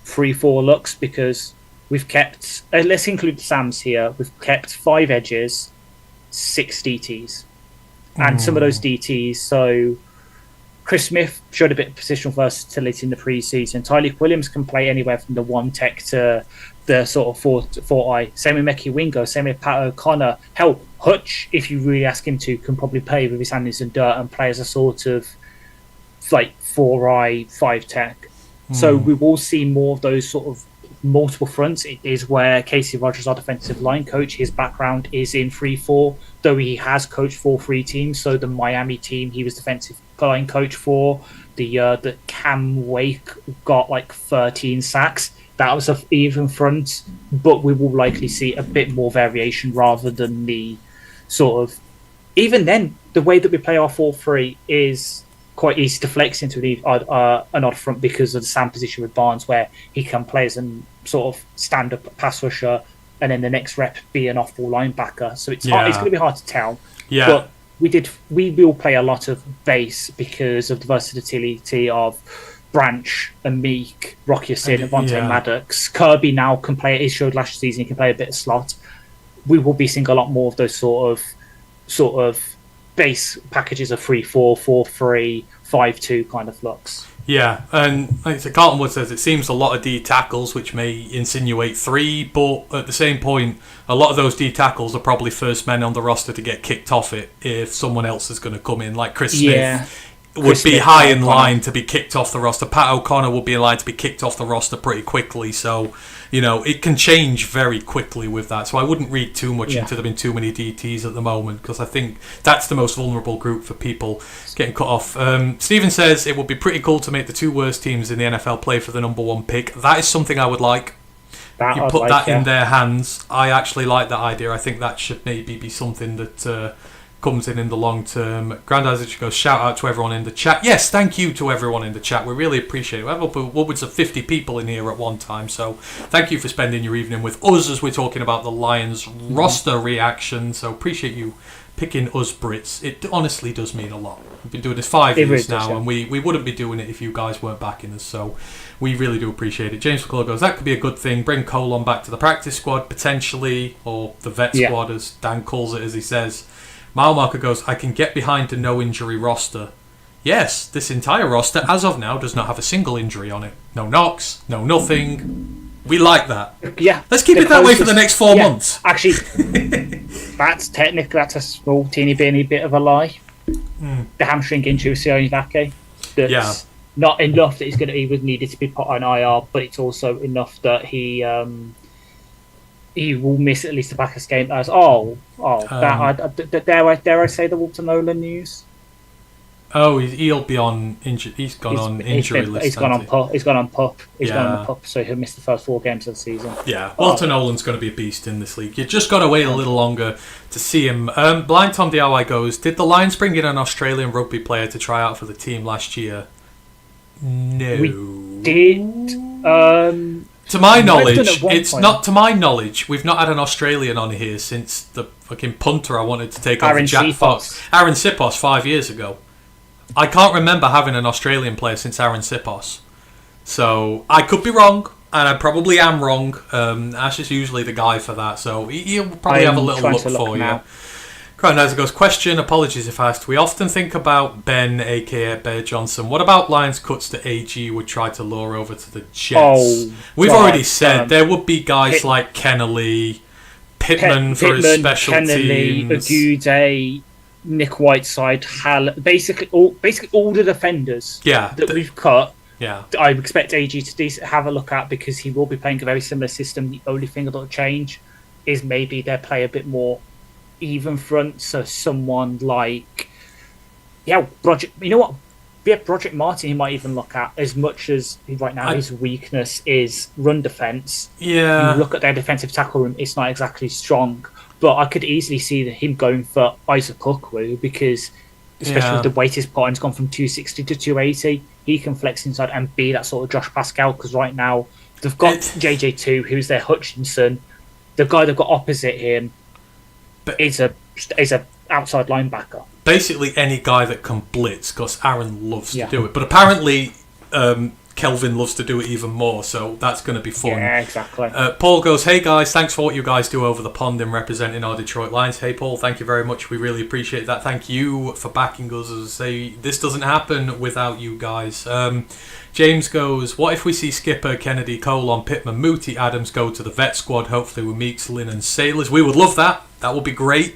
3-4 looks because we've kept, let's include Sam's here, we've kept 5 edges, 6 DTs. And some of those DTs, so Chris Smith showed a bit of positional versatility in the preseason. Tyleik Williams can play anywhere from the 1 tech to the sort of 4-eye. Same with Mekhi Wingo, same with Pat O'Connor. Hell, Hutch, if you really ask him to, can probably play with his hands in dirt and play as a sort of like 4-eye, 5 tech. So we will see more of those sort of multiple fronts. It is where Casey Rogers, our defensive line coach, his background is in 3-4, though he has coached 4-3 teams. So the Miami team he was defensive line coach for, the year that Cam Wake got like 13 sacks, that was an even front, but we will likely see a bit more variation rather than the sort of... Even then, the way that we play our 4-3 is quite easy to flex into an odd front because of the sound position with Barnes, where he can play as a sort of stand-up pass rusher and then the next rep be an off-ball linebacker. So it's hard, it's going to be hard to tell. Yeah. But we will play a lot of base because of the versatility of Branch and Meek, Rocky Sin, and Vontae Maddox. Kirby now can play, he showed last season he can play a bit of slot. We will be seeing a lot more of those sort of base packages of 3-4, 4-3, 5-2 kind of looks. Yeah, and like Carlton Wood says, it seems a lot of D tackles, which may insinuate 3, but at the same point, a lot of those D tackles are probably first men on the roster to get kicked off it if someone else is going to come in, like Chris Smith. Would be high in line to be kicked off the roster. Pat O'Connor would be in line to be kicked off the roster pretty quickly. So, it can change very quickly with that. So I wouldn't read too much into there being too many DTs at the moment, because I think that's the most vulnerable group for people getting cut off. Stephen says it would be pretty cool to make the 2 worst teams in the NFL play for the number 1 pick. That is something I would like. You put that in their hands. I actually like that idea. I think that should maybe be something that... comes in the long term. Grandad goes, shout out to everyone in the chat. Yes, thank you to everyone in the chat. We really appreciate it. We have upwards of 50 people in here at one time, so thank you for spending your evening with us as we're talking about the Lions roster reaction. So appreciate you picking us Brits. It honestly does mean a lot. We've been doing this 5 years now, and we wouldn't be doing it if you guys weren't backing us, so we really do appreciate it. James McCullough goes, that could be a good thing. Bring Colon back to the practice squad, potentially, or the vet squad, as Dan calls it, as he says. Mile Marker goes, I can get behind the no injury roster. Yes, this entire roster, as of now, does not have a single injury on it. No knocks, no nothing. We like that. Yeah. Let's keep it that way for the next 4 months. Actually, that's a small, teeny bit of a lie. The hamstring injury with Sione Vake. That's not enough that he was needed to be put on IR, but it's also enough that he will miss at least the Packers game as dare I say the Walter Nolan news? Oh, he'll be on injury. He's gone on injury list. He's gone on pup. He's gone on the pup, so he'll miss the first 4 games of the season. Yeah, Walter Nolan's going to be a beast in this league. You just got to wait a little longer to see him. Blind Tom DIY goes, did the Lions bring in an Australian rugby player to try out for the team last year? No. We did. To my knowledge, To my knowledge, we've not had an Australian on here since the fucking punter I wanted to take over Jack Fox. Aaron Sipos 5 years ago. I can't remember having an Australian player since Aaron Sipos. So, I could be wrong, and I probably am wrong. Ash is usually the guy for that, so he'll probably have a little look for you. Crown goes, question, apologies if asked. We often think about Ben, aka Bear Johnson. What about Lions cuts that AG would try to lure over to the Jets? We've already said there would be guys like Kennelly, Pittman for his special Kennelly, teams. Agude, Nick Whiteside, basically all the defenders that we've cut. Yeah, I expect AG to have a look at because he will be playing a very similar system. The only thing that'll change is maybe they play a bit more even front, so someone like Broderick, Broderick Martin he might even look at, as much as right now his weakness is run defense. You look at their defensive tackle room, it's not exactly strong, but I could easily see him going for Isaac Ukwu because especially with the weight he's put on, it's gone from 260 to 280. He can flex inside and be that sort of Josh Pascal, because right now they've got JJ2 who's their Hutchinson. The guy they've got opposite him is a outside linebacker. Basically any guy that can blitz, because Aaron loves to do it. But apparently Kelvin loves to do it even more, so that's going to be fun. Yeah, exactly. Paul goes, hey guys, thanks for what you guys do over the pond in representing our Detroit Lions. Hey Paul, thank you very much. We really appreciate that. Thank you for backing us. As I say, this doesn't happen without you guys. James goes, what if we see Skipper, Kennedy, Colon, Pittman, Moody, Adams go to the vet squad, hopefully with Meeks, Lynn and Sailors? We would love that. That would be great.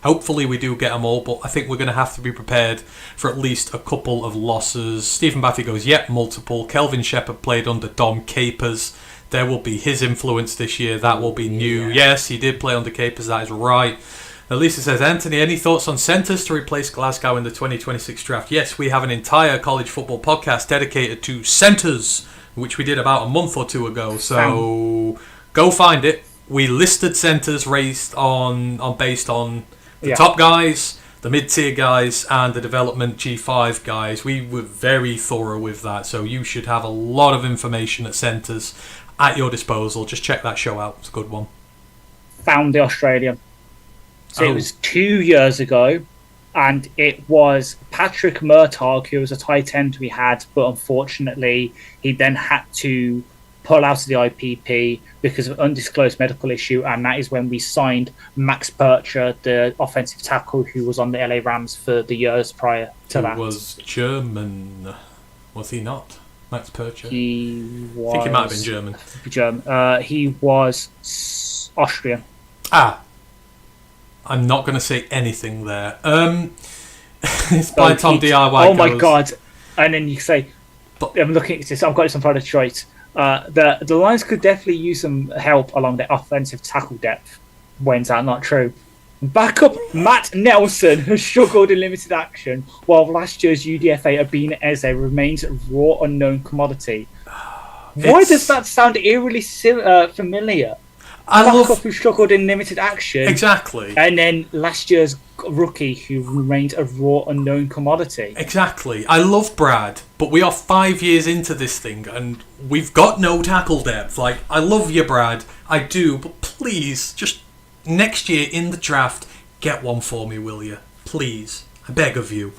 Hopefully we do get them all, but I think we're going to have to be prepared for at least a couple of losses. Stephen Batty goes, yep, multiple. Kelvin Shepherd played under Dom Capers. There will be his influence this year. That will be new. Yes, he did play under Capers. That is right. Elisa says, Anthony, any thoughts on centres to replace Glasgow in the 2026 draft? Yes, we have an entire college football podcast dedicated to centres, which we did about a month or two ago. So go find it. We listed centres based on the top guys, the mid-tier guys, and the development G5 guys. We were very thorough with that. So you should have a lot of information at centres at your disposal. Just check that show out. It's a good one. Found the Australian. So it was 2 years ago, and it was Patrick Murtagh, who was a tight end we had, but unfortunately he then had to pull out of the IPP because of undisclosed medical issue, and that is when we signed Max Percher, the offensive tackle who was on the LA Rams for the years prior to that. He was German, was he not? Max Percher? He was... I think he might have been German. He was Austrian. I'm not going to say anything there. It's by Tom DIY. Oh my god! And then you say, I'm looking at this. I've got this on Friday Detroit. The Lions could definitely use some help along their offensive tackle depth. When's that not true? Backup Matt Nelson has struggled in limited action, while last year's UDFA Abina Eze remains a raw unknown commodity. Why does that sound eerily familiar? Backup who struggled in limited action. Exactly. And then last year's rookie who remained a raw unknown commodity. Exactly. I love Brad, but we are 5 years into this thing and we've got no tackle depth. Like, I love you, Brad. I do, but please, just next year in the draft, get one for me, will you? Please. I beg of you.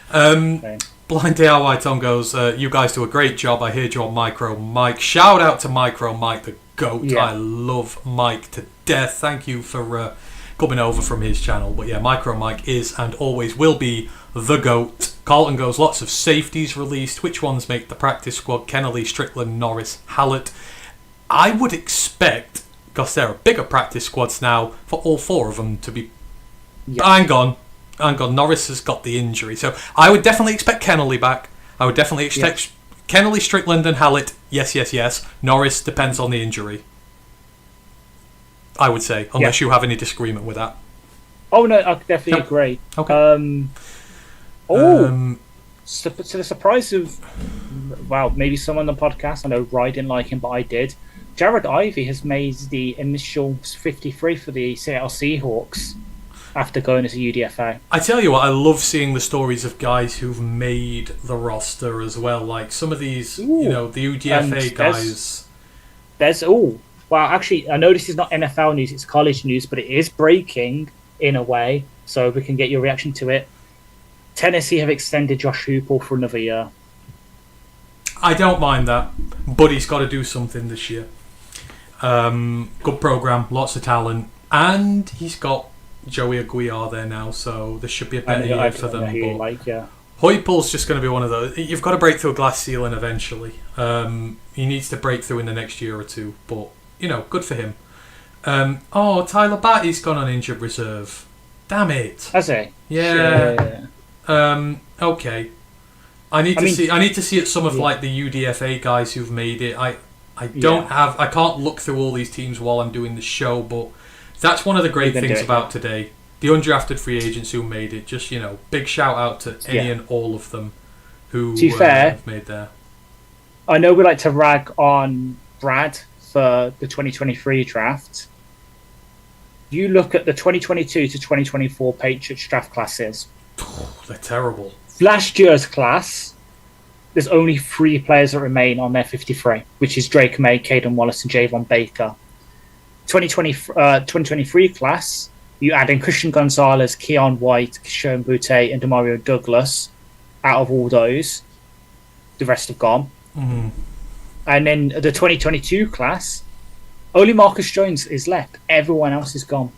Okay. Blind DIY Tom goes, you guys do a great job. I heard you on Micro Mike. Shout out to Micro Mike, the GOAT. Yeah. I love Mike to death. Thank you for coming over from his channel. But yeah, Micro Mike is and always will be the GOAT. Carlton goes, lots of safeties released. Which ones make the practice squad? Kennelly, Strickland, Norris, Hallett. I would expect, because there are bigger practice squads now, for all four of them to be... Yeah. Hang on. Norris has got the injury. So I would definitely expect Kennelly back. I would definitely expect Kennelly, Strickland and Hallett. Yes. Norris depends on the injury. I would say, unless you have any disagreement with that. Oh, no, I definitely agree. Okay. To the surprise of, well, maybe someone on the podcast, I know Ryan didn't like him, but I did. Jared Ivey has made the initial 53 for the Seattle Seahawks after going as a UDFA. I tell you what, I love seeing the stories of guys who've made the roster as well. Like some of these, the UDFA guys. Well, actually, I know this is not NFL news, it's college news, but it is breaking in a way, so we can get your reaction to it. Tennessee have extended Josh Hoople for another year. I don't mind that, but he's got to do something this year. Good program, lots of talent, and he's got Joey Aguiar there now, so this should be a better year for them. Hoyple's just going to be one of those. You've got to break through a glass ceiling eventually. He needs to break through in the next year or two, but good for him. Tyler Batty's gone on injured reserve. Damn it! Has he? Yeah. Okay. I need to see it. Some of like the UDFA guys who've made it. I can't look through all these teams while I'm doing the show, but that's one of the great things about today. The undrafted free agents who made it. Just big shout out to any and all of them who have made there. I know we like to rag on Brad for the 2023 draft. You look at the 2022 to 2024 Patriots draft classes. They're terrible. Last year's class, there's only 3 players that remain on their 53, which is Drake May, Caden Wallace, and Javon Baker. 2023 class, you add in Christian Gonzalez, Keon White, Kishon Butte, and Demario Douglas. Out of all those, the rest have gone. Mm-hmm. And then the 2022 class, only Marcus Jones is left. Everyone else is gone.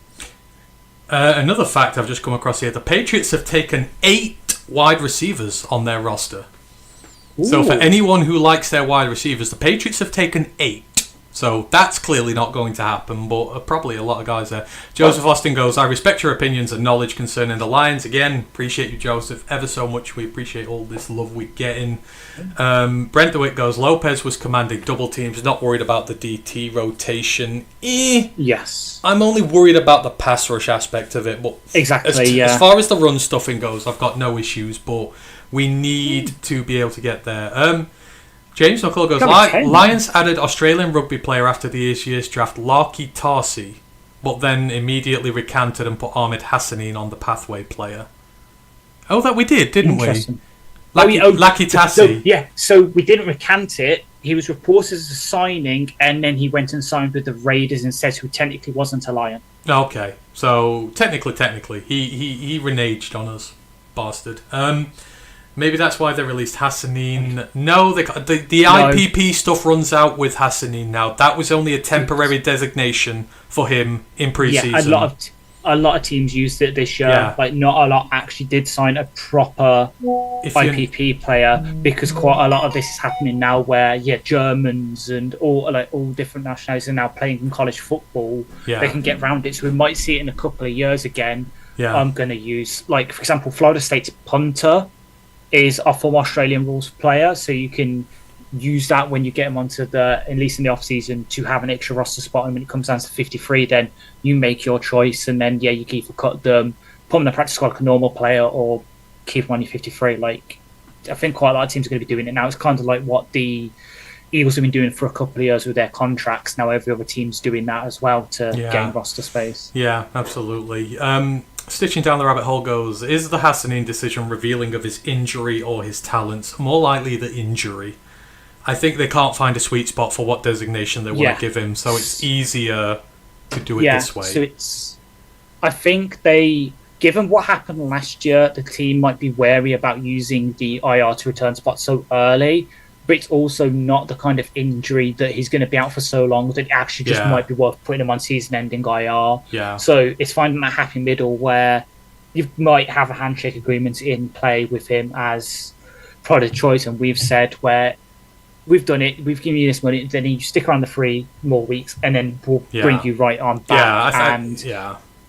Another fact I've just come across here, the Patriots have taken 8 wide receivers on their roster. Ooh. So for anyone who likes their wide receivers, the Patriots have taken 8. So that's clearly not going to happen, but probably a lot of guys there. Joseph Austin goes, I respect your opinions and knowledge concerning the Lions. Again, appreciate you, Joseph, ever so much. We appreciate all this love we're getting. Brent DeWitt goes, Lopez was commanding double teams, not worried about the DT rotation. Yes. I'm only worried about the pass rush aspect of it. But exactly, as far as the run stuffing goes, I've got no issues, but we need to be able to get there. James Knuckle goes, Lions added Australian rugby player after this year's draft, Larky Tarsi, but then immediately recanted and put Ahmed Hassanin on the pathway player. Oh, that we did, didn't we? Lucky Tassi. So we didn't recant it. He was reported as a signing, and then he went and signed with the Raiders instead, who technically wasn't a Lion. Okay, so technically, he reneged on us, bastard. Maybe that's why they released Hassanin. No, the IPP stuff runs out with Hassanin now. That was only a temporary designation for him in pre-season. Yeah, a lot of teams used it this year. Yeah. Like, not a lot actually did sign a proper IPP player, because quite a lot of this is happening now where, Germans and all different nationalities are now playing in college football. Yeah. They can get around it, so we might see it in a couple of years again. Yeah. I'm going to use, like, for example, Florida State's punter is a former Australian rules player, so you can use that when you get him onto at least in the off season, to have an extra roster spot. And when it comes down to 53, then you make your choice, and then you can either cut them, put them in the practice squad like a normal player, or keep them on your 53. Like, I think quite a lot of teams are going to be doing it now. It's kind of like what the Eagles have been doing for a couple of years with their contracts. Now every other team's doing that as well to gain roster space. Yeah, absolutely. Stitching down the rabbit hole goes, is the Hassanin decision revealing of his injury or his talents? More likely the injury. I think they can't find a sweet spot for what designation they want to give him, so it's easier to do it this way. So I think given what happened last year, the team might be wary about using the IR to return spot so early, but it's also not the kind of injury that he's going to be out for so long that it actually just might be worth putting him on season-ending IR. Yeah. So it's finding that happy middle where you might have a handshake agreement in play with him as product choice, and we've said where we've done it, we've given you this money, then you stick around the 3 more weeks, and then we'll bring you right on back.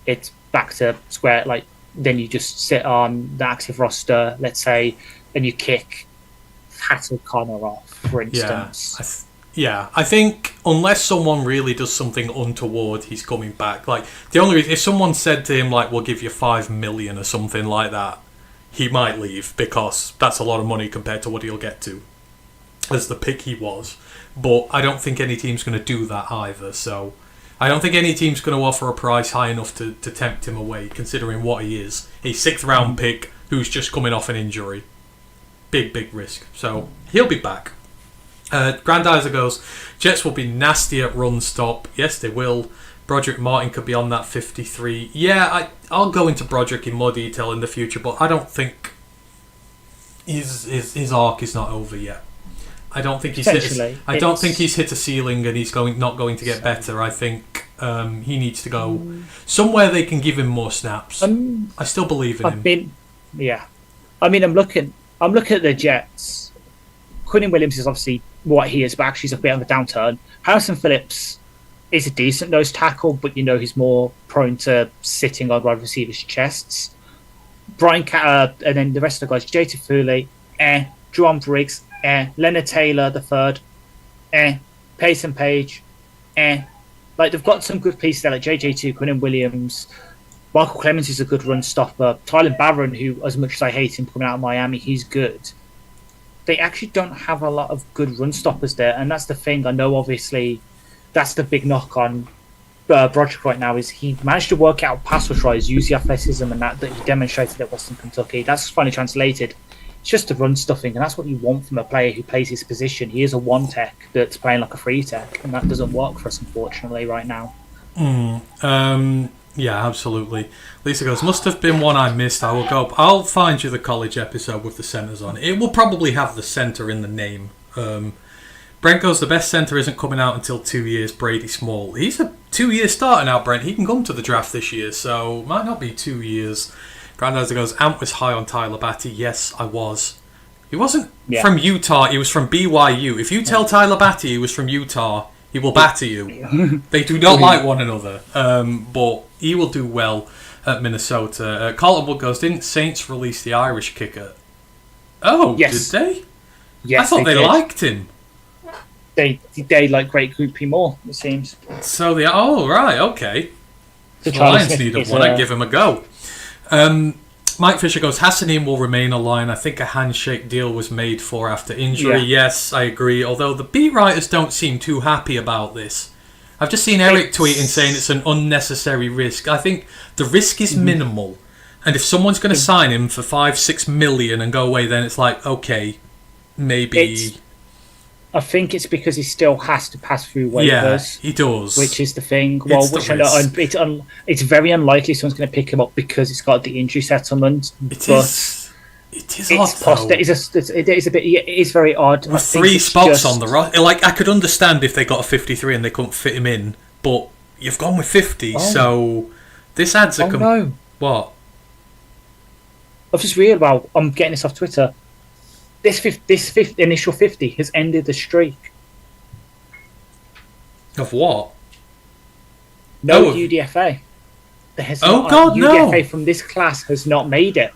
It's back to square. Like, then you just sit on the active roster, let's say, and you kick Hattie Connor off, for instance. I think unless someone really does something untoward, he's coming back. Like, the only reason, if someone said to him, like, we'll give you $5 million or something like that, he might leave, because that's a lot of money compared to what he'll get to as the pick he was. But I don't think any team's going to do that either, so I don't think any team's going to offer a price high enough to tempt him away, considering what he is. A 6th round pick who's just coming off an injury. Big risk. So he'll be back. Grandizer goes, Jets will be nasty at run stop. Yes, they will. Broderick Martin could be on that 53. Yeah, I'll go into Broderick in more detail in the future, but I don't think his arc is not over yet. I don't think he's hit a ceiling and he's not going to get better. I think he needs to go somewhere they can give him more snaps. I still believe in him. I'm looking at the Jets. Quinton Williams is obviously what he is, but actually he's a bit of a downturn. Harrison Phillips is a decent nose tackle, but he's more prone to sitting on wide receivers' chests. Brian and then the rest of the guys, J.T. Foley, Juwan Briggs, Leonard Taylor the third, Payson Page, like they've got some good pieces there, like JJ2, Quinton Williams, Michael Clemens is a good run stopper, Tyler Barron, who as much as I hate him coming out of Miami, he's good. They actually don't have a lot of good run stoppers there, and that's the thing. I know obviously that's the big knock on Broderick right now, is he managed to work out pass rush tries, use the athleticism and that he demonstrated at Western Kentucky. That's finally translated. It's just the run stuffing, and that's what you want from a player who plays his position. He is a 1 tech that's playing like a 3 tech, and that doesn't work for us, unfortunately, right now. Yeah, absolutely. Lisa goes, must have been one I missed. I will go. I'll find you the college episode with the centres on. It will probably have the centre in the name. Brent goes, the best centre isn't coming out until 2 years, Brady Small. He's a 2-year starter now, Brent. He can come to the draft this year, so might not be 2 years. Grandizer goes, Ant was high on Tyler Batty. Yes, I was. He wasn't from Utah, he was from BYU. If you tell Tyler Batty he was from Utah, He will batter you. They do not like one another, but he will do well at Minnesota. Carlton Wood goes, didn't Saints release the Irish kicker? Oh, yes. Did they? Yes, I thought they liked him. They like Great Groupie more, it seems. So they... Oh, right, okay. The Lions needed one. I'd give him a go. Mike Fisher goes, Hassan will remain a Lion. I think a handshake deal was made for after injury. Yeah. Yes, I agree. Although the beat writers don't seem too happy about this. I've just seen Eric tweeting saying it's an unnecessary risk. I think the risk is minimal. And if someone's going to sign him for 5-6 million and go away, then it's like, okay, maybe... I think it's because he still has to pass through waivers. Yeah, he does. Which is the thing. Well, it's very unlikely someone's going to pick him up because it's got the injury settlement. It is odd, it is very odd. With 3 spots on the roster, like I could understand if they got a 53 and they couldn't fit him in, but you've gone with 50, so this adds a... no. What? I've just realised, I'm getting this off Twitter. This initial 50 has ended the streak. Of what? No UDFA. UDFA from this class has not made it.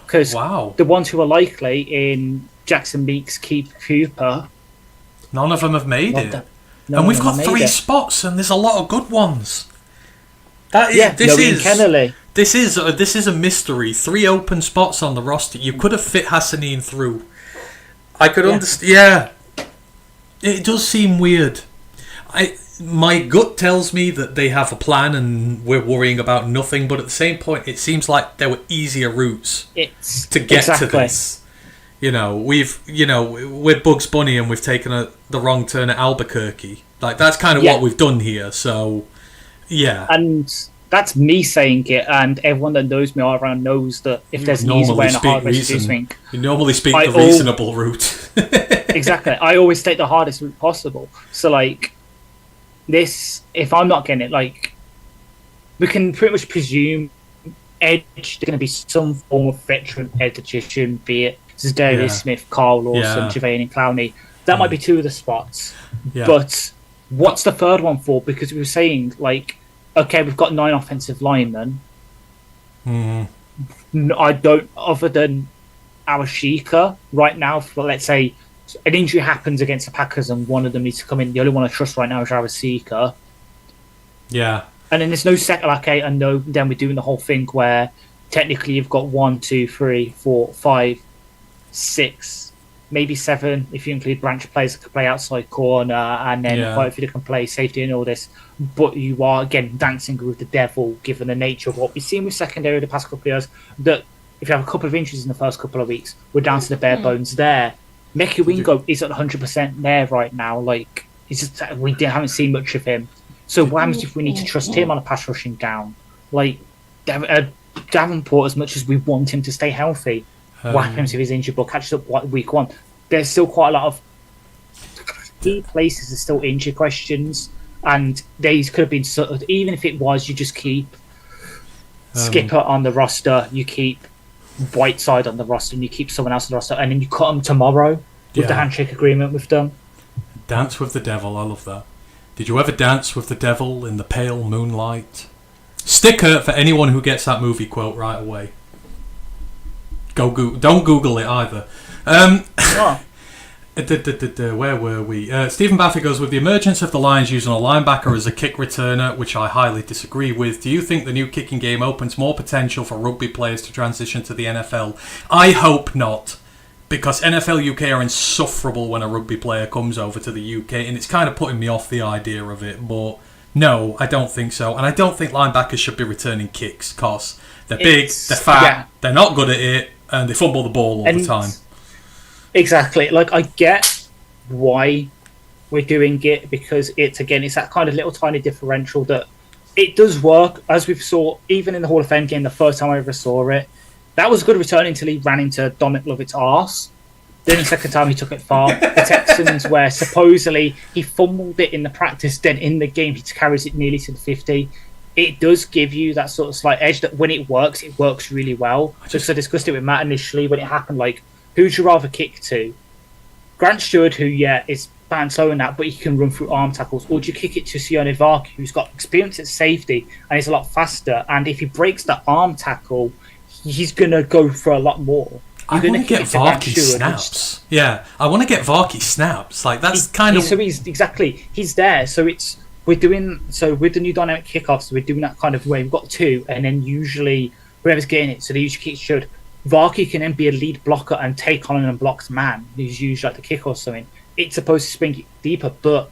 Because the ones who are likely in Jackson, Meeks, Keith, Cooper... None of them have made it. And we've got 3 spots, and there's a lot of good ones. Kennelly. This is a mystery. 3 open spots on the roster. You could have fit Hassan through. I could understand. Yeah, it does seem weird. My gut tells me that they have a plan and we're worrying about nothing. But at the same point, it seems like there were easier routes to get to this. We're Bugs Bunny and we've taken the wrong turn at Albuquerque. Like that's kind of what we've done here. So, yeah. And that's me saying it, and everyone that knows me all around knows that if there's an easy way and a hard way to do something... You normally speak the reasonable route. Exactly. I always take the hardest route possible. So, like, this, if I'm not getting it, like, we can pretty much presume Edge, there's going to be some form of veteran Edge addition, be it Darius Smith, Carl Lawson, Javane and Clowney. That might be 2 of the spots. Yeah. But what's the third one for? Because we were saying, like, okay, we've got 9 offensive linemen. I don't, other than our Sheikah right now, for, let's say, an injury happens against the Packers and one of them needs to come in. The only one I trust right now is our Sheikah. Yeah. And then there's no second, okay, and no, then we're doing the whole thing where technically you've got 1, 2, 3, 4, 5, 6, maybe 7 if you include branch players that can play outside corner, and then quite a few that can play safety and all this. But you are, again, dancing with the devil, given the nature of what we've seen with secondary the past couple of years, that if you have a couple of injuries in the first couple of weeks, we're down to the bare bones there. Meki Wingo is at 100% there right now. Like, it's just, haven't seen much of him. So what happens if we need to trust him on a pass rushing down? Like, Davenport, as much as we want him to stay healthy, what happens if he's injured but catches up week 1? There's still quite a lot of key places, there's still injury questions, and these could have been sort of, even if it was, you just keep Skipper on the roster, you keep Whiteside on the roster, and you keep someone else on the roster, and then you cut them tomorrow with the handshake agreement with them. Dance with the devil, I love that. Did you ever dance with the devil in the pale moonlight? Sticker for anyone who gets that movie quote right away. Don't Google it either. Where were we? Stephen Baffy goes, with the emergence of the Lions using a linebacker as a kick returner, which I highly disagree with, do you think the new kicking game opens more potential for rugby players to transition to the NFL? I hope not, because NFL UK are insufferable when a rugby player comes over to the UK, and it's kind of putting me off the idea of it. But no, I don't think so. And I don't think linebackers should be returning kicks, because they're big, they're fat, they're not good at it, and they fumble the ball all the time. Exactly. Like, I get why we're doing it, because it's that kind of little tiny differential that it does work, as we saw even in the Hall of Fame game the first time I ever saw it. That was a good return until he ran into Dominic Lovett's arse. Then the second time he took it far. The Texans, where supposedly he fumbled it in the practice, then in the game he carries it nearly to the 50. It does give you that sort of slight edge that when it works really well. Just I discussed it with Matt initially when it happened, like, who'd you rather kick to? Grant Stewart, who, is Banso and that, but he can run through arm tackles? Or do you kick it to Sione Varky, who's got experience at safety and is a lot faster? And if he breaks that arm tackle, he's going to go for a lot more. I want to get Varky snaps. Yeah, I want to get Varky snaps. Like, that's So he's there. So with the new dynamic kickoffs, we're doing that kind of way. We've got two, and then usually whoever's getting it, so they usually should. Varky can then be a lead blocker and take on an unblocked man who's usually like the kick or something. It's supposed to spring it deeper, but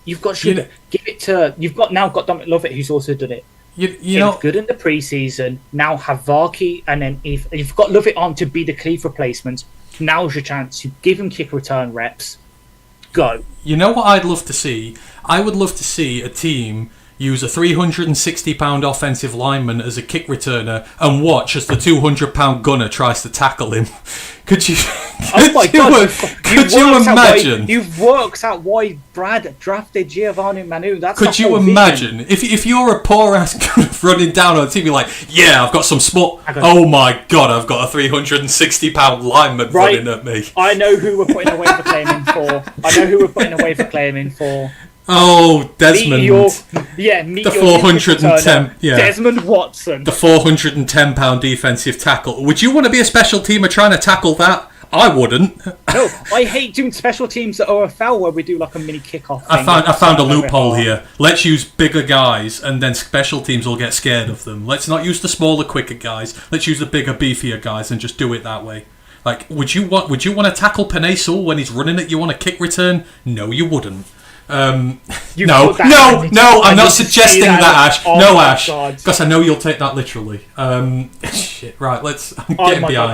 you've got give it to. You've got Dominic Lovett, who's also done it. You know, good in the preseason. Now have Varky, and then if you've got Lovett on to be the Cleave replacement, now's your chance. You give him kick return reps. Go. You know what I'd love to see? I would love to see a team use a 360-pound offensive lineman as a kick returner and watch as the 200-pound gunner tries to tackle him. Could you? Could you imagine? You've worked out why Brad drafted Giovanni Manu. Could you imagine if you're a poor ass running down on a team, you're like, yeah, I've got some small. Oh my god, I've got a 360-pound lineman running at me. I know who we're putting a waiver claim in for. Oh, Desmond. Meet the 410. Yeah. Desmond Watson. The 410-pound defensive tackle. Would you want to be a special teamer trying to tackle that? I wouldn't. No, I hate doing special teams at OFL where we do like a mini kickoff. I found a loophole here. Let's use bigger guys, and then special teams will get scared of them. Let's not use the smaller, quicker guys. Let's use the bigger, beefier guys, and just do it that way. Like, would you want to tackle Penay Sewell when he's running at you on a kick return? No, you wouldn't. I'm not suggesting that, Ash. Ash, because I know you'll take that literally. Shit, right? I'm getting behind.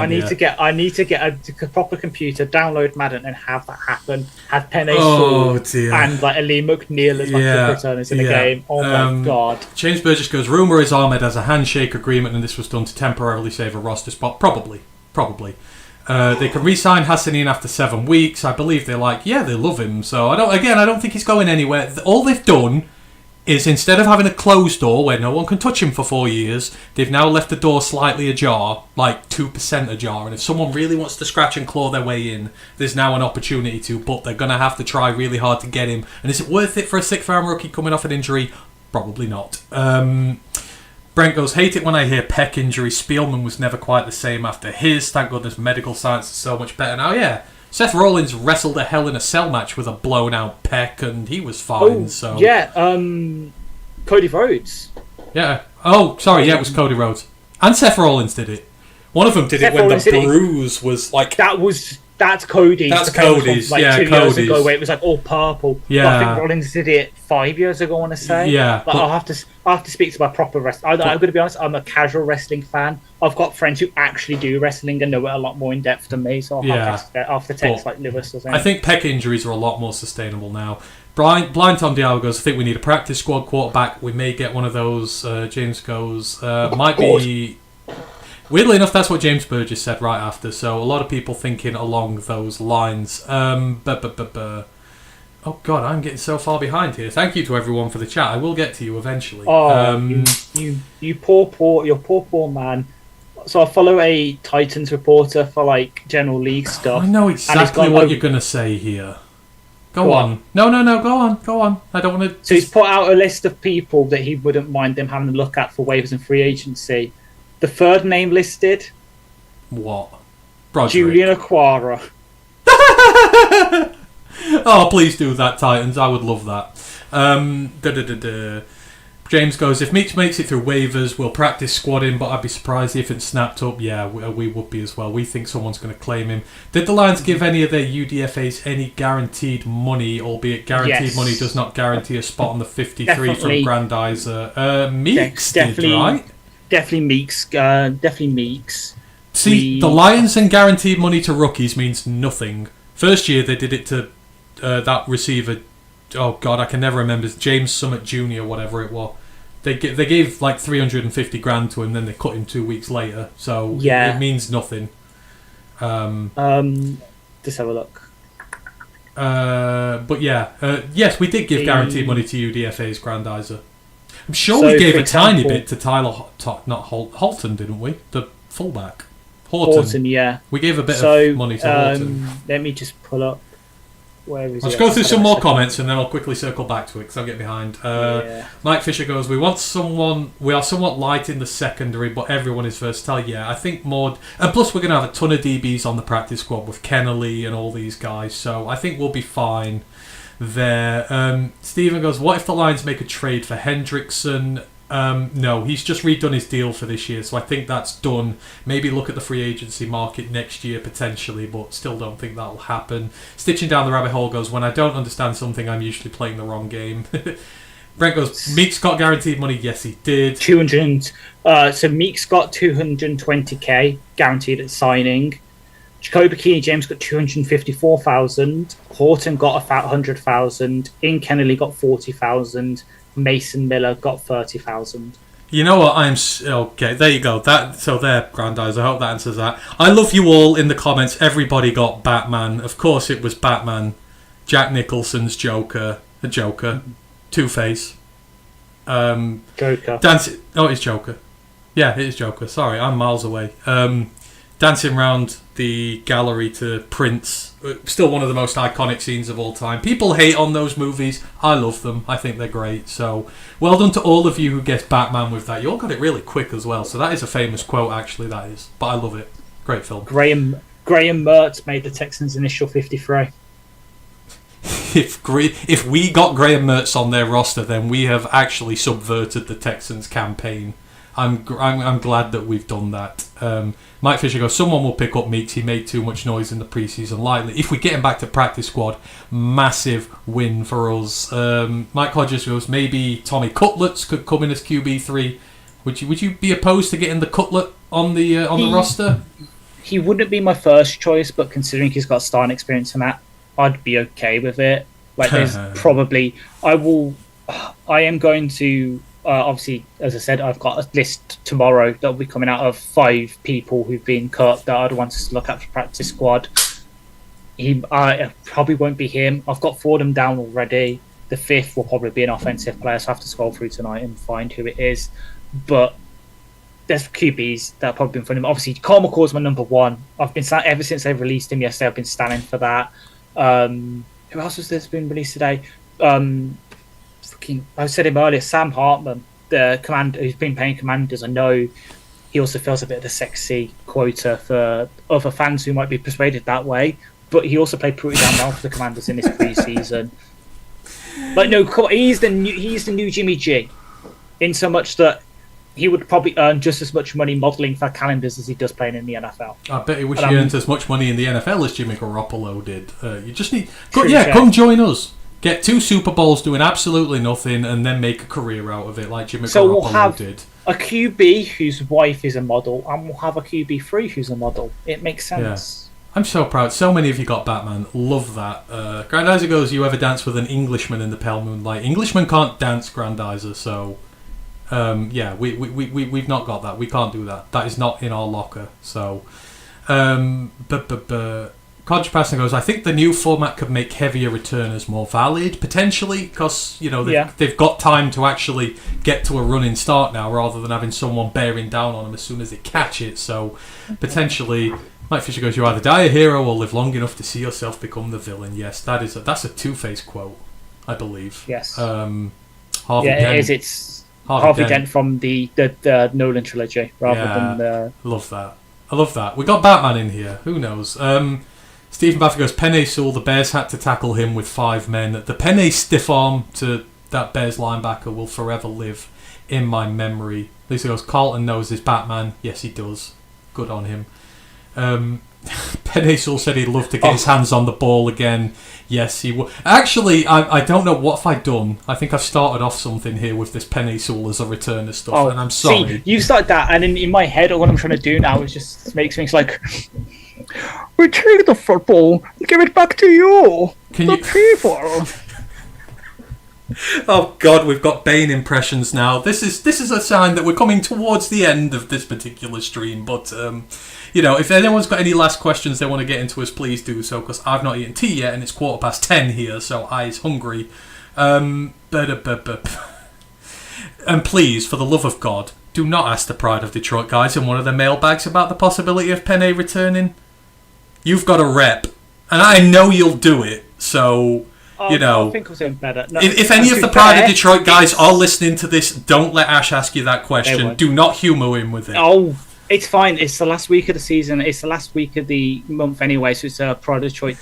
I need to get a proper computer, download Madden, and have that happen. Have Penay Sewell and like Lee McNeil as my kick returners in the game. Oh my god! James Burgess goes. Rumor is Ahmed has a handshake agreement, and this was done to temporarily save a roster spot. Probably. They can re-sign Hassan after 7 weeks. I believe they love him. So I don't think he's going anywhere. All they've done is, instead of having a closed door where no one can touch him for 4 years, they've now left the door slightly ajar, like 2% ajar. And if someone really wants to scratch and claw their way in, there's now an opportunity to. But they're going to have to try really hard to get him. And is it worth it for a 6th-round rookie coming off an injury? Probably not. Brent goes, hate it when I hear pec injury. Spielman was never quite the same after his. Thank goodness medical science is so much better now. Yeah, Seth Rollins wrestled a Hell in a Cell match with a blown out pec, and he was fine. Cody Rhodes. Yeah. Oh, sorry. Yeah, it was Cody Rhodes, and Seth Rollins did it. One of them did it when the bruise was like That's Cody's. That's Cody's. From, 2 years ago, where it was like all purple. Yeah. But I think Rollins did it 5 years ago, I want to say. Yeah. I'll have to speak to my proper wrestling. I'm going to be honest. I'm a casual wrestling fan. I've got friends who actually do wrestling and know it a lot more in depth than me. So I'll have to text like Lewis or something. I think pec injuries are a lot more sustainable now. Blind Tom Diallo goes, I think we need a practice squad quarterback. We may get one of those. James goes, be. Weirdly enough, that's what James Burgess said right after, so a lot of people thinking along those lines. Oh god, I'm getting so far behind here. Thank you to everyone for the chat. I will get to you eventually. You poor man. So I follow a Titans reporter for like general league stuff. I know exactly what you're going to say here. Go on. No, go on. I don't want to... So he's put out a list of people that he wouldn't mind them having a look at for waivers and free agency. The third name listed. What? Broderick. Julian Aquara. Oh, please do that, Titans. I would love that. James goes, if Meeks makes it through waivers, we'll practice squad him, but I'd be surprised if it's snapped up. Yeah, we would be as well. We think someone's going to claim him. Did the Lions give any of their UDFAs any guaranteed money, albeit guaranteed money does not guarantee a spot on the 53 definitely. from Grandizer? Meeks did, right? Definitely Meeks. See, the Lions and guaranteed money to rookies means nothing. First year they did it to that receiver. Oh God, I can never remember. James Summit Jr. whatever it was. They gave like 350 grand to him, then they cut him 2 weeks later. So it means nothing. Just have a look. But yes, we did give guaranteed money to UDFA's Grandizer. I'm sure we gave a tiny bit to Tyler, Holton, didn't we? The fullback. Horton, yeah. We gave a bit of money to Horton. Let me just pull up Let's go through some more comments and then I'll quickly circle back to it because I'll get behind. Mike Fisher goes, we are somewhat light in the secondary, but everyone is versatile. Yeah, I think more... And plus we're going to have a ton of DBs on the practice squad with Kennelly and all these guys, so I think we'll be fine there. Stephen goes, what if the Lions make a trade for Hendrickson? No, he's just redone his deal for this year, so I think that's done. Maybe look at the free agency market next year potentially, but still don't think that'll happen. Stitching down the rabbit hole goes, when I don't understand something, I'm usually playing the wrong game. Brent goes, Meeks got guaranteed money. Yes, he did. 200. So Meeks got 220k guaranteed at signing. Jacoby Keeney James got 254,000. Horton got about 100,000. In Kennelly got 40,000. Mason Miller got 30,000. You know what? Okay. There you go. So there, Grandize. I hope that answers that. I love you all in the comments. Everybody got Batman. Of course, it was Batman. Jack Nicholson's Joker. The Joker. Two-Face. Joker. It's Joker. Yeah, it is Joker. Sorry, I'm miles away. Dancing around the gallery to Prince. Still one of the most iconic scenes of all time. People hate on those movies. I love them. I think they're great. So, well done to all of you who guessed Batman with that. You all got it really quick as well. So that is a famous quote, actually, that is. But I love it. Great film. Graham Mertz made the Texans' initial 53. If we got Graham Mertz on their roster, then we have actually subverted the Texans' campaign. I'm glad that we've done that. Mike Fisher goes, someone will pick up Meeks. He made too much noise in the preseason. Lightly, if we get him back to practice squad, massive win for us. Mike Hodges goes, maybe Tommy Cutlets could come in as QB3. Would you be opposed to getting the Cutlet on the roster? He wouldn't be my first choice, but considering he's got starting experience in that, I'd be okay with it. Like, there's probably I am going to. Obviously, as I said, I've got a list tomorrow that will be coming out of 5 people who've been cut that I'd want us to look at for practice squad. I probably won't be him. I've got 4 of them down already. The 5th will probably be an offensive player, so I have to scroll through tonight and find who it is. But there's QBs that have probably been for him. Obviously, Carl McCall's my number 1. I've been ever since they released him yesterday. I've been standing for that. Who else was this been released today? I said him earlier, Sam Hartman, the commander who's been playing Commanders. I know he also fills a bit of the sexy quota for other fans who might be persuaded that way, but he also played pretty damn well for the Commanders in his preseason. But no, he's the new Jimmy G, in so much that he would probably earn just as much money modelling for calendars as he does playing in the NFL. I bet he wish he earned as much money in the NFL as Jimmy Garoppolo did. You just need... come join us. Get 2 Super Bowls doing absolutely nothing and then make a career out of it like Jimmy Garoppolo we'll have did. A QB whose wife is a model, and we'll have a QB3 who's a model. It makes sense. Yeah. I'm so proud. So many of you got Batman. Love that. Grandizer goes, you ever dance with an Englishman in the pale moonlight? Englishmen can't dance, Grandizer, so... we've not got that. We can't do that. That is not in our locker. So... Codge Passing goes, I think the new format could make heavier returners more valid, potentially, because they've got time to actually get to a running start now, rather than having someone bearing down on them as soon as they catch it. So, potentially, Mike Fisher goes, you either die a hero or live long enough to see yourself become the villain. Yes, that's a Two-Face quote, I believe. Yes. Harvey Dent. It is. It's Harvey Dent from the Nolan trilogy, rather than the... Love that. I love that. We got Batman in here. Who knows? Stephen Baffer goes, Penny Sewell, the Bears had to tackle him with 5 men. The Penny stiff arm to that Bears linebacker will forever live in my memory. Lisa goes, Carlton knows his Batman. Yes, he does. Good on him. Penny Sewell said he'd love to get his hands on the ball again. Yes, he would. Actually, I don't know what have I done. I think I've started off something here with this Penny Sewell as a returner stuff, and I'm sorry. See, you started that, and in my head, what I'm trying to do now is just makes things like... We take the football and give it back to you, people. Oh God, we've got Bane impressions now. This is a sign that we're coming towards the end of this particular stream. But if anyone's got any last questions they want to get into us, please do so, because I've not eaten tea yet and it's 10:15 here, so I's hungry. And please, for the love of God, do not ask the Pride of Detroit guys in one of their mailbags about the possibility of Penny returning. You've got a rep, and I know you'll do it. So, I think of something better. No, if any of the Pride of Detroit guys are listening to this, don't let Ash ask you that question. Do not humour him with it. Oh, it's fine. It's the last week of the season. It's the last week of the month anyway, so it's a Pride of Detroit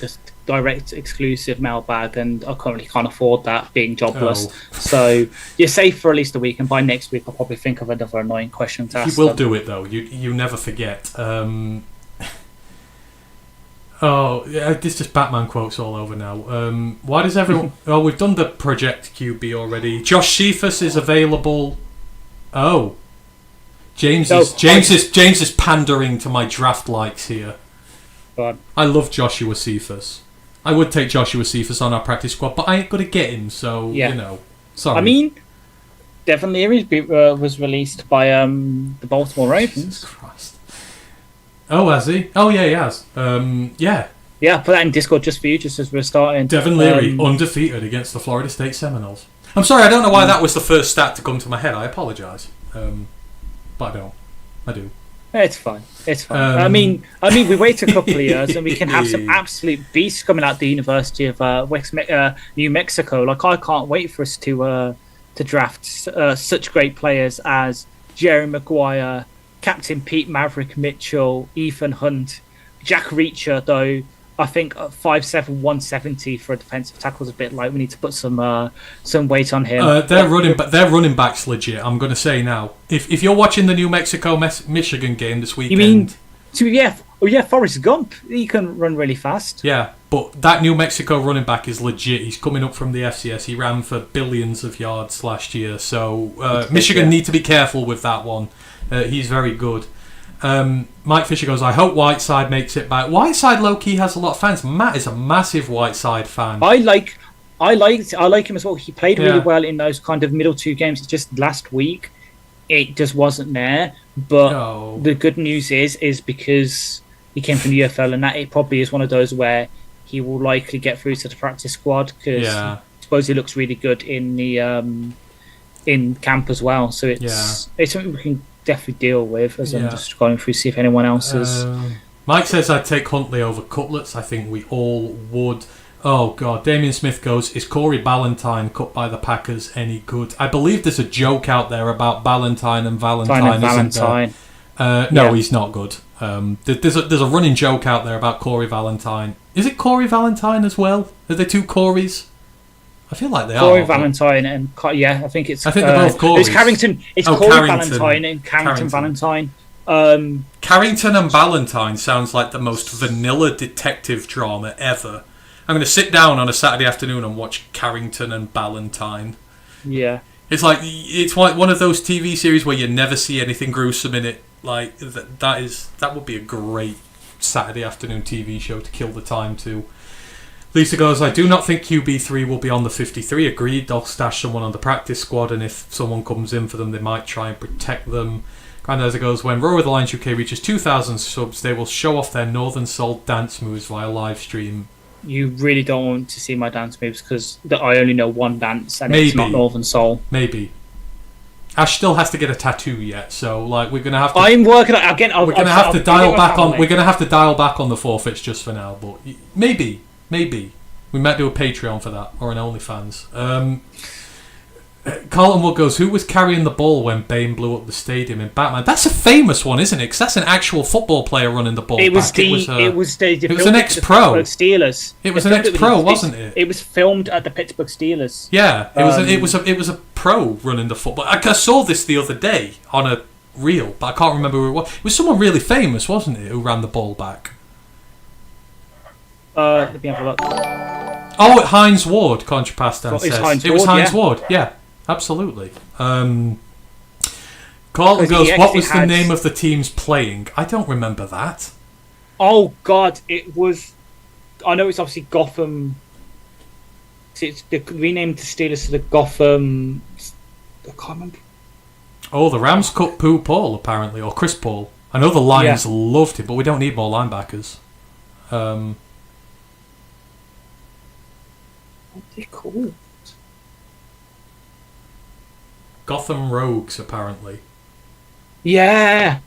direct exclusive mailbag, and I currently can't afford that being jobless. So you're safe for at least a week, and by next week I'll probably think of another annoying question to ask. You will do it though. You never forget. There's just Batman quotes all over now. Why does everyone... Oh, we've done the Project QB already. Josh Cephas is available. Oh. James is pandering to my draft likes here. God. I love Joshua Cephas. I would take Joshua Cephas on our practice squad, but I ain't going to get him, so, sorry. I mean, Devon Leary was released by the Baltimore Ravens. Jesus Christ. Oh, has he? Oh, yeah, he has. Yeah. Yeah, put that in Discord just for you, just as we're starting. Devon Leary, undefeated against the Florida State Seminoles. I'm sorry, I don't know why that was the first stat to come to my head. I apologise. But I don't. I do. It's fine. It's fine. I mean, we wait a couple of years and we can have some absolute beasts coming out the University of New Mexico. Like, I can't wait for us to draft such great players as Jerry Maguire, Captain Pete Maverick Mitchell, Ethan Hunt, Jack Reacher. Though I think 5'7", 170 for a defensive tackle is a bit light. We need to put some weight on him. Their running back's legit. I'm going to say now. If you're watching the New Mexico Michigan game this weekend, you mean Forrest Gump. He can run really fast. Yeah, but that New Mexico running back is legit. He's coming up from the FCS. He ran for billions of yards last year. So Michigan need to be careful with that one. He's very good. Mike Fisher goes, I hope Whiteside makes it back. Whiteside low-key has a lot of fans. Matt is a massive Whiteside fan. I like him as well. He played really well in those kind of middle two games. Just last week, it just wasn't there. But the good news is because he came from the UFL, and that it probably is one of those where he will likely get through to the practice squad, because I suppose he looks really good in the in camp as well. So it's something we can definitely deal with, as I'm just going through, see if anyone else is. Mike says I'd take Huntley over Cutlets. I think we all would. Oh God, Damien Smith goes, is Corey Ballantyne cut by the Packers any good? I believe there's a joke out there about Ballantyne and Valentine, isn't there? No, he's not good. There's a running joke out there about Corey Valentine. Is it Corey Valentine as well? Are there two Corys? I feel like they Corey Valentine and I think it's. I think they're both Corys. It's Carrington. It's Corey Valentine and Carrington Valentine. Carrington and Ballantyne sounds like the most vanilla detective drama ever. I'm going to sit down on a Saturday afternoon and watch Carrington and Ballantyne. Yeah. It's like one of those TV series where you never see anything gruesome in it. Like that would be a great Saturday afternoon TV show to kill the time to. Lisa goes, I do not think QB3 will be on the 53. Agreed, they'll stash someone on the practice squad, and if someone comes in for them, they might try and protect them. Grandizer goes, when Roar of the Lions UK reaches 2,000 subs, they will show off their Northern Soul dance moves via live stream. You really don't want to see my dance moves, because I only know one dance, and it's not Northern Soul. Maybe. Ash still has to get a tattoo yet, so we're gonna have to. I'm working on again. We're gonna have to dial back on. We're gonna have to dial back on the forfeits just for now, but maybe we might do a Patreon for that, or an OnlyFans. Carlton Wood goes, who was carrying the ball when Bane blew up the stadium in Batman? That's a famous one, isn't it? Because that's an actual football player running the ball. It was an ex-pro. Steelers. It was an ex-pro, wasn't it? It was filmed at the Pittsburgh Steelers. Yeah, it was a pro running the football. I saw this the other day on a reel, but I can't remember who it was. It was someone really famous, wasn't it, who ran the ball back? Let me have a look. Oh, Heinz Ward, Contrapastan says. It was Heinz Ward, yeah. Absolutely. Carlton goes, what was the name of the teams playing? I don't remember that. Oh, God. It was... I know it's obviously Gotham... It's renamed the Steelers to the Gotham... I can't remember. Oh, the Rams cut Poole, apparently, or Chris Paul. I know the Lions loved him, but we don't need more linebackers. What are they called? Gotham Rogues, apparently. Yeah.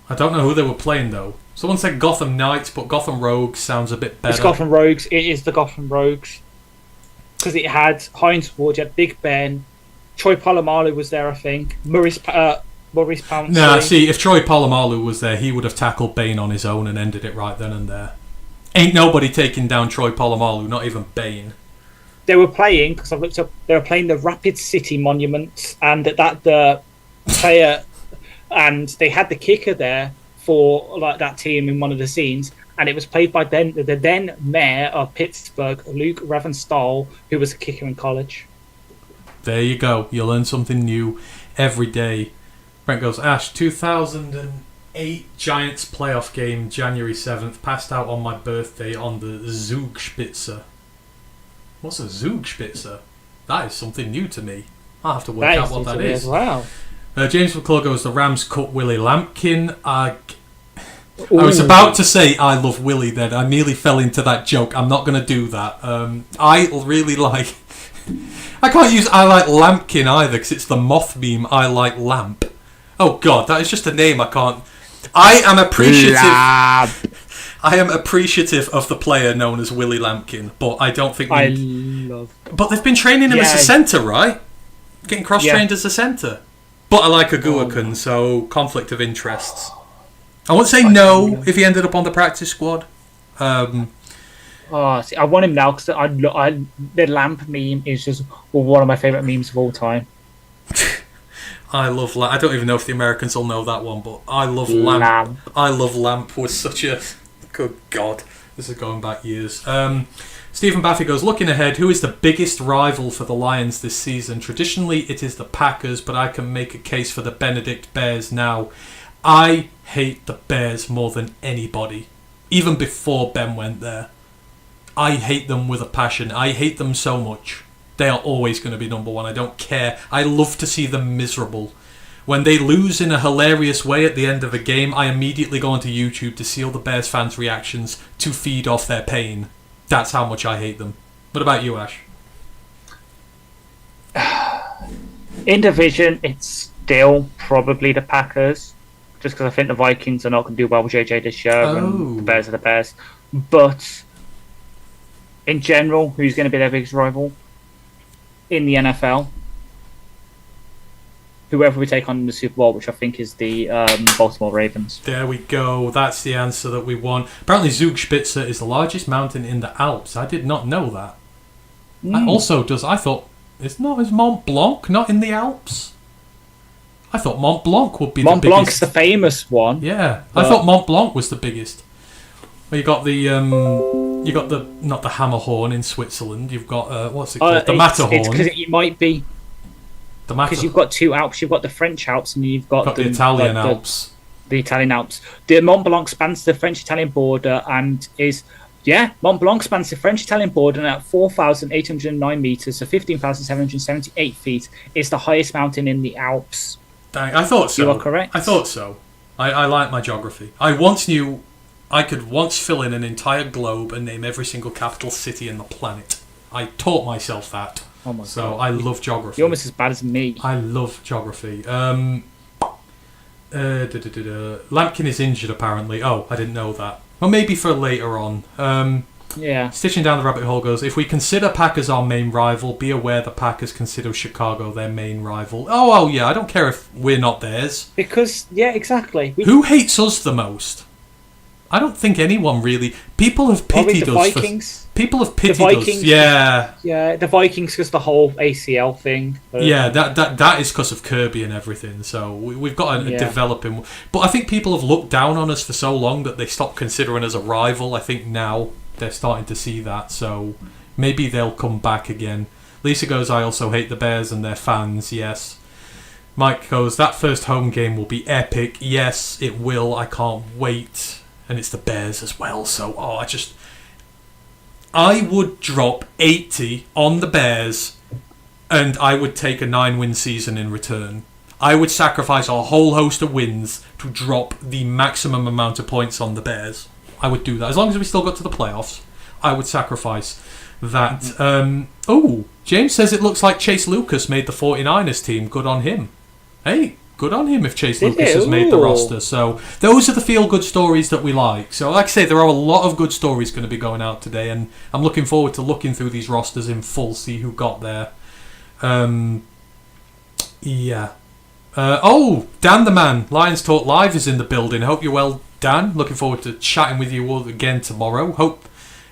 I don't know who they were playing, though. Someone said Gotham Knights, but Gotham Rogues sounds a bit better. It's Gotham Rogues. It is the Gotham Rogues. Because it had Heinz Ward, you had Big Ben, Troy Polamalu was there, I think. Maurice Pouncey. Nah, see, if Troy Polamalu was there, he would have tackled Bane on his own and ended it right then and there. Ain't nobody taking down Troy Polamalu, not even Bane. They were playing, because I've looked up, they were playing the Rapid City Monument, and the player, and they had the kicker there for like that team in one of the scenes, and it was played by the then mayor of Pittsburgh, Luke Ravenstahl, who was a kicker in college. There you go. You learn something new every day. Brent goes, Ash, 2008 Giants playoff game, January 7th, passed out on my birthday on the Zugspitze. What's a Zugspitze? That is something new to me. I'll have to work out what that is. Wow. James McClure goes, the Rams cut Willie Lampkin. I was about to say I love Willie then. I nearly fell into that joke. I'm not going to do that. I really like... I can't use I like Lampkin either because it's the moth meme I like lamp. Oh God, that is just a name I can't... I am appreciative of the player known as Willie Lampkin, but I don't think... But they've been training him as a centre, right? Getting cross-trained as a centre. But I like Aguakan, so conflict of interests. I won't say no if he ended up on the practice squad. See, I want him now because the lamp meme is just one of my favourite memes of all time. I love Lamp. I don't even know if the Americans will know that one, but I love Lamp. I love Lamp was such a... Good God. This is going back years. Stephen Baffy goes, looking ahead, who is the biggest rival for the Lions this season? Traditionally, it is the Packers, but I can make a case for the Benedict Bears now. I hate the Bears more than anybody, even before Ben went there. I hate them with a passion. I hate them so much. They are always going to be number one. I don't care. I love to see them miserable. When they lose in a hilarious way at the end of a game, I immediately go onto YouTube to see all the Bears fans' reactions to feed off their pain. That's how much I hate them. What about you, Ash? In division, it's still probably the Packers, just because I think the Vikings are not going to do well with JJ this year, and the Bears are the Bears. But in general, who's going to be their biggest rival in the NFL? Whoever we take on in the Super Bowl, which I think is the Baltimore Ravens. There we go. That's the answer that we want. Apparently, Zugspitze is the largest mountain in the Alps. I did not know that. I thought, is Mont Blanc not in the Alps? I thought Mont Blanc would be the biggest. Mont Blanc's the famous one. Yeah, I thought Mont Blanc was the biggest. Well, you got the not the Hammerhorn in Switzerland. You've got what's it called? The Matterhorn. It's because it might be. Because you've got two Alps, you've got the French Alps and you've got the Italian Alps. The Italian Alps. The Mont Blanc spans the French-Italian border and is... Yeah, Mont Blanc spans the French-Italian border and at 4,809 metres, so 15,778 feet, is the highest mountain in the Alps. Dang, I thought so. You are correct. I thought so. I like my geography. I once knew I could once fill in an entire globe and name every single capital city in the planet. I taught myself that. Oh my God. I love geography. You're almost as bad as me. I love geography. Lampkin is injured apparently. Oh, I didn't know that. Well, maybe for later on. Yeah. Stitching down the rabbit hole goes, if we consider Packers our main rival, be aware the Packers consider Chicago their main rival. Oh yeah, I don't care if we're not theirs. Because, yeah, exactly. Who hates us the most? I don't think anyone really. People have pitied us. Vikings. People have pitied us. Yeah. Yeah, the Vikings because the whole ACL thing. Yeah, that is because of Kirby and everything. So we've got to develop him. But I think people have looked down on us for so long that they stopped considering us a rival. I think now they're starting to see that. So maybe they'll come back again. Lisa goes, I also hate the Bears and their fans. Yes. Mike goes, that first home game will be epic. Yes, it will. I can't wait. And it's the Bears as well, so I would drop 80 on the Bears and I would take a 9-win season in return. I would sacrifice a whole host of wins to drop the maximum amount of points on the Bears. I would do that. As long as we still got to the playoffs, I would sacrifice that. James says it looks like Chase Lucas made the 49ers team. Good on him. Hey, good on him if Chase Did Lucas it? has made the Ooh. roster. So those are the feel-good stories that we like. So like I say, there are a lot of good stories going to be going out today, and I'm looking forward to looking through these rosters in full, see who got there. Yeah. Dan the Man, Lions Talk Live is in the building. Hope you're well, Dan. Looking forward to chatting with you all again tomorrow. Hope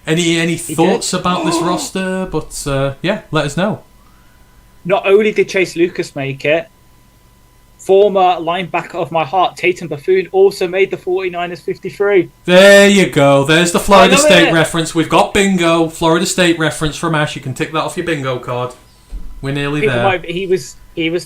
any thoughts about this roster, but yeah, let us know. Not only did Chase Lucas make it, former linebacker of my heart, Tatum Buffoon, also made the 49ers 53. There you go. There's the Florida State reference. We've got bingo. Florida State reference from Ash. You can tick that off your bingo card. We're nearly there. He was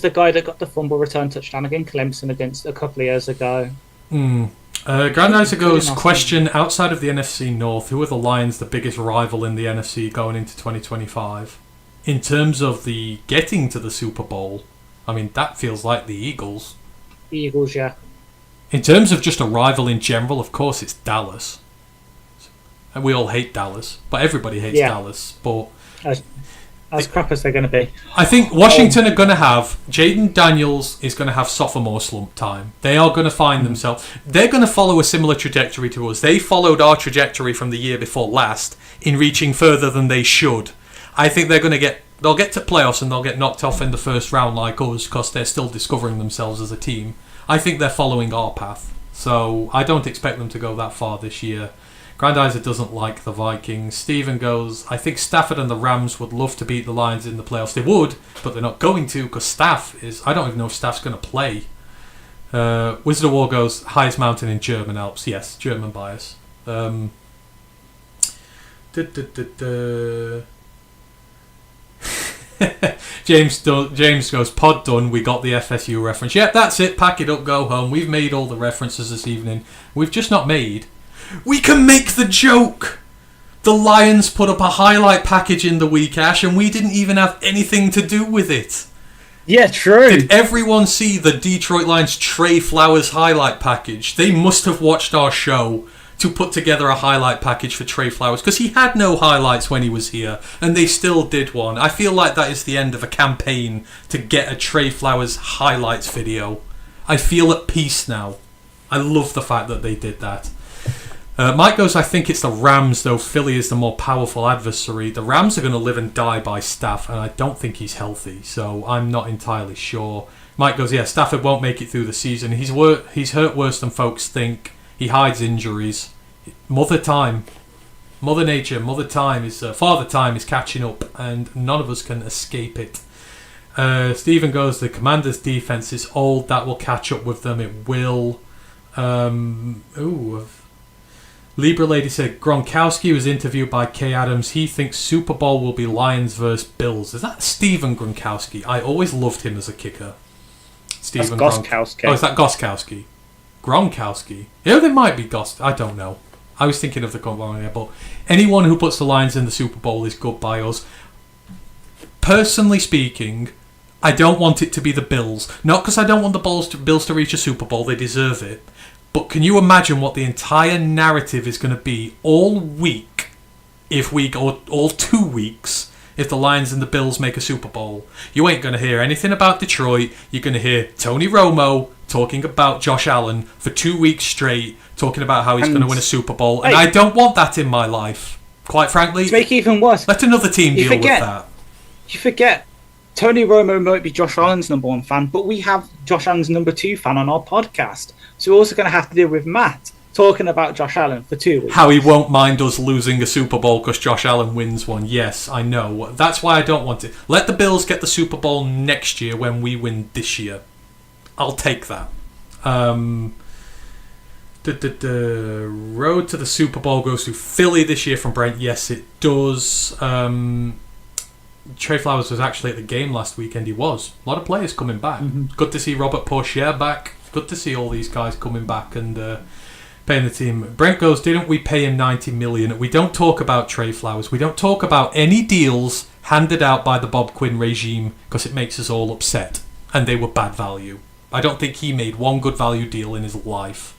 the guy that got the fumble return touchdown against Clemson against a couple of years ago. Grandizer goes, question, outside of the NFC North, who are the Lions the biggest rival in the NFC going into 2025? In terms of the getting to the Super Bowl, I mean, that feels like the Eagles. The Eagles, yeah. In terms of just a rival in general, of course, it's Dallas. And we all hate Dallas, but everybody hates Dallas. But as crap as they're going to be. I think Washington are going to have... Jaden Daniels is going to have sophomore slump time. They are going to find themselves... They're going to follow a similar trajectory to us. They followed our trajectory from the year before last in reaching further than they should. I think they're going to get... They'll get to playoffs and they'll get knocked off in the first round like us because they're still discovering themselves as a team. I think they're following our path. So I don't expect them to go that far this year. Grandizer doesn't like the Vikings. Stephen goes, I think Stafford and the Rams would love to beat the Lions in the playoffs. They would, but they're not going to because Staff is... I don't even know if Staff's going to play. Wizard of War goes, highest mountain in German Alps. Yes, German bias. James goes, pod done, we got the FSU reference. Yeah, that's it, pack it up, go home. We've made all the references this evening. We've just not made... We can make the joke! The Lions put up a highlight package in the week, Ash, and we didn't even have anything to do with it. Yeah, true. Did everyone see the Detroit Lions Trey Flowers highlight package? They must have watched our show to put together a highlight package for Trey Flowers, because he had no highlights when he was here, and they still did one. I feel like that is the end of a campaign to get a Trey Flowers highlights video. I feel at peace now. I love the fact that they did that. Mike goes, I think it's the Rams, though Philly is the more powerful adversary. The Rams are going to live and die by Staff, and I don't think he's healthy, so I'm not entirely sure. Mike goes, yeah, Stafford won't make it through the season. He's hurt worse than folks think. He hides injuries. Mother Time. Mother Nature, Mother Time is... Father Time is catching up, and none of us can escape it. Stephen goes, the Commanders' defense is old. That will catch up with them. It will. Libra Lady said, Gronkowski was interviewed by Kay Adams. He thinks Super Bowl will be Lions versus Bills. Is that Stephen Gronkowski? I always loved him as a kicker. Stephen Gronkowski. Oh, is that Goskowski? Gronkowski. Yeah, there might be Gos. I don't know. I was thinking of the one, but anyone who puts the Lions in the Super Bowl is good by us. Personally speaking, I don't want it to be the Bills. Not because I don't want the Bills to reach a Super Bowl. They deserve it. But can you imagine what the entire narrative is going to be all week, if we go all 2 weeks, if the Lions and the Bills make a Super Bowl? You ain't going to hear anything about Detroit. You're going to hear Tony Romo talking about Josh Allen for 2 weeks straight, talking about how he's going to win a Super Bowl. And I don't want that in my life, quite frankly. To make it even worse, let another team deal with that. You forget, Tony Romo might be Josh Allen's number 1 fan, but we have Josh Allen's number 2 fan on our podcast. So we're also going to have to deal with Matt talking about Josh Allen for 2 weeks. How he won't mind us losing a Super Bowl because Josh Allen wins one. Yes, I know. That's why I don't want it. Let the Bills get the Super Bowl next year when we win this year. I'll take that. The road to the Super Bowl goes through Philly this year from Brent. Yes, it does. Trey Flowers was actually at the game last weekend. He was. A lot of players coming back. Mm-hmm. Good to see Robert Pourchier back. Good to see all these guys coming back and paying the team. Brent goes, didn't we pay him $90 million? We don't talk about Trey Flowers. We don't talk about any deals handed out by the Bob Quinn regime because it makes us all upset. And they were bad value. I don't think he made one good value deal in his life.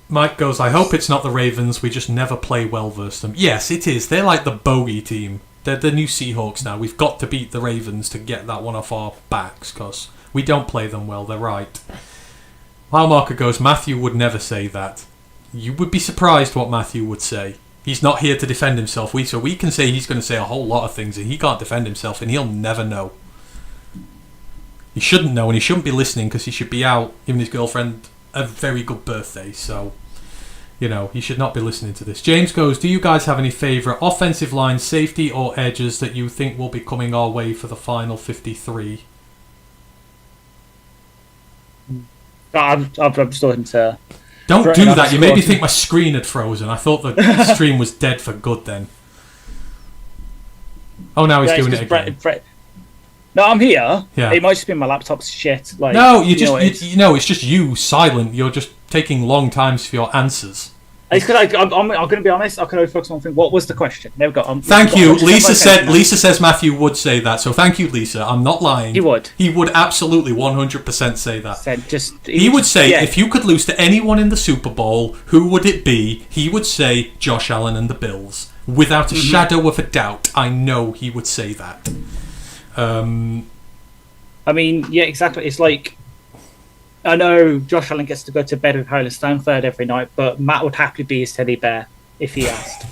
Mike goes, I hope it's not the Ravens. We just never play well versus them. Yes, it is. They're like the bogey team. They're the new Seahawks now. We've got to beat the Ravens to get that one off our backs because we don't play them well. They're right. Mile Marker goes, Matthew would never say that. You would be surprised what Matthew would say. He's not here to defend himself. So we can say he's going to say a whole lot of things and he can't defend himself and he'll never know. He shouldn't know and he shouldn't be listening because he should be out giving his girlfriend a very good birthday. So, he should not be listening to this. James goes, do you guys have any favourite offensive line, safety or edges that you think will be coming our way for the final 53? I'm starting to... Don't do that. You made me think my screen had frozen. I thought the stream was dead for good then. Oh, now he's doing it again. No, I'm here. Yeah. It might just be my laptop's shit. Like, no, it's just you silent. You're just taking long times for your answers. It's because I'm going to be honest. I can only focus on one thing. What was the question? There we go. Thank you. Lisa says Matthew would say that. So thank you, Lisa. I'm not lying. He would. He would absolutely 100% say that. He would say if you could lose to anyone in the Super Bowl, who would it be? He would say Josh Allen and the Bills. Without a shadow of a doubt, I know he would say that. I mean, yeah, exactly. It's like, I know Josh Allen gets to go to bed with Howler Stanford every night, but Matt would happily be his teddy bear if he asked.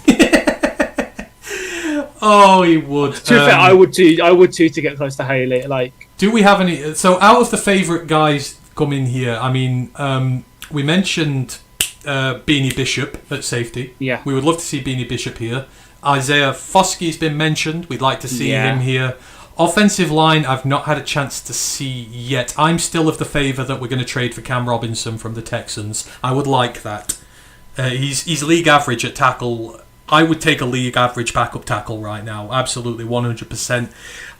Oh, he would. To be fair, I would too to get close to Haley. Like, do we have any? So, out of the favourite guys coming here, I mean, we mentioned Beanie Bishop at safety. Yeah, we would love to see Beanie Bishop here. Isaiah Foskey's been mentioned. We'd like to see him here. Offensive line, I've not had a chance to see yet. I'm still of the favour that we're going to trade for Cam Robinson from the Texans. I would like that. He's league average at tackle. I would take a league average backup tackle right now. Absolutely, 100%.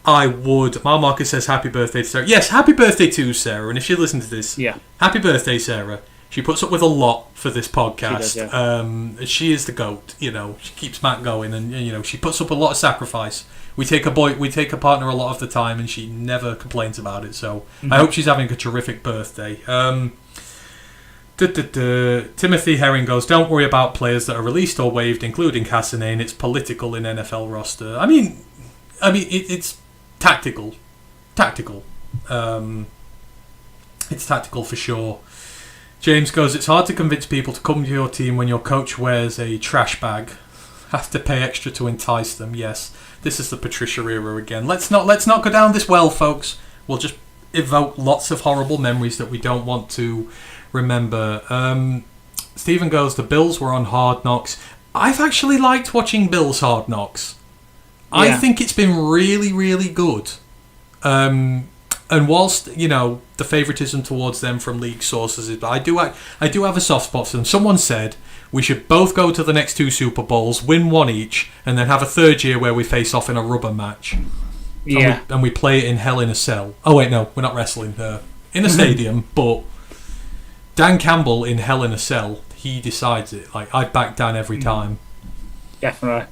I would. Mar Marcus says happy birthday to Sarah. Yes, happy birthday to Sarah. And if you listen to this, happy birthday, Sarah. She puts up with a lot for this podcast. She does, she is the GOAT. She keeps Matt going, and she puts up a lot of sacrifice. We take a partner a lot of the time, and she never complains about it. So I hope she's having a terrific birthday. Timothy Herring goes, don't worry about players that are released or waived, including Hassan. It's political in NFL roster. I mean, it's tactical. It's tactical for sure. James goes, it's hard to convince people to come to your team when your coach wears a trash bag. Have to pay extra to entice them. Yes, this is the Patricia era again. Let's not go down this well, folks. We'll just evoke lots of horrible memories that we don't want to remember. Stephen goes, the Bills were on Hard Knocks. I've actually liked watching Bills Hard Knocks. Yeah. I think it's been really, really good. And whilst the favouritism towards them from league sources is, but I do have a soft spot for them. Someone said we should both go to the next 2 Super Bowls, win one each, and then have a third year where we face off in a rubber match. Yeah, and we play it in Hell in a Cell. Oh wait, no, we're not wrestling in a stadium, but Dan Campbell in Hell in a Cell, he decides it. Like, I back Dan every time. Definitely.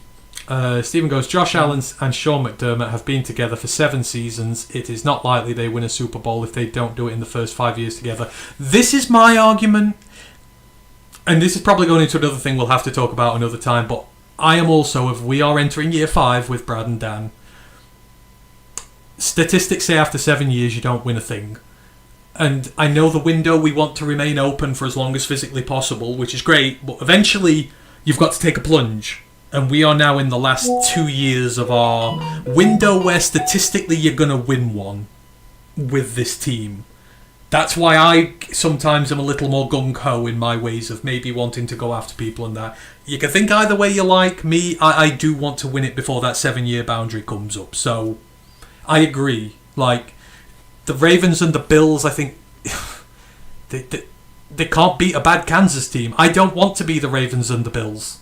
Stephen goes, Josh Allen and Sean McDermott have been together for 7 seasons. It is not likely they win a Super Bowl if they don't do it in the first 5 years together. This is my argument, and this is probably going into another thing we'll have to talk about another time, but I am also, if we are entering year 5 with Brad and Dan, statistics say after 7 years you don't win a thing. And I know the window we want to remain open for as long as physically possible, which is great, but eventually you've got to take a plunge. And we are now in the last 2 years of our window where statistically you're going to win one with this team. That's why I sometimes am a little more gung-ho in my ways of maybe wanting to go after people and that. You can think either way you like. Me, I do want to win it before that 7-year boundary comes up. So I agree. Like, the Ravens and the Bills, I think they can't beat a bad Kansas team. I don't want to be the Ravens and the Bills.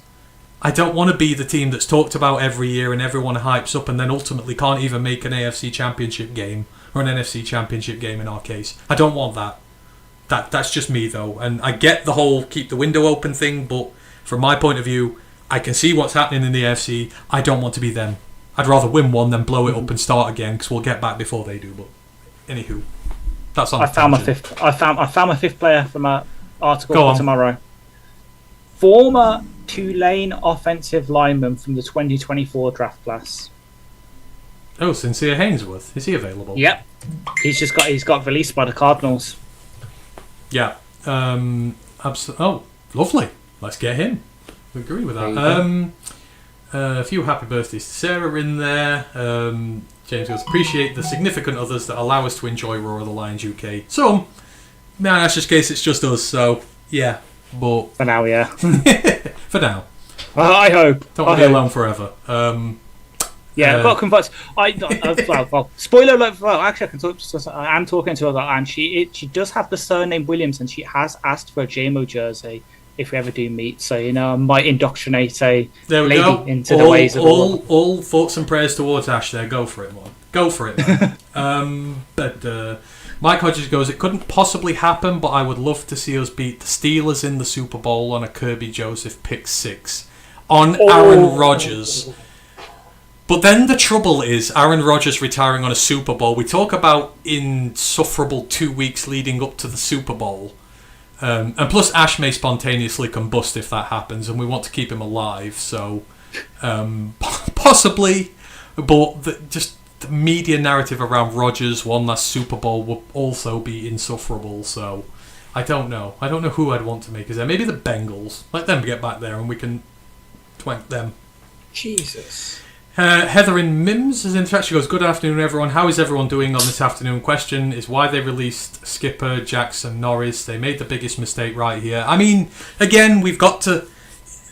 I don't want to be the team that's talked about every year and everyone hypes up and then ultimately can't even make an AFC Championship game or an NFC Championship game in our case. I don't want that. That's just me though. And I get the whole keep the window open thing, but from my point of view, I can see what's happening in the AFC. I don't want to be them. I'd rather win one than blow it up and start again because we'll get back before they do. But anywho, that's on. I found my fifth player from an article for tomorrow. Former Tulane offensive lineman from the 2024 draft class. Oh, Sincere Hainsworth. Is he available? Yep. He's got released by the Cardinals. Yeah. Oh, lovely. Let's get him. I agree with that. A few happy birthdays to Sarah in there. James goes, appreciate the significant others that allow us to enjoy Roar of the Lions UK. Some, man, that's just case it's just us, so yeah. But For now, yeah. for now. I hope. Don't want to be alone forever. Yeah, I've got converts. Well, spoiler alert. Well, actually, I'm talking to her, and she does have the surname Williams, and she has asked for a JMO jersey if we ever do meet. So I might indoctrinate a lady into the ways of the world. All thoughts and prayers towards Ash. There, go for it, man. Go for it, man. But Mike Hodges goes, it couldn't possibly happen, but I would love to see us beat the Steelers in the Super Bowl on a Kirby Joseph pick 6 on Aaron Rodgers. But then the trouble is Aaron Rodgers retiring on a Super Bowl. We talk about insufferable 2 weeks leading up to the Super Bowl. And plus Ash may spontaneously combust if that happens, and we want to keep him alive. So possibly, but the media narrative around Rodgers won last Super Bowl will also be insufferable. So I don't know. I don't know who I'd want to make as there. Maybe the Bengals. Let them get back there and we can twank them. Jesus. Heather in Mims is in chat. She goes, good afternoon, everyone. How is everyone doing on this afternoon? Question is why they released Skipper, Jackson, Norris. They made the biggest mistake right here. I mean, again, we've got to...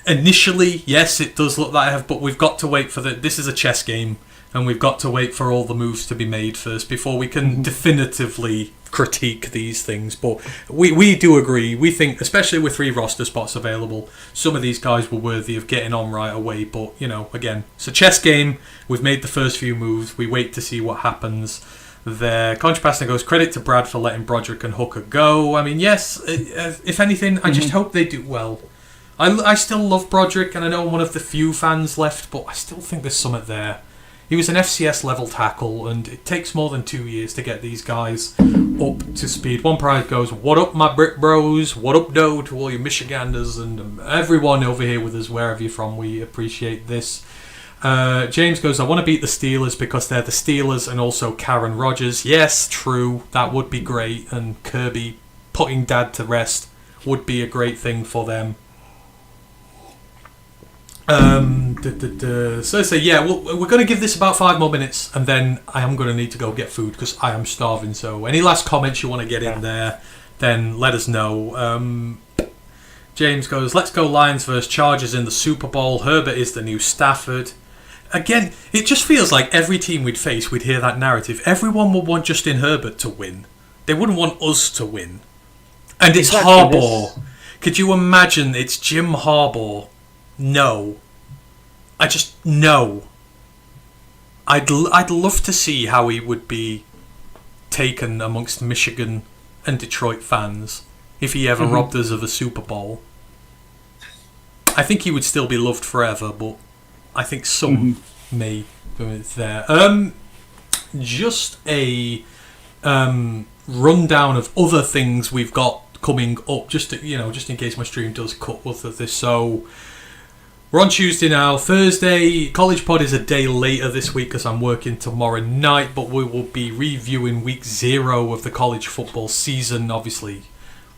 Initially, yes, it does look like but we've got to wait for this is a chess game, and we've got to wait for all the moves to be made first before we can definitively critique these things. But we do agree. We think, especially with 3 roster spots available, some of these guys were worthy of getting on right away. But, again, it's a chess game. We've made the first few moves. We wait to see what happens there. Contrapastor goes, credit to Brad for letting Broderick and Hooker go. I mean, yes, if anything, I just hope they do well. I still love Broderick, and I know I'm one of the few fans left, but I still think there's something there. He was an FCS level tackle, and it takes more than 2 years to get these guys up to speed. One Pride goes, what up, my Brit Bros? What up, doe, to all you Michiganders and everyone over here with us, wherever you're from. We appreciate this. James goes, I want to beat the Steelers because they're the Steelers and also Karen Rodgers. Yes, true. That would be great. And Kirby putting Dad to rest would be a great thing for them. So say, yeah, we're going to give this about 5 more minutes, and then I am going to need to go get food because I am starving. So any last comments you want to get in there, then let us know. James goes, let's go Lions versus Chargers in the Super Bowl. Herbert is the new Stafford. Again, it just feels like every team we'd face, we'd hear that narrative. Everyone would want Justin Herbert to win. They wouldn't want us to win. And it's Harbaugh. Could you imagine it's Jim Harbaugh? No. No. I'd love to see how he would be taken amongst Michigan and Detroit fans if he ever robbed us of a Super Bowl. I think he would still be loved forever, but I think some may be there. Just a rundown of other things we've got coming up, just in case my stream does cut with this. So we're on Tuesday now. Thursday, College Pod is a day later this week because I'm working tomorrow night, but we will be reviewing week 0 of the college football season. Obviously,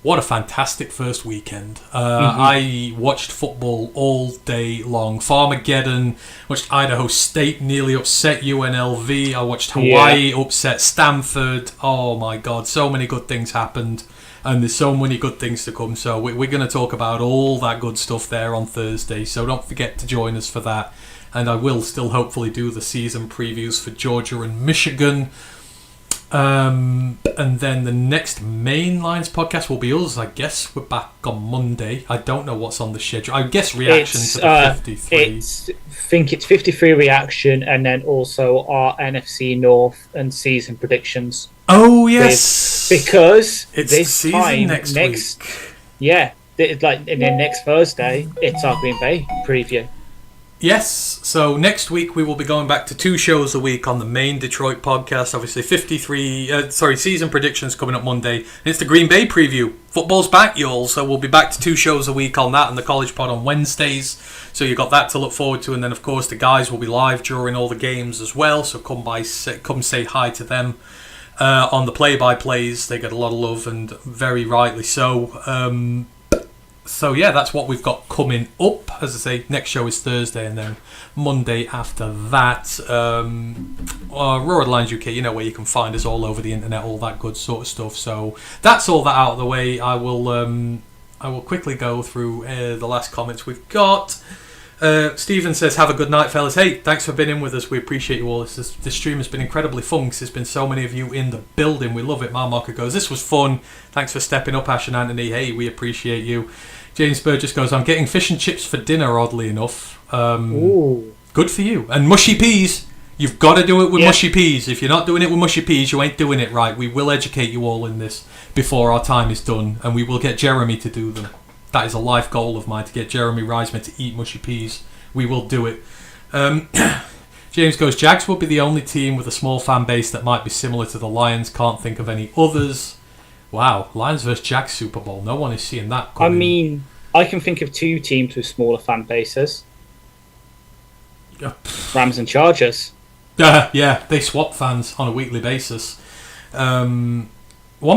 what a fantastic first weekend. I watched football all day long. Farmageddon, watched Idaho State nearly upset UNLV. I watched Hawaii upset Stanford. Oh my God, so many good things happened. And there's so many good things to come. So we're going to talk about all that good stuff there on Thursday. So don't forget to join us for that. And I will still hopefully do the season previews for Georgia and Michigan. And then the next main Lions podcast will be us. I guess we're back on Monday. I don't know what's on the schedule. I guess reaction to the 53. I think it's 53 reaction, and then also our NFC North and season predictions. Oh yes, because it's this season time next week. Yeah, like and then next Thursday it's our Green Bay preview. Yes, so next week we will be going back to 2 shows a week on the main Detroit podcast. Obviously, season predictions coming up Monday. And it's the Green Bay preview. Football's back, y'all, so we'll be back to 2 shows a week on that and the College Pod on Wednesdays. So you've got that to look forward to. And then, of course, the guys will be live during all the games as well. So come say hi to them on the play-by-plays. They get a lot of love, and very rightly so. So yeah, that's what we've got coming up. As I say, next show is Thursday, and then Monday after that, Roared Lines UK, you know where you can find us all over the internet, all that good sort of stuff. So that's all that out of the way. I will quickly go through the last comments we've got. Stephen says, have a good night, fellas. Hey, thanks for being in with us. We appreciate you all. This stream has been incredibly fun because there's been so many of you in the building. We love it. Marmarker goes, this was fun. Thanks for stepping up, Ash and Anthony. Hey, we appreciate you. James Burgess goes, I'm getting fish and chips for dinner, oddly enough. Good for you. And mushy peas. You've got to do it with mushy peas. If you're not doing it with mushy peas, you ain't doing it right. We will educate you all in this before our time is done, and we will get Jeremy to do them. That is a life goal of mine, to get Jeremy Reisman to eat mushy peas. We will do it. James goes, Jags will be the only team with a small fan base that might be similar to the Lions. Can't think of any others. Wow, Lions vs Jags Super Bowl. No one is seeing that coming. I mean, I can think of 2 teams with smaller fan bases. Rams and Chargers. Yeah, they swap fans on a weekly basis. One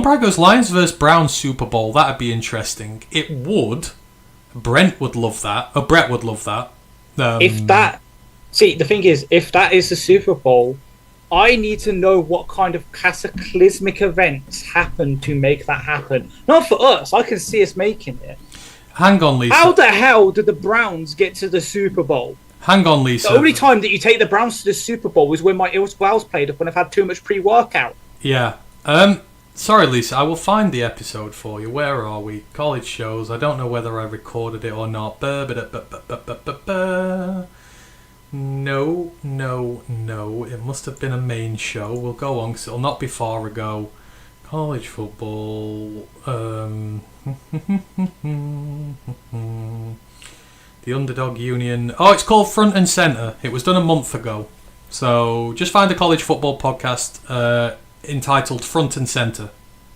Pride goes, Lions vs Browns Super Bowl. That'd be interesting. It would. Brent would love that. Or Brett would love that. The thing is, if that is the Super Bowl, I need to know what kind of cataclysmic events happen to make that happen. Not for us. I can see us making it. Hang on, Lisa. How the hell did the Browns get to the Super Bowl? Hang on, Lisa. The only time that you take the Browns to the Super Bowl was when my Ilse Wells played up when I've had too much pre-workout. Yeah. Sorry, Lisa. I will find the episode for you. Where are we? College shows. I don't know whether I recorded it or not. No. It must have been a main show. We'll go on because it'll not be far ago. College football. The Underdog Union. Oh, it's called Front and Centre. It was done a month ago. So just find the college football podcast entitled Front and Centre.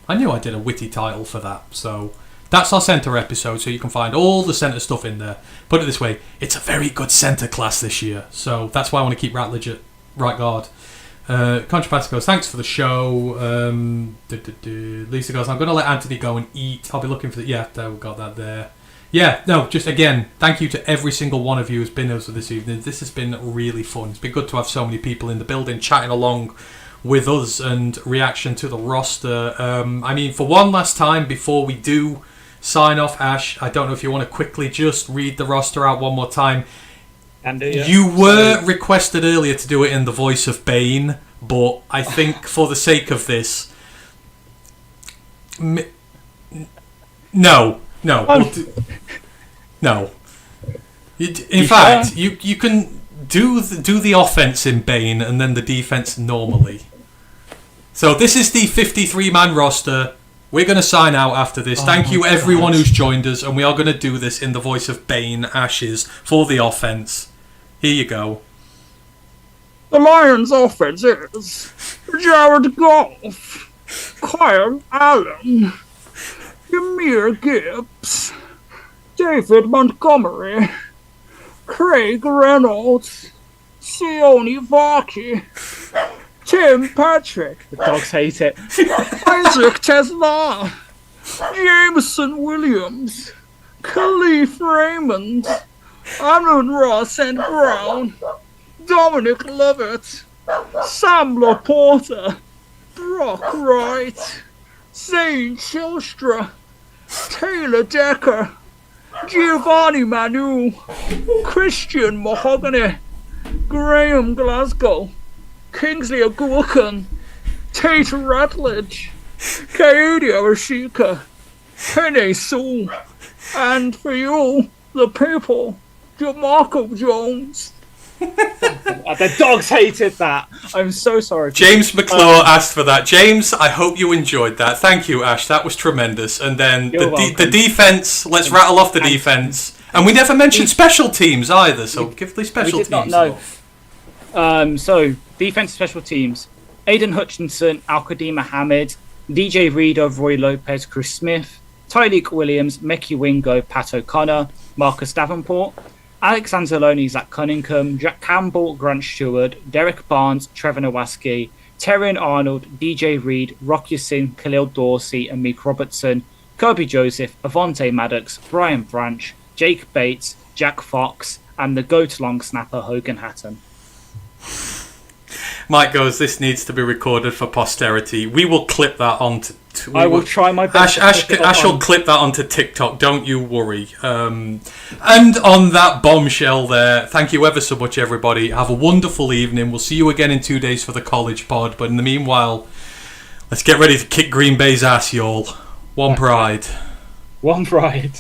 I knew I did a witty title for that. So that's our centre episode, so you can find all the centre stuff in there. Put it this way, it's a very good centre class this year, so that's why I want to keep Ratledge at right guard. Contrapass goes, thanks for the show. Lisa goes, I'm going to let Anthony go and eat. I'll be looking for the... Yeah, there, we got that there. Yeah, no, just again, thank you to every single one of you who's been with us this evening. This has been really fun. It's been good to have so many people in the building chatting along with us and reaction to the roster. I mean, for one last time before we do sign off, Ash, I don't know if you want to quickly just read the roster out one more time. You were requested earlier to do it in the voice of Bane, but I think for the sake of this, no. In fact, you can do the offense in Bane and then the defense normally. So this is the 53-man roster. We're going to sign out after this. Thank you everyone who's joined us, and we are going to do this in the voice of Bane Ashes for the offense. Here you go. The Lions' offense is Jared Goff, Kyle Allen, Jameer Gibbs, David Montgomery, Craig Reynolds, Sione Vaki, Tim Patrick, The dogs hate it. Isaac Tesla, Jameson Williams, Khalif Raymond, Amon Ross and Brown, Dominic Lovett, Sam Laporta, Brock Wright, Zane Chilstra, Taylor Decker, Giovanni Manu, Christian Mahogany, Graham Glasgow, Kingsley Ogulkan, Tate Ratledge, Kaidi Arashika, Penny Sue, and for you, the people, Jamarco Jones. The dogs hated that. I'm so sorry. James McClure asked for that. James, I hope you enjoyed that. Thank you, Ash. That was tremendous. And then the defense. Let's rattle off the defense. And we never mentioned special teams either, so give the special we did teams not know. love. So, defensive special teams. Aidan Hutchinson, Al-Qadim Mohammed, DJ Reader, Roy Lopez, Chris Smith, Tyleek Williams, Mekhi Wingo, Pat O'Connor, Marcus Davenport, Alex Anzalone, Zach Cunningham, Jack Campbell, Grant Stewart, Derek Barnes, Trevor Nowaski, Terrion Arnold, DJ Reed, Rock Yassin, Khalil Dorsey, and Meek Robertson, Kobe Joseph, Avonte Maddox, Brian Branch, Jake Bates, Jack Fox, and the GOAT long snapper Hogan Hatton. Mike goes, this needs to be recorded for posterity. We will clip that onto... I will try my best. Ash will clip that onto TikTok, don't you worry. And on that bombshell there, thank you ever so much, everybody. Have a wonderful evening. We'll see you again in 2 days for the college pod. But in the meanwhile, let's get ready to kick Green Bay's ass, y'all. One pride. One pride.